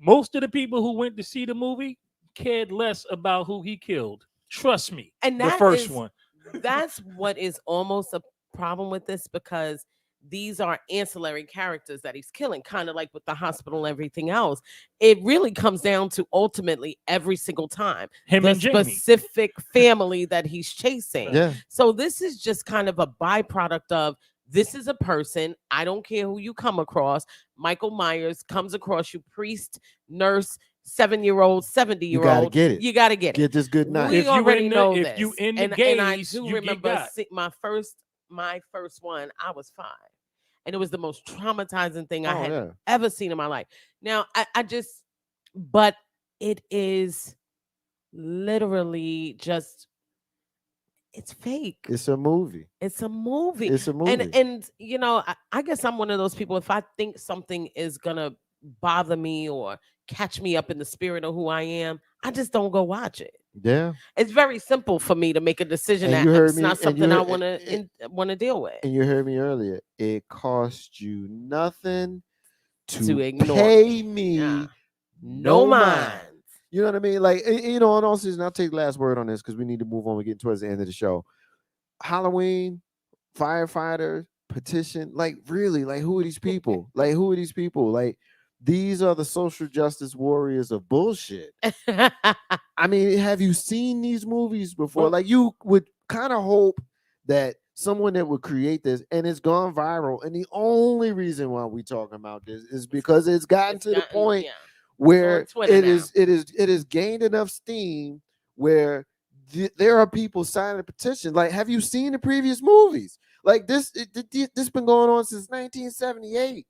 Most of the people who went to see the movie cared less about who he killed. Trust me. And the that first is- one. That's what is almost a problem with this, because these are ancillary characters that he's killing, kind of like with the hospital and everything else. It really comes down to ultimately every single time Him the and Jamie. specific family that he's chasing. Yeah. So this is just kind of a byproduct of, this is a person. I don't care who you come across. Michael Myers comes across you, priest, nurse, 7-year-old, 70-year-old. You gotta get it. You gotta get it. Get this good night. We If you already in the- know if this. you in the and I gays, do you get remember got. my first one. I was 5, and it was the most traumatizing thing I Oh, had yeah. ever seen in my life. Now but it is literally just, it's fake. It's a movie. It's a movie. It's a movie. And I guess I'm one of those people, if I think something is gonna bother me or catch me up in the spirit of who I am, I just don't go watch it. Yeah. It's very simple for me to make a decision And that you heard it's me- not and something you I heard- want to deal with. And you heard me earlier. It costs you nothing To ignore pay me Yeah. no No mind. mind. You know what I mean? Like, in all season, I'll take the last word on this because we need to move on. We're getting towards the end of the show. Halloween, firefighter, petition. Like, really? Like, who are these people? Like, these are the social justice warriors of bullshit. I mean, have you seen these movies before? Well- Like, you would kind of hope that someone that would create this, and it's gone viral. And the only reason why we talking about this is because it's gotten to the point where Twitter it now. is gained enough steam where there are people signing a petition. Like, have you seen the previous movies? Like, this been going on since 1978.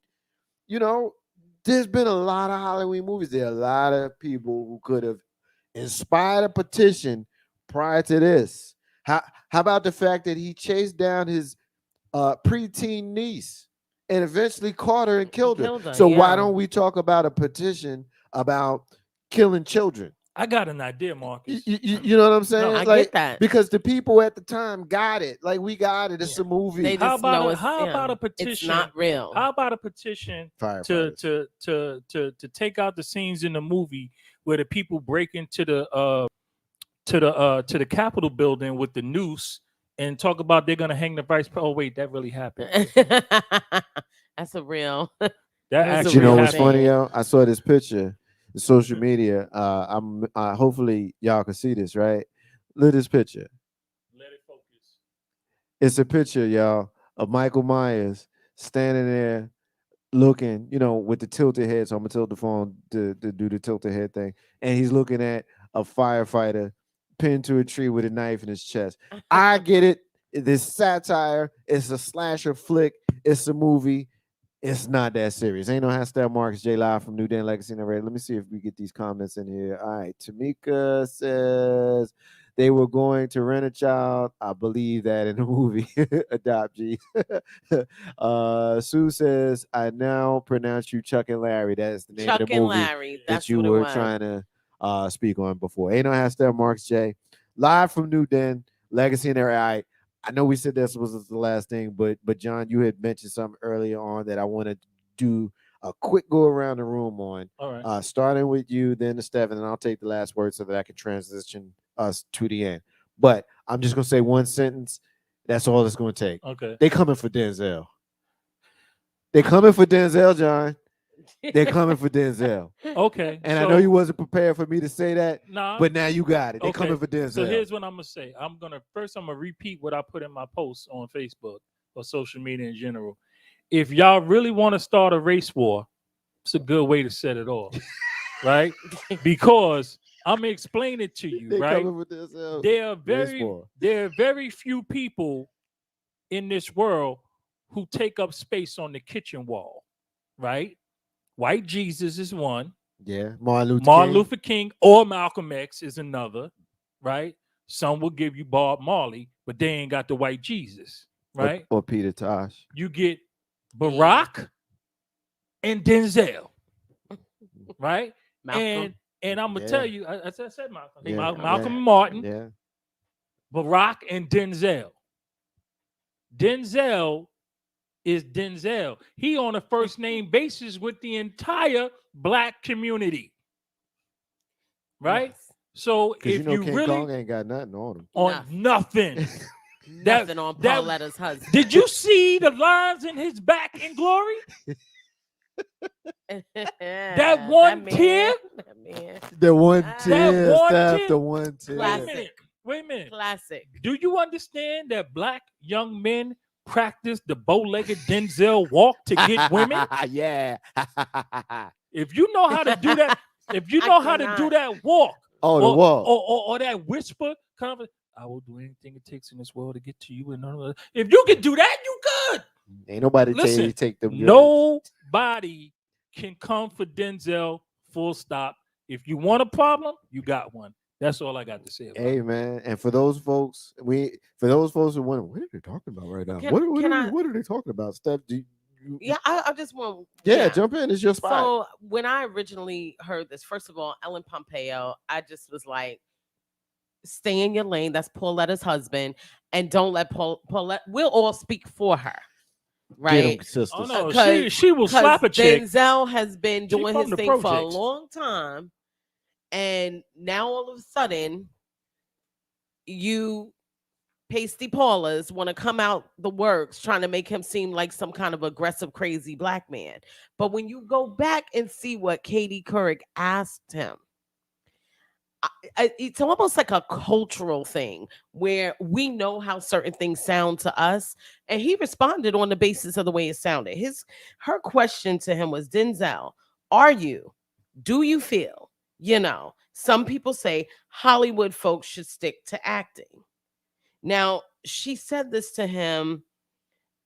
There's been a lot of Halloween movies. There are a lot of people who could have inspired a petition prior to this. How about the fact that he chased down his preteen niece and eventually caught her and killed her? So why yeah. don't we talk about a petition about killing children? I got an idea, Marcus. You know what I'm saying? I Like, get that. because the people at the time got it. Like, we got it. It's a movie. They How just know about a, it's, how yeah, about a it's petition? not real. How about a petition to Firefighters. to take out the scenes in the movie where the people break into the Capitol building with the noose and talk about they're gonna hang the vice president? Oh wait, that really happened. That's a real. That That's a actually You know real what's happened. funny, yo? I saw this picture on social media. Hopefully y'all can see this, right? Look at this picture. Let it focus. It's a picture, y'all, of Michael Myers standing there looking, with the tilted head. So I'm gonna tilt the phone to do the tilted head thing, and he's looking at a firefighter pinned to a tree with a knife in his chest. I get it. This satire. It's a slasher flick. It's a movie. It's not that serious. Ain't no hashtag Marcus J Live from New Den Legacy and Red. Let me see if we get these comments in here. All right. Tamika says they were going to rent a child. I believe that in the movie. Adopt G. Sue says, I now pronounce you Chuck and Larry. That is the name Chuck of the and movie Larry. that That's you what it were was. trying to speak on before. Ain't no hashtag Marcus J. Live from New Den Legacy and Red. All right. I know we said this was the last thing, but John, you had mentioned something earlier on that I wanted to do a quick go around the room on. All right. Starting with you, then to Steppin, and I'll take the last word so that I can transition us to the end. But I'm just gonna say one sentence. That's all it's gonna take. Okay. They coming for Denzel. They coming for Denzel, John. They're coming for Denzel. Okay. And I know you wasn't prepared for me to say that, Nah, but now you got it. They're okay. coming for Denzel. So here's what I'm gonna say. I'm gonna repeat what I put in my posts on Facebook or social media in general. If y'all really want to start a race war, it's a good way to set it off, right? Because I'm gonna explain it to you, They right? coming for Denzel. There are very few people in this world who take up space on the kitchen wall, right? White Jesus is one. Yeah, Martin Luther King or Malcolm X is another, right? Some will give you Bob Marley, but they ain't got the white Jesus, right? Or Peter Tosh. You get Barack and Denzel, right? Malcolm. And I'm gonna tell you, I said Malcolm. Yeah, Malcolm and Martin, Yeah. Barack and Denzel. Denzel is Denzel. He on a first name basis with the entire black community, right? Yes. So Because if you King really Kong ain't got nothing on him. on nothing. Nothing on Pauletta's husband. Did you see the lines in his back in Glory? That one tear? The one That tear, one Steph, tear? the one tear. Wait a minute. Classic. Do you understand that black young men practice the bow-legged Denzel walk to get women? Yeah. If you know how to do that, if you know how to do that walk, the walk. or that whisper kind of, I will do anything it takes in this world to get to you. And if you can do that, you good. Ain't nobody Listen, take them. Nobody can come for Denzel. Full stop. If you want a problem, you got one. That's all I got to say about Hey, man. And for those folks, who wonder, what are they talking about right now? What are they talking about? Steph, I just want jump in. It's your spot. So when I originally heard this, first of all, Ellen Pompeo, I just was like, stay in your lane. That's Pauletta's husband. And don't let Paulette, we'll all speak for her. Right? Sisters. Oh, no, she will slap a chick. Denzel has been doing his thing for a projects. long time. And now all of a sudden, you pasty Paulas want to come out the works trying to make him seem like some kind of aggressive, crazy black man. But when you go back and see what Katie Couric asked him, it's almost like a cultural thing where we know how certain things sound to us, and he responded on the basis of the way it sounded. Her question to him was, Denzel, do you feel, some people say Hollywood folks should stick to acting. Now, she said this to him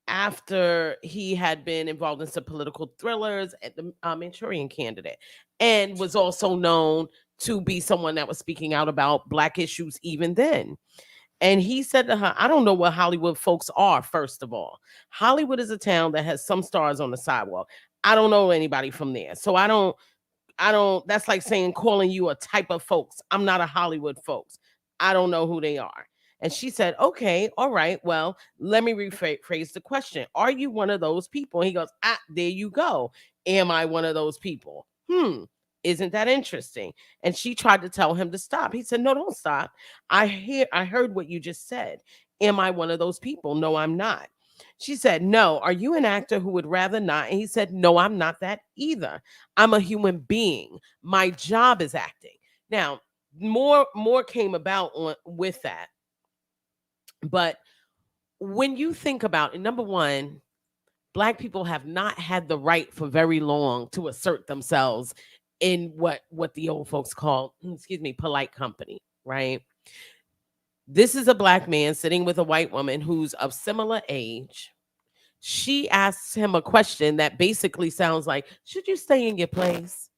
after he had been involved in some political thrillers at the Manchurian Candidate, and was also known to be someone that was speaking out about black issues even then. And he said to her, I don't know what Hollywood folks are, first of all. Hollywood is a town that has some stars on the sidewalk. I don't know anybody from there. So I don't, that's like saying, calling you a type of folks. I'm not a Hollywood folks. I don't know who they are. And she said, okay, all right, well, let me rephrase the question. Are you one of those people? And he goes, there you go. Am I one of those people? Isn't that interesting? And she tried to tell him to stop. He said, no, don't stop. I heard what you just said. Am I one of those people? No, I'm not. She said, no, are you an actor who would rather not? And he said, no, I'm not that either. I'm a human being. My job is acting. Now, more came about with that. But when you think about it, number one, Black people have not had the right for very long to assert themselves in what the old folks call, polite company, right? This is a Black man sitting with a white woman who's of similar age. She asks him a question that basically sounds like, should you stay in your place?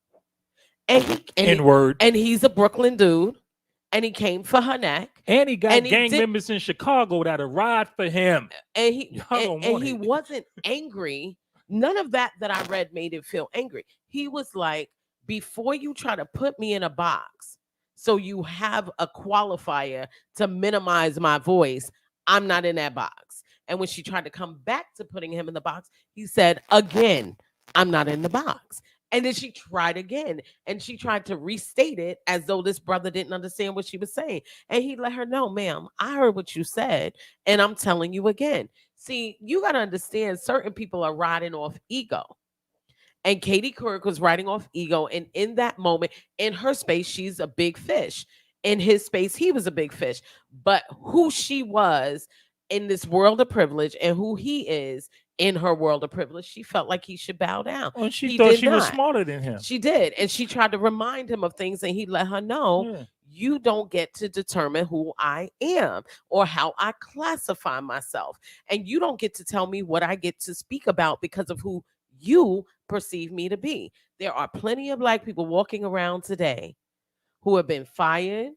And he's a Brooklyn dude, and he came for her neck. And he got gang members in Chicago that'll ride for him. And he wasn't angry. None of that I read made it feel angry. He was like, before you try to put me in a box, so you have a qualifier to minimize my voice, I'm not in that box. And when she tried to come back to putting him in the box, he said, again, I'm not in the box. And then she tried again, and she tried to restate it as though this brother didn't understand what she was saying. And he let her know, ma'am, I heard what you said, and I'm telling you again. See, you got to understand, certain people are riding off ego. And Katie Couric was riding off ego. And in that moment, in her space, she's a big fish. In his space, he was a big fish. But who she was in this world of privilege and who he is in her world of privilege, she felt like he should bow down. Well, she thought she was smarter than him. She did. And she tried to remind him of things, and he let her know, you don't get to determine who I am or how I classify myself. And you don't get to tell me what I get to speak about because of who you perceive me to be. There are plenty of Black people walking around today who have been fired,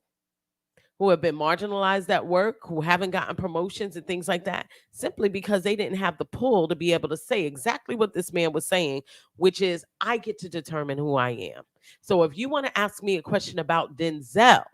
who have been marginalized at work, who haven't gotten promotions and things like that, simply because they didn't have the pull to be able to say exactly what this man was saying, which is, I get to determine who I am. So if you want to ask me a question about Denzel,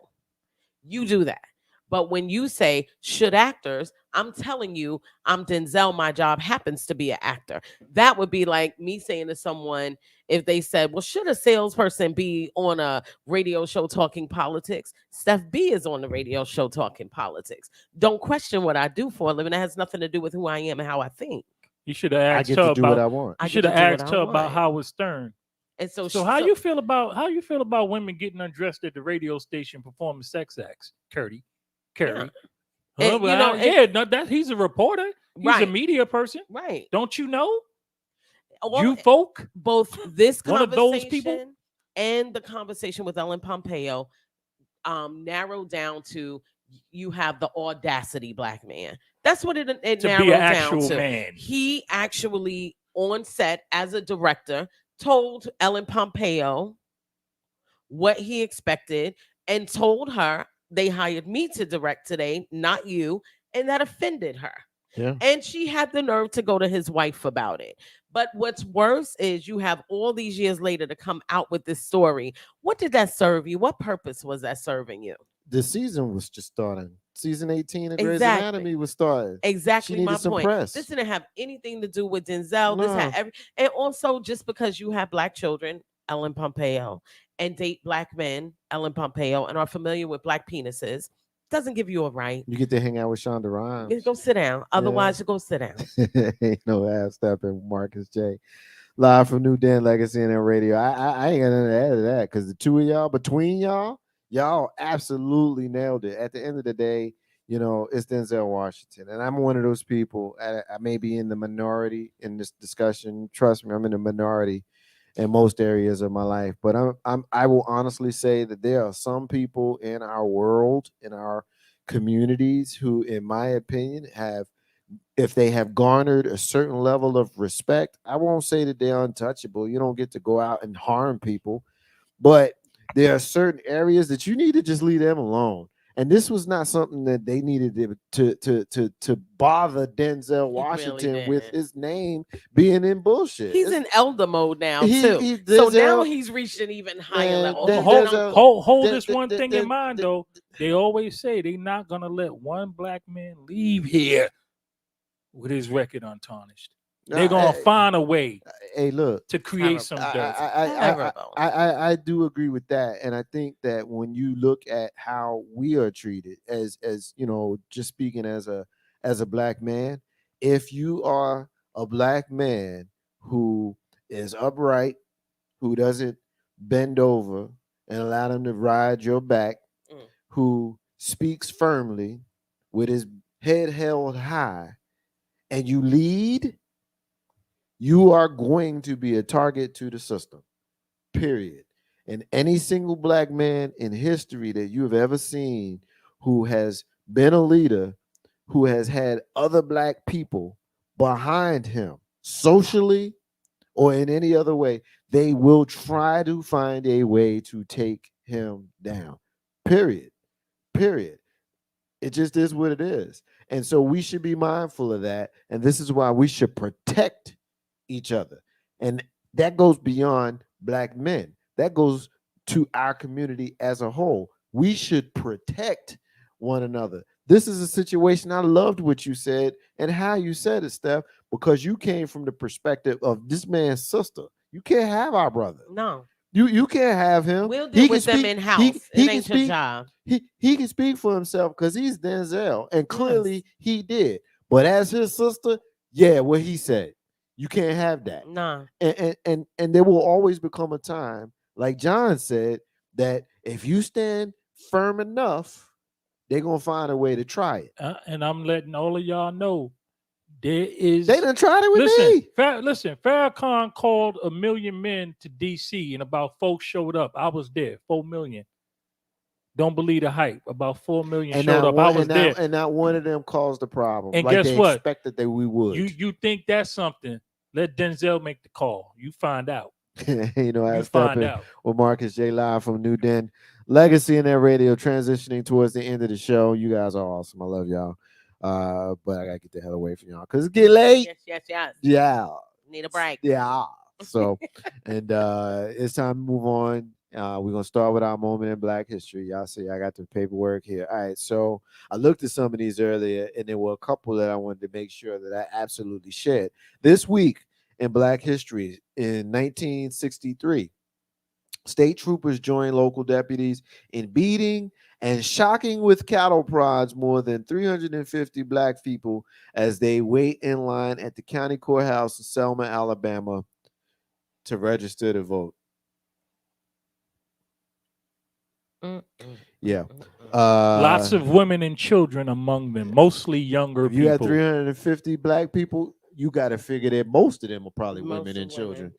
you do that. But when you say, should actors, I'm telling you, I'm Denzel, my job happens to be an actor. That would be like me saying to someone, if they said, well, should a salesperson be on a radio show talking politics? Steph B is on the radio show talking politics. Don't question what I do for a living. That has nothing to do with who I am and how I think. You should have asked her about what I want. You should have asked her about Howard Stern. And so how you feel about women getting undressed at the radio station performing sex acts, Curry? He's a reporter. He's a media person. Right. Don't you know? You folk? Both this one of those people and the conversation with Ellen Pompeo narrowed down to, you have the audacity Black man. That's what it narrowed down to. Man. He actually on set as a director told Ellen Pompeo what he expected and told her, they hired me to direct today, not you, and that offended her. Yeah. And she had the nerve to go to his wife about it. But what's worse is you have all these years later to come out with this story. What did that serve you? What purpose was that serving you? The season was just starting. Season 18 of Grey's Anatomy was starting. Exactly my point. Press. This didn't have anything to do with Denzel. No. This had and also, just because you have Black children, Ellen Pompeo, and date Black men, Ellen Pompeo, and are familiar with Black penises, doesn't give you a right. You get to hang out with Shonda Rhimes. Go sit down. Otherwise, you go sit down. Ain't no ass stepping, Marcus J. Live from New Den Legacy and Radio. I ain't got nothing to add to that, because the two of y'all, between y'all absolutely nailed it. At the end of the day, it's Denzel Washington. And I'm one of those people, I may be in the minority in this discussion. Trust me, I'm in the minority in most areas of my life. But I will honestly say that there are some people in our world, in our communities, who, in my opinion, if they have garnered a certain level of respect, I won't say that they're untouchable. You don't get to go out and harm people, but there are certain areas that you need to just leave them alone. And this was not something that they needed to bother Denzel Washington really with his name being in bullshit. He's in elder mode now too. So now he's reached an even higher level. Hold this one thing in mind, though. They always say they're not gonna let one Black man leave here with his record untarnished. They're gonna find a way. Hey, look, to create some dirt. I do agree with that, and I think that when you look at how we are treated, as just speaking as a Black man, if you are a Black man who is upright, who doesn't bend over and allow them to ride your back, who speaks firmly with his head held high, and you lead, You are going to be a target to the system, period. And any single black man in history that you have ever seen who has been a leader, who has had other black people behind him socially or in any other way, they will try to find a way to take him down. Period. Period. It just is what it is. And so we should be mindful of that. And this is why we should protect each other. And that goes beyond black men, that goes to our community as a whole. We should protect one another. This is a situation. I loved what you said and how you said it, Steph, because you came from the perspective of this man's sister. You can't have our brother. No. You can't have him. We'll deal with them in house. It ain't your job. He can speak for himself because he's Denzel, and clearly he did. But as his sister, yeah, what he said, you can't have that. Nah. And there will always become a time, like John said, that if you stand firm enough, they're gonna find a way to try it. And I'm letting all of y'all know there is. They done tried it with me. Listen, Farrakhan called 1 million men to DC, and about 4 showed up. I was there. 4 million. Don't believe the hype. About 4 million And showed up. I was there. And not one of them caused the problem. And like guess they what? Expected that we would. You think that's something? Let Denzel make the call. You find out. You know, I You step find in out. with Marcus J. Live from New Den. Legacy in that radio, transitioning towards the end of the show. You guys are awesome. I love y'all. But I gotta get the hell away from y'all because it get late. Yes. Yeah. Need a break. Yeah. So, and it's time to move on. We're gonna start with our moment in Black history. Y'all see, I got the paperwork here. All right. So I looked at some of these earlier, and there were a couple that I wanted to make sure that I absolutely shared. This week in Black history, in 1963, state troopers joined local deputies in beating and shocking with cattle prods more than 350 black people as they wait in line at the county courthouse in Selma, Alabama, to register to vote. Yeah. Lots of women and children among them, mostly younger if you people. had 350 black people, you got to figure that most of them are probably women and children.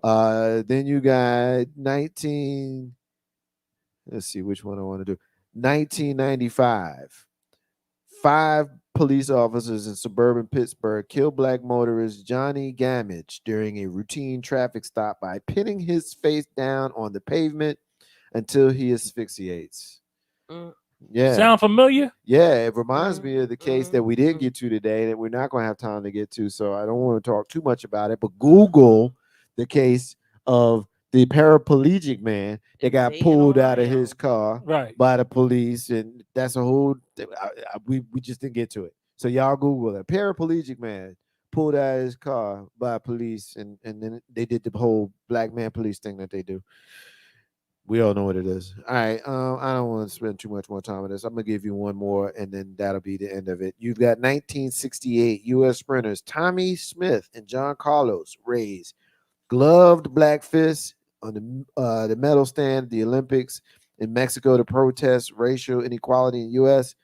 Then you got 19. Let's see which one I want to do. 1995. 5 police officers in suburban Pittsburgh killed black motorist Johnny Gamage during a routine traffic stop by pinning his face down on the pavement until he asphyxiates. Yeah. Sound familiar? Yeah, it reminds me of the case that we didn't get to today that we're not going to have time to get to, so I don't want to talk too much about it, but Google the case of the paraplegic man that got pulled out of his car by the police, and that's a whole we just didn't get to it. So y'all Google it. Paraplegic man pulled out of his car by police, and then they did the whole black man police thing that they do. We all know what it is. All right. I don't want to spend too much more time on this. I'm going to give you one more, and then that'll be the end of it. You've got 1968 U.S. sprinters Tommy Smith and John Carlos raised gloved black fists on the medal stand at the Olympics in Mexico to protest racial inequality in the U.S.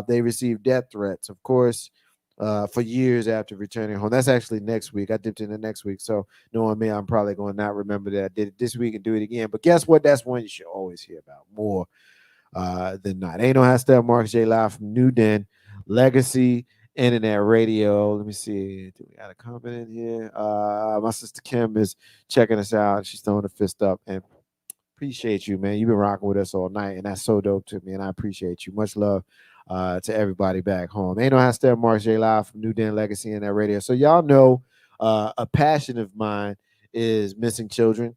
They received death threats, of course, for years after returning home. That's actually next week. I dipped into next week. So knowing me, I'm probably going to not remember that I did it this week and do it again. But guess what? That's one you should always hear about more than not. Ain't no hashtag Marcus J. Live from New Den, Legacy Internet Radio. Let me see. Do we got a comment in here? My sister Kim is checking us out. She's throwing a fist up, and appreciate you, man. You've been rocking with us all night, and that's so dope to me, and I appreciate you. Much love to everybody back home. Ain't no hashtag Marcus J. Live from New Den, Legacy Internet Radio. So y'all know a passion of mine is missing children.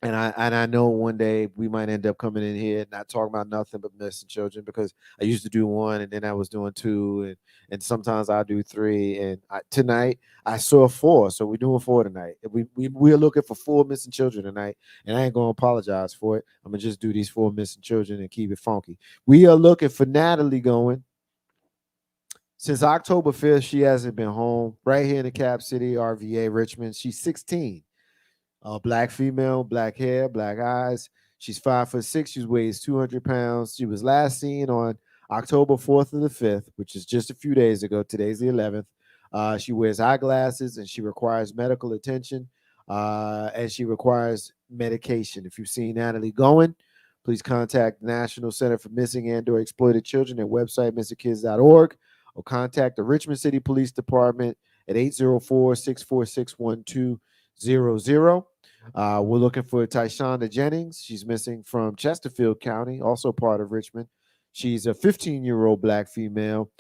And I know one day we might end up coming in here not talking about nothing but missing children, because I used to do 1 and then I was doing 2 and sometimes I do 3. And tonight I saw 4, so we're doing 4 tonight. We're looking for 4 missing children tonight, and I ain't gonna apologize for it. I'm gonna just do these 4 missing children and keep it funky. We are looking for Natalie going. Since October 5th, she hasn't been home. Right here in the Cap City, RVA, Richmond. She's 16. Black female, black hair, black eyes. She's 5'6". She weighs 200 pounds. She was last seen on October 4th and the 5th, which is just a few days ago. Today's the 11th. She wears eyeglasses and she requires medical attention and she requires medication. If you've seen Natalie going, please contact the National Center for Missing and or Exploited Children at website missingkids.org or contact the Richmond City Police Department at 804-646-1200. We're looking for Tyshonda Jennings. She's missing from Chesterfield County, also part of Richmond. She's a 15-year-old black female.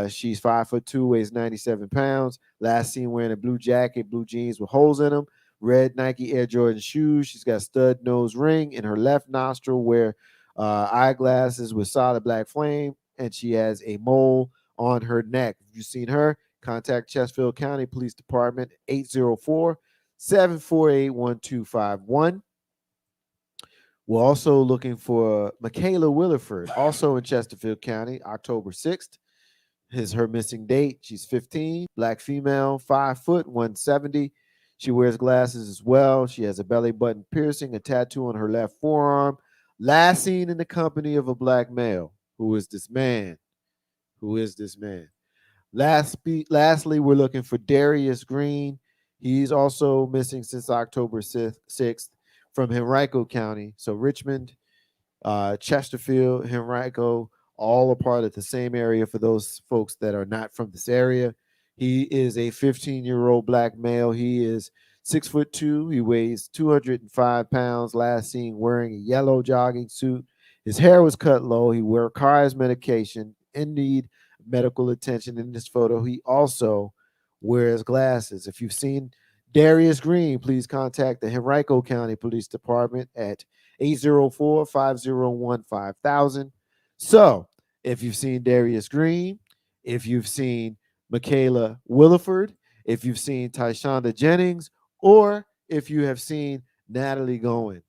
She's 5'2", weighs 97 pounds. Last seen wearing a blue jacket, blue jeans with holes in them, red Nike Air Jordan shoes. She's got stud nose ring in her left nostril, wear eyeglasses with solid black frame, and she has a mole on her neck. If you've seen her, contact Chesterfield County Police Department 804-748-1251. We're also looking for Michaela Williford, also in Chesterfield County, October 6th. Is her missing date. She's 15, black female, 5 foot, 170. She wears glasses as well. She has a belly button piercing, a tattoo on her left forearm. Last seen in the company of a black male. Who is this man? Who is this man? Lastly, we're looking for Darius Green. He's also missing since October 6th from Henrico County. So Richmond, Chesterfield, Henrico, all a part of the same area for those folks that are not from this area. He is a 15-year-old black male. He is 6'2". He weighs 205 pounds. Last seen wearing a yellow jogging suit. His hair was cut low. He requires medication, in need of medical attention. In this photo, he also wears glasses. If you've seen Darius Green, please contact the Henrico County Police Department at 804-501-5000. So, if you've seen Darius Green, if you've seen Michaela Williford, if you've seen Tyshonda Jennings, or if you have seen Natalie Goen,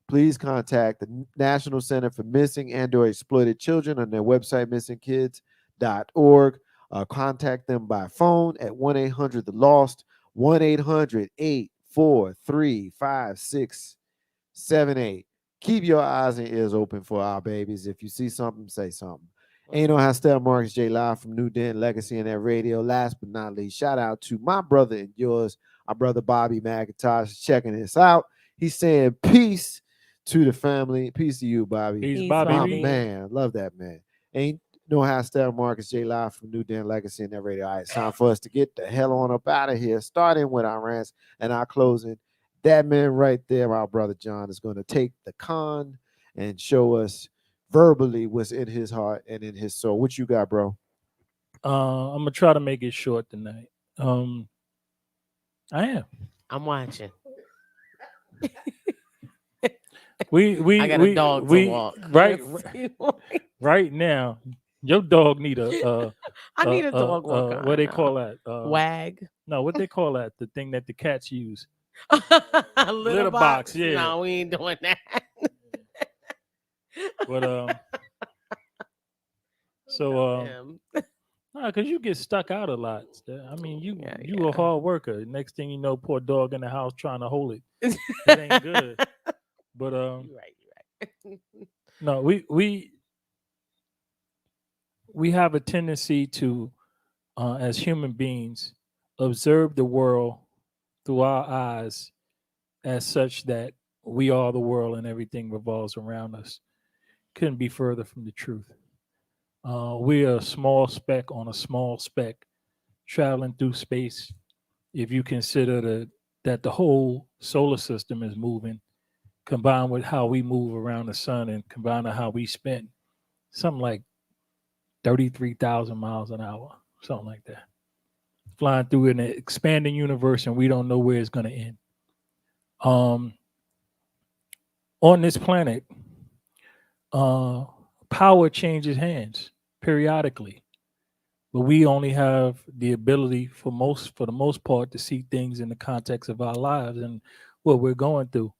please contact the National Center for Missing and or Exploited Children on their website, missingkids.org. Contact them by phone at 1-800-THE-LOST, 1-800-843-5678. Keep your eyes and ears open for our babies. If you see something, say something. Ain't no how Steph Marcus J live from New Den Legacy and that radio. Last but not least, shout out to my brother and yours, our brother Bobby McIntosh, checking this out. He's saying peace to the family. Peace to you, Bobby. Peace, Bobby. My man, love that man. Ain't no how Steph Marcus J live from New Den Legacy and that radio. All right, it's time for us to get the hell on up out of here, starting with our rants and our closing. That man right there, our brother John, is going to take the con and show us verbally what's in his heart and in his soul. What you got, bro? I'm gonna try to make it short tonight. I am. I'm watching. I got a dog to walk. Right now, your dog need a I need a dog walker. What they call that? Wag. No, what they call that? The thing that the cats use. Litter box. Yeah. No, we ain't doing that. But because you get stuck out a lot. I mean, you a hard worker. Next thing you know, poor dog in the house trying to hold it. That ain't good. But you're right. no, we have a tendency to, as human beings, observe the world through our eyes as such that we are the world and everything revolves around us. Couldn't be further from the truth. We are a small speck on a small speck traveling through space. If you consider that the whole solar system is moving, combined with how we move around the sun and combined with how we spin something like 33,000 miles an hour, something like that. Flying through an expanding universe, and we don't know where it's going to end. On this planet, power changes hands periodically, but we only have the ability for the most part to see things in the context of our lives and what we're going through.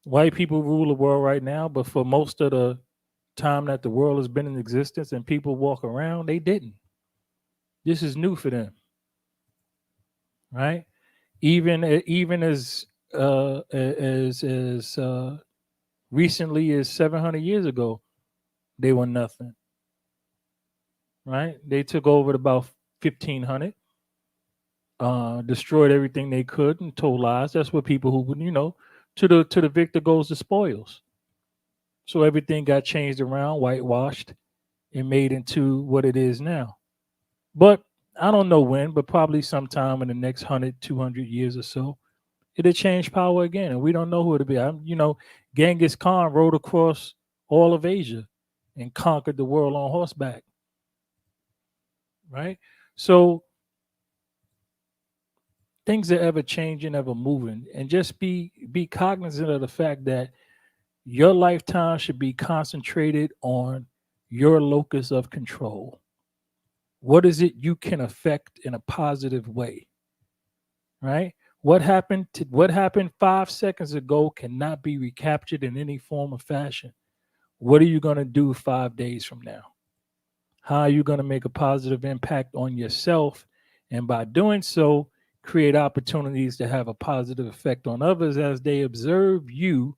White people rule the world right now, but for most of the time that the world has been in existence and people walk around, they didn't. This is new for them, right? Even as recently as 700 years ago, they were nothing, right? They took over about 1500, destroyed everything they could and told lies. That's what people who would, to the victor goes the spoils. So everything got changed around, whitewashed, and made into what it is now. But I don't know when, but probably sometime in the next 100, 200 years or so, it'll change power again. And we don't know who it'll be. Genghis Khan rode across all of Asia and conquered the world on horseback. Right? So things are ever changing, ever moving. And just be cognizant of the fact that your lifetime should be concentrated on your locus of control. What is it you can affect in a positive way? Right? What happened 5 seconds ago cannot be recaptured in any form or fashion. What are you going to do 5 days from now? How are you going to make a positive impact on yourself? And by doing so, create opportunities to have a positive effect on others as they observe you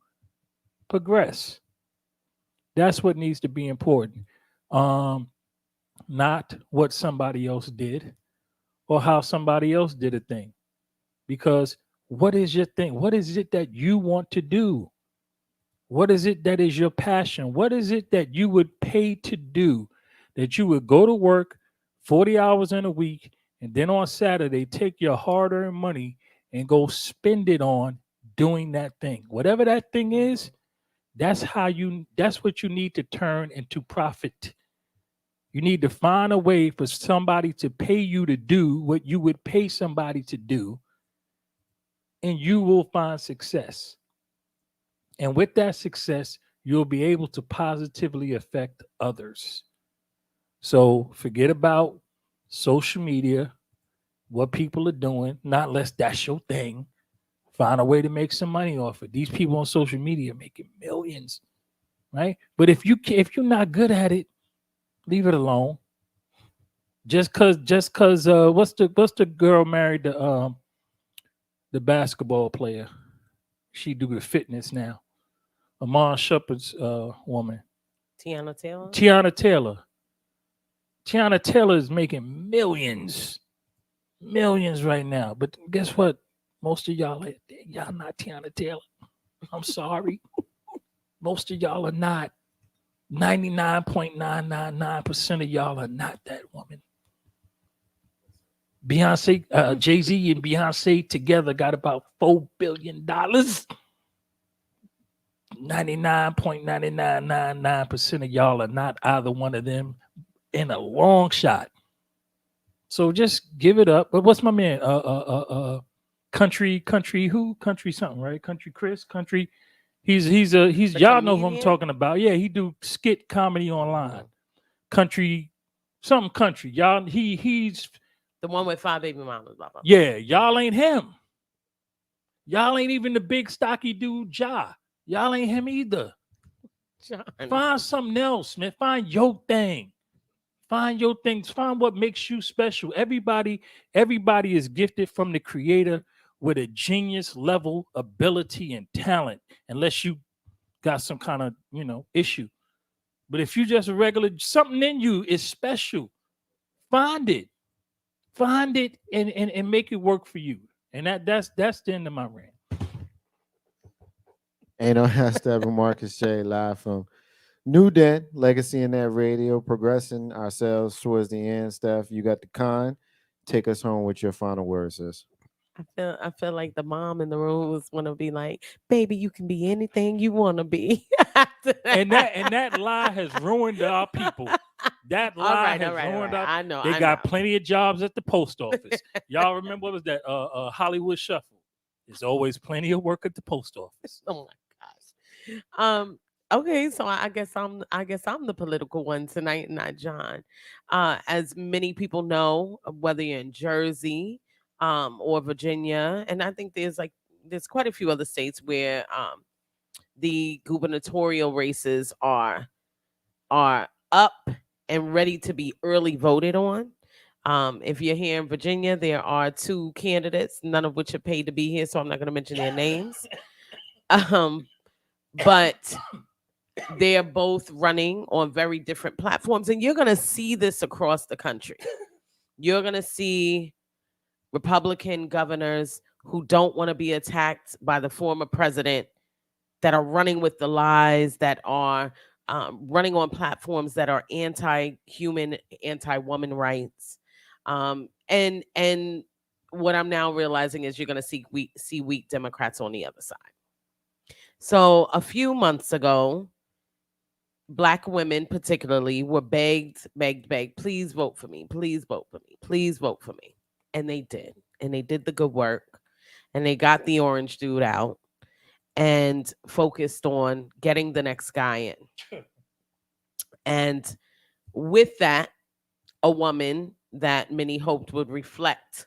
progress. That's what needs to be important. Not what somebody else did or how somebody else did a thing. Because what is your thing? What is it that you want to do? What is it that is your passion? What is it that you would pay to do? That you would go to work 40 hours in a week and then on Saturday take your hard-earned money and go spend it on doing that thing. Whatever that thing is, that's what you need to turn into profit. You need to find a way for somebody to pay you to do what you would pay somebody to do, and you will find success. And with that success, you'll be able to positively affect others. So forget about social media, what people are doing, not unless that's your thing. Find a way to make some money off it. These people on social media are making millions, right? But if you're not good at it, leave it alone. Just cause what's the girl married to the basketball player? She do the fitness now. Amon Shepard's woman. Tiana Taylor. Tiana Taylor is making millions right now. But guess what? Most of y'all not Tiana Taylor. I'm sorry. Most of y'all are not. 99.999% of y'all are not that woman. Beyonce, Jay-Z and Beyonce together got about $4 billion. 99.9999% of y'all are not either one of them in a long shot. So just give it up. But what's my man? Country something, right? Country Chris, country. He's y'all know who I'm talking about. Yeah, he do skit comedy online. Country. Y'all, he's the one with 5 baby mamas. Yeah, y'all ain't him. Y'all ain't even the big stocky dude, Ja. Y'all ain't him either. John. Find something else, man. Find your thing. Find your things. Find what makes you special. Everybody is gifted from the creator with a genius level ability and talent, unless you got some kind of, issue. But if you just a regular, something in you is special. Find it and make it work for you. And that's the end of my rant. Ain't no Steppin, Marcus J, live from New Den, Legacy in that radio, progressing ourselves towards the end. Steph, you got the con. Take us home with your final words, sis. I feel like the mom in the room was want to be like, baby, you can be anything you want to be. and that lie has ruined our people. That lie has ruined our. I know. They got plenty of jobs at the post office. Y'all remember what was that? Hollywood Shuffle. There's always plenty of work at the post office. Oh my gosh. Okay, so I guess I'm the political one tonight, not John. As many people know, whether you're in Jersey, or Virginia, and I think there's quite a few other states where the gubernatorial races are up and ready to be early voted on. If you're here in Virginia, there are 2 candidates, none of which are paid to be here, so I'm not going to mention their names. But they're both running on very different platforms, and you're going to see this across the country. You're going to see Republican governors who don't want to be attacked by the former president, that are running with the lies, that are running on platforms that are anti-human, anti-woman rights. And what I'm now realizing is you're going to see weak Democrats on the other side. So a few months ago, Black women particularly were begged, please vote for me, please vote for me, please vote for me. And they did. And they did the good work. And they got the orange dude out and focused on getting the next guy in. And with that, a woman that many hoped would reflect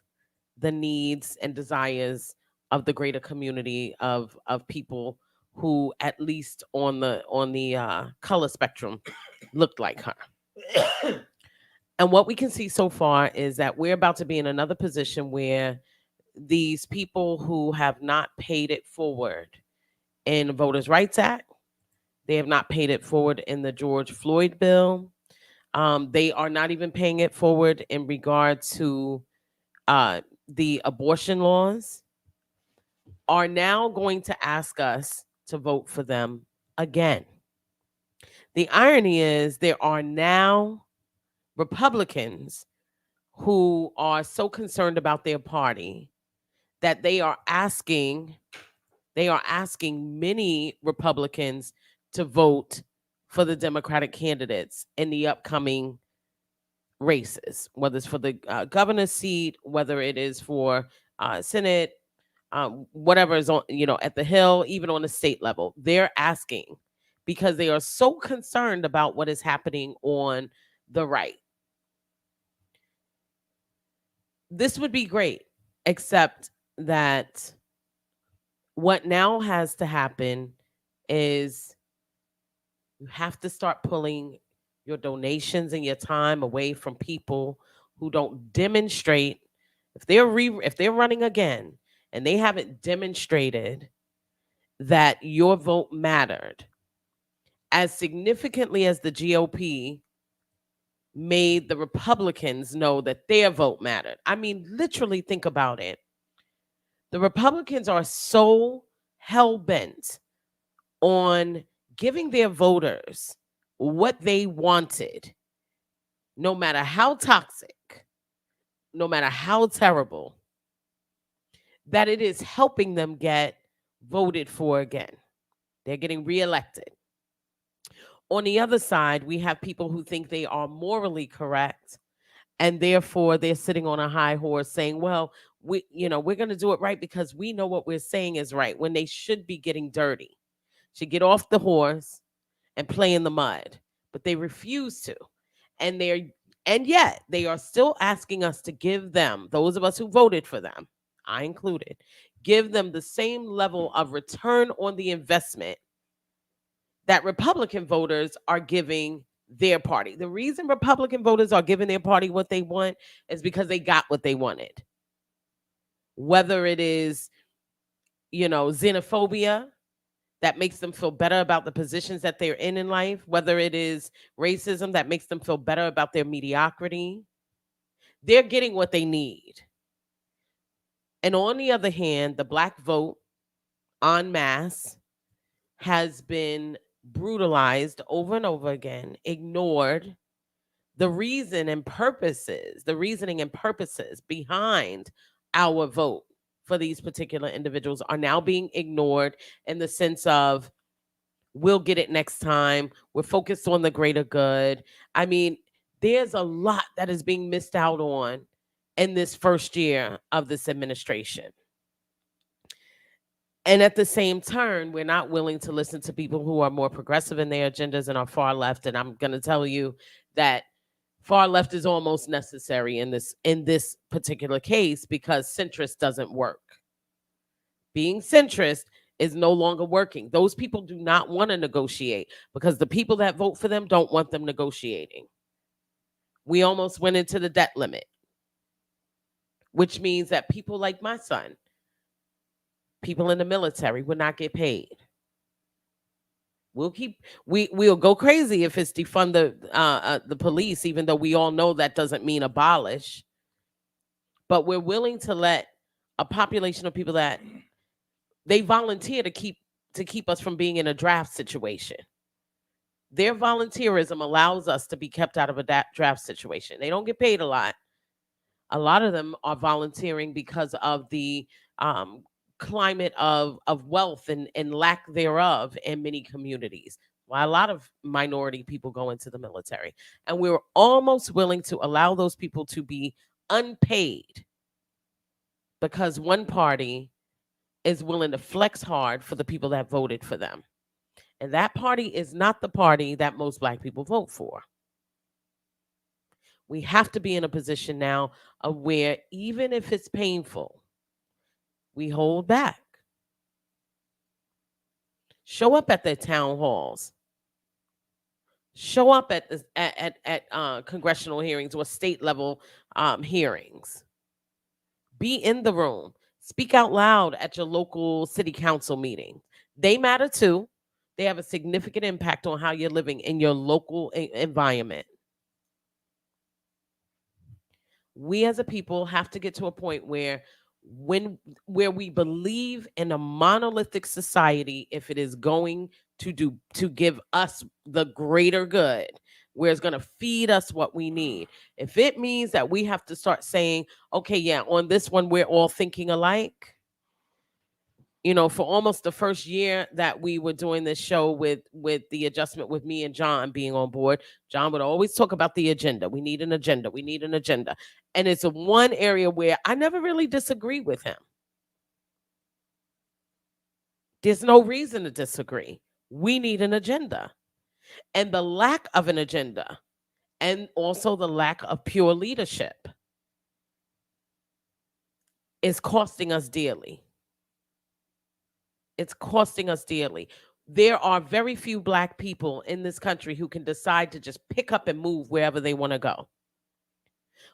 the needs and desires of the greater community of people who, at least on the color spectrum, looked like her. And what we can see so far is that we're about to be in another position where these people who have not paid it forward in the Voters' Rights Act, they have not paid it forward in the George Floyd bill. They are not even paying it forward in regard to the abortion laws, are now going to ask us to vote for them again. The irony is there are now Republicans who are so concerned about their party that they are asking many Republicans to vote for the Democratic candidates in the upcoming races, whether it's for the governor's seat, whether it is for Senate, whatever is on, at the Hill, even on the state level. They're asking because they are so concerned about what is happening on the right. This would be great, except that what now has to happen is you have to start pulling your donations and your time away from people who don't demonstrate. If they're running again and they haven't demonstrated that your vote mattered as significantly as the GOP made the Republicans know that their vote mattered. I mean, literally think about it. The Republicans are so hell-bent on giving their voters what they wanted, no matter how toxic, no matter how terrible, that it is helping them get voted for again. They're getting reelected. On the other side, we have people who think they are morally correct, and therefore they're sitting on a high horse saying, well, we're going to do it right because we know what we're saying is right, when they should be getting dirty. Should get off the horse and play in the mud, but they refuse to. And yet they are still asking us to give them, those of us who voted for them, I included, give them the same level of return on the investment that Republican voters are giving their party. The reason Republican voters are giving their party what they want is because they got what they wanted. Whether it is, xenophobia that makes them feel better about the positions that they're in life, whether it is racism that makes them feel better about their mediocrity, they're getting what they need. And on the other hand, the Black vote en masse has been brutalized over and over again, ignored. The reasoning and purposes behind our vote for these particular individuals are now being ignored in the sense of, we'll get it next time. We're focused on the greater good. I mean, there's a lot that is being missed out on in this first year of this administration. And at the same turn, we're not willing to listen to people who are more progressive in their agendas and are far left. And I'm going to tell you that far left is almost necessary in this particular case, because centrist doesn't work. Being centrist is no longer working. Those people do not want to negotiate because the people that vote for them don't want them negotiating. We almost went into the debt limit, which means that people like my son, people in the military, will not get paid. We'll go crazy if it's defund the police, even though we all know that doesn't mean abolish. but we're willing to let a population of people that they volunteer to keep us from being in a draft situation. Their volunteerism allows us to be kept out of a draft situation. They don't get paid a lot. A lot of them are volunteering because of the climate of wealth and lack thereof in many communities. Why a lot of minority people go into the military. And we're almost willing to allow those people to be unpaid because one party is willing to flex hard for the people that voted for them. And that party is not the party that most Black people vote for. We have to be in a position now of where, even if it's painful, we hold back. Show up at the town halls. Show up at congressional hearings or state level hearings. Be in the room. Speak out loud at your local city council meeting. They matter too. They have a significant impact on how you're living in your local environment. We as a people have to get to a point where we believe in a monolithic society, if it is going to give us the greater good, where it's going to feed us what we need. If it means that we have to start saying, okay, yeah, on this one we're all thinking alike. You know, for almost the first year that we were doing this show with the adjustment with me and John being on board, John would always talk about the agenda. We need an agenda. We need an agenda. And it's one area where I never really disagree with him. There's no reason to disagree. We need an agenda. And the lack of an agenda, and also the lack of pure leadership, is costing us dearly. It's costing us dearly. There are very few Black people in this country who can decide to just pick up and move wherever they want to go.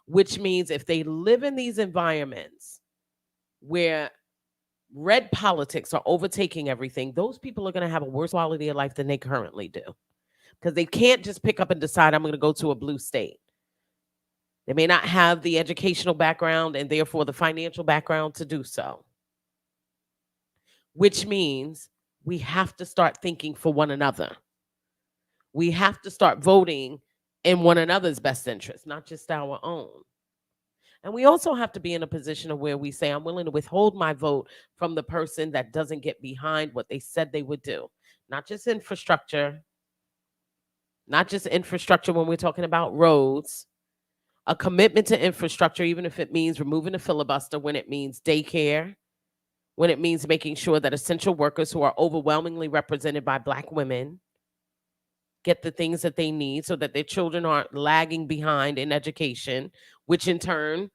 Which means if they live in these environments where red politics are overtaking everything, those people are going to have a worse quality of life than they currently do. Because they can't just pick up and decide, I'm going to go to a blue state. They may not have the educational background and therefore the financial background to do so. Which means we have to start thinking for one another. We have to start voting in one another's best interest, not just our own. And we also have to be in a position of where we say, I'm willing to withhold my vote from the person that doesn't get behind what they said they would do. Not just infrastructure. Not just infrastructure when we're talking about roads. A commitment to infrastructure, even if it means removing the filibuster, when it means daycare, when it means making sure that essential workers who are overwhelmingly represented by Black women get the things that they need so that their children aren't lagging behind in education, which in turn,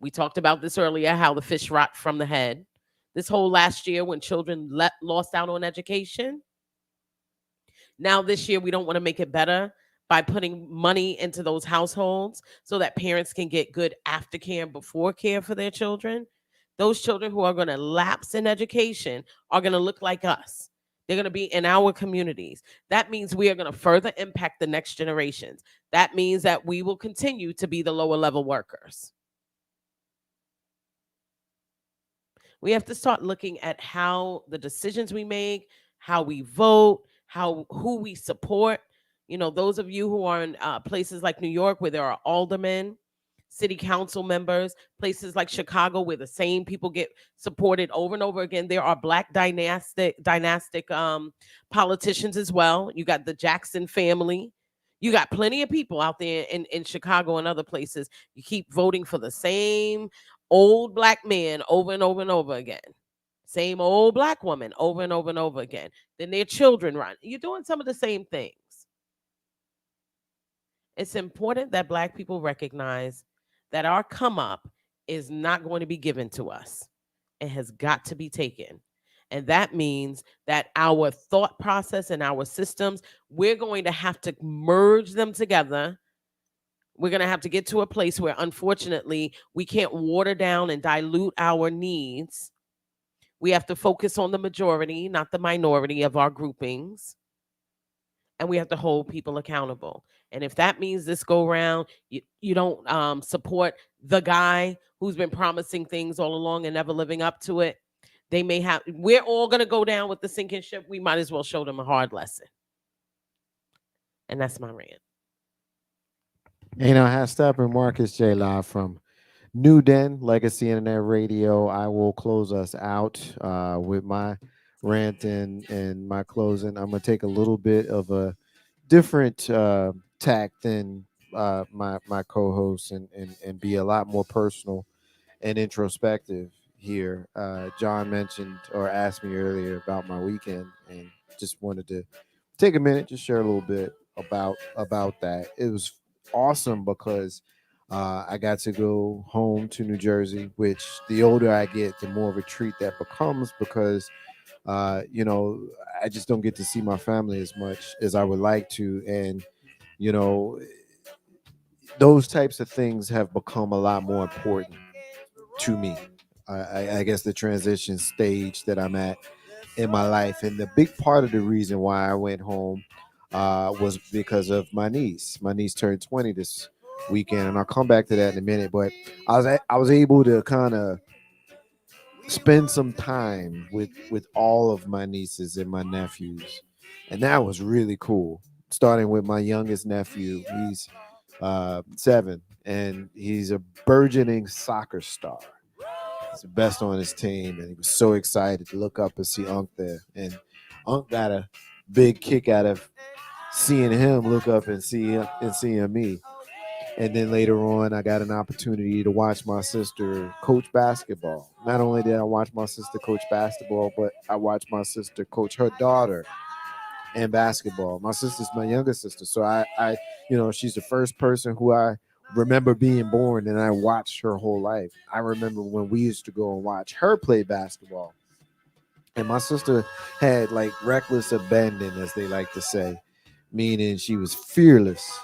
we talked about this earlier, how the fish rot from the head. This whole last year when children lost out on education. Now this year, we don't want to make it better by putting money into those households so that parents can get good aftercare and before care for their children. Those children who are going to lapse in education are going to look like us. They're going to be in our communities. That means we are going to further impact the next generations. That means that we will continue to be the lower level workers. We have to start looking at how the decisions we make, how we vote, who we support. You know, those of you who are in places like New York where there are aldermen, city council members, places like Chicago where the same people get supported over and over again. There are Black dynastic politicians as well. You got the Jackson family. You got plenty of people out there in Chicago and other places. You keep voting for the same old Black man over and over and over again. Same old Black woman over and over and over again. Then their children run. You're doing some of the same things. It's important that Black people recognize that our come up is not going to be given to us. It has got to be taken. And that means that our thought process and our systems, we're going to have to merge them together. We're going to have to get to a place where, unfortunately, we can't water down and dilute our needs. We have to focus on the majority, not the minority of our groupings. And we have to hold people accountable. And if that means this go round, you don't support the guy who's been promising things all along and never living up to it. We're all going to go down with the sinking ship. We might as well show them a hard lesson. And that's my rant. You know, has Steppin Marcus J live from New Den Legacy Internet Radio. I will close us out with my rant and my closing. I'm gonna take a little bit of a different tack than my co-host and be a lot more personal and introspective here. John mentioned or asked me earlier about my weekend, and just wanted to take a minute, just share a little bit about that. It was awesome because I got to go home to New Jersey, which the older I get, the more of a treat that becomes because you know, I just don't get to see my family as much as I would like to. And, you know, those types of things have become a lot more important to me. I guess the transition stage that I'm at in my life. And the big part of the reason why I went home was because of my niece. My niece turned 20 this weekend, and I'll come back to that in a minute. But I was able to kind of spend some time with all of my nieces and my nephews, and that was really cool. Starting with my youngest nephew, he's 7, and he's a burgeoning soccer star. He's the best on his team, and he was so excited to look up and see Unc there. And Unc got a big kick out of seeing him look up and seeing me. And then later on, I got an opportunity to watch my sister coach basketball. Not only did I watch my sister coach basketball, but I watched my sister coach her daughter in basketball. My sister's my younger sister, so I, you know, she's the first person who I remember being born, and I watched her whole life. I remember when we used to go and watch her play basketball, and my sister had like reckless abandon, as they like to say, meaning she was fearless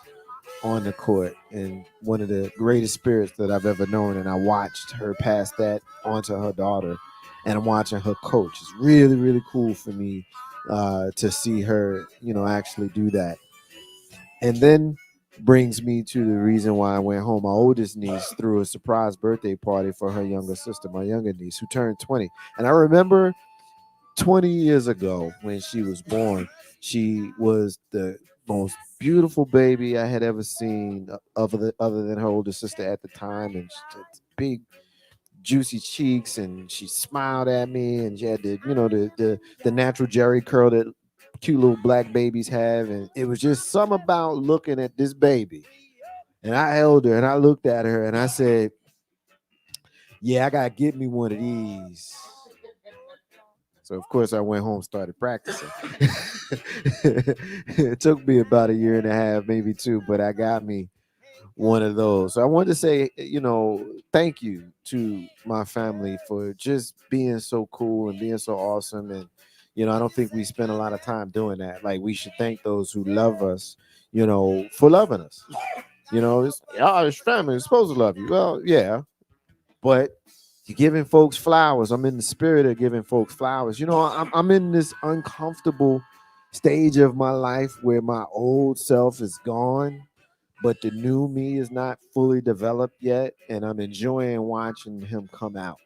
on the court and one of the greatest spirits that I've ever known. And I watched her pass that on to her daughter, and I'm watching her coach. It's really, really cool for me to see her, you know, actually do that. And then brings me to the reason why I went home. My oldest niece threw a surprise birthday party for her younger sister, my younger niece, who turned 20. And I remember 20 years ago when she was born, she was the most beautiful baby I had ever seen, other than her older sister at the time. And she had big, juicy cheeks, and she smiled at me, and she had the, you know, the natural Jerry curl that cute little black babies have. And it was just something about looking at this baby. And I held her and I looked at her and I said, yeah, I gotta get me one of these. So of course I went home, started practicing. It took me about a year and a half, maybe 2, but I got me one of those. So I wanted to say, you know, thank you to my family for just being so cool and being so awesome. And, you know, I don't think we spend a lot of time doing that. Like, we should thank those who love us, you know, for loving us. You know, it's family, it's supposed to love you. Well, yeah, but you're giving folks flowers. I'm in the spirit of giving folks flowers. You know, I'm in this uncomfortable stage of my life where my old self is gone, but the new me is not fully developed yet, and I'm enjoying watching him come out.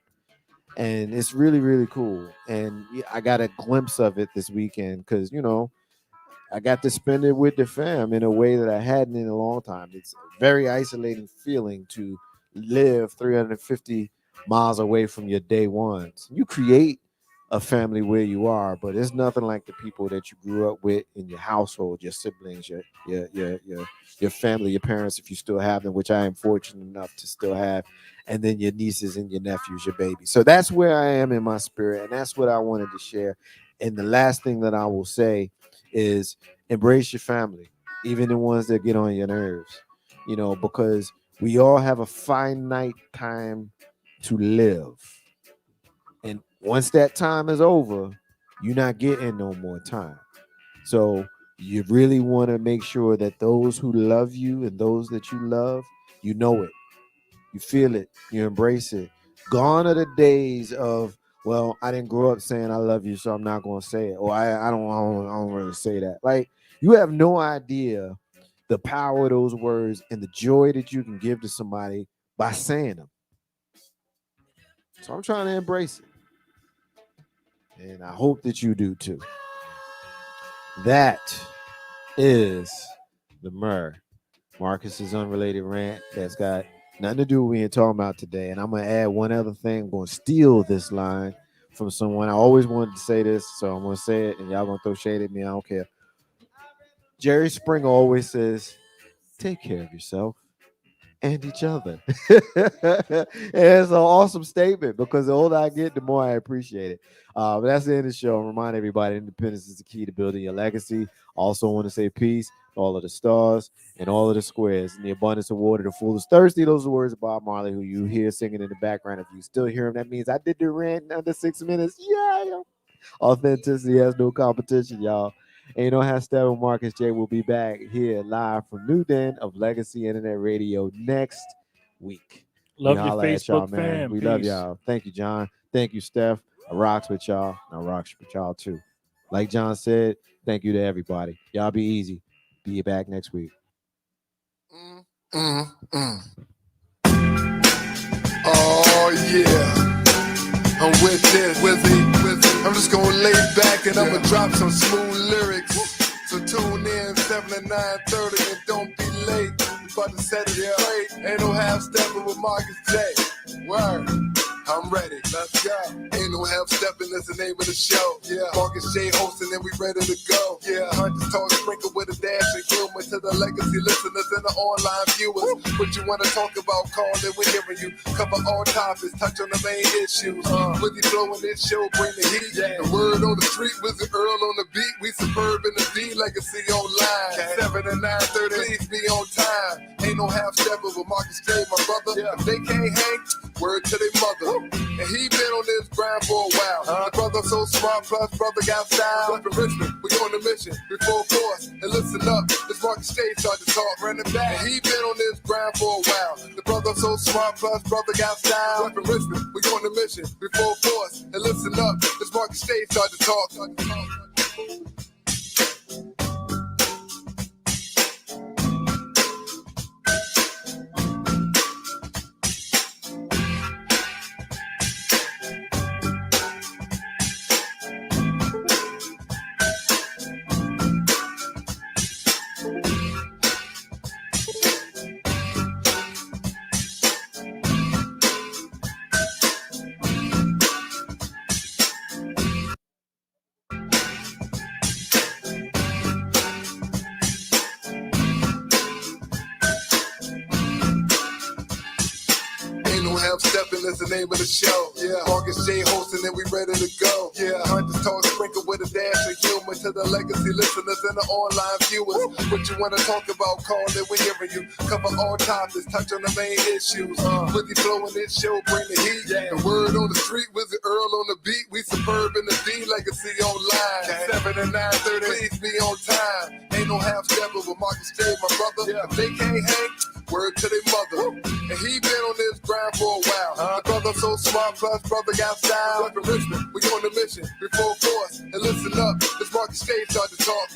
And it's really, really cool. And I got a glimpse of it this weekend because, you know, I got to spend it with the fam in a way that I hadn't in a long time. It's a very isolating feeling to live 350 miles away from your day ones. You create a family where you are, but it's nothing like the people that you grew up with in your household, your siblings, your family, your parents, if you still have them, which I am fortunate enough to still have, and then your nieces and your nephews, your babies. So that's where I am in my spirit, and that's what I wanted to share. And the last thing that I will say is embrace your family, even the ones that get on your nerves, you know, because we all have a finite time to live. And once that time is over, you're not getting no more time. So you really want to make sure that those who love you and those that you love, you know it. You feel it. You embrace it. Gone are the days of, well, I didn't grow up saying I love you, so I'm not going to say it. Or I don't really say that. Like, you have no idea the power of those words and the joy that you can give to somebody by saying them. So I'm trying to embrace it. And I hope that you do too. That is the Marcus's unrelated rant that's got nothing to do with what we're talking about today. And I'm going to add one other thing. I'm going to steal this line from someone. I always wanted to say this, so I'm going to say it, and y'all going to throw shade at me. I don't care. Jerry Springer always says, take care of yourself and each other. And it's an awesome statement because the older I get, the more I appreciate it. But that's the end of the show. Remind everybody, independence is the key to building your legacy. Also want to say peace, all of the stars and all of the squares, and the abundance of water, the fool is thirsty. Those are the words of Bob Marley, who you hear singing in the background. If you still hear him, that means I did the rant in under 6 minutes. Yeah. Authenticity has no competition, y'all. And you know how Steppin Marcus J will be back here live from New Den of Legacy Internet Radio next week. Love We your holla at y'all, Facebook man. fam. We Peace. love y'all. Thank you, John. Thank you, Steph. I rocks with y'all. I rocks with y'all too. Like John said, thank you to everybody. Y'all be easy. Be back next week. Oh yeah. I'm with this, with it. I'm just gonna lay back and I'ma drop some smooth lyrics. So tune in 7 to 9:30 and don't be late. We about to set it straight. Ain't no half stepping with Marcus J. Word. I'm ready, let's go. Ain't no half stepping, that's the name of the show. Yeah, Marcus J hosting and we ready to go. Yeah, Hunters talk sprinkle with a dash of humor to the legacy listeners and the online viewers. What you wanna talk about, call it, we're hearing you. Cover all topics, touch on the main issues. With you flowing this show, bring the heat. The word on the street, Wizard Earl on the beat. We superb in the D, legacy online. 7 to 9:30, please be on time. Ain't no half stepping with Marcus J, my brother. If they can't hang, word to their mother. And he been on this grind for a while. The brother so smart, plus brother got style. Up in Richmond, we on the mission, before force. And listen up, this Marcus J start to talk, running back. And he been on this grind for a while. The brother so smart, plus brother got style. Up in Richmond, we on the mission, before force. And listen up, this Marcus J start to talk. Steppin' is the name of the show. Yeah, Marcus J hosting and we ready to go. Yeah, Hunters talk sprinkle with a dash of humor to the legacy listeners and the online viewers. What you wanna talk about, call it, we're hearing you. Cover all topics, touch on the main issues. With you flowing this show, bring the heat. The word on the street, Wizard Earl on the beat. We superb in the D, legacy online. 7 to 9:30, please be on time. Ain't no half stepping with Marcus J, my brother. If they can't hang, word to their mother. And he been on this grind for a while. The brother so smart, plus brother got style. Up in Richmond, we on the mission, before force. And listen up, this Marcus J start to talk.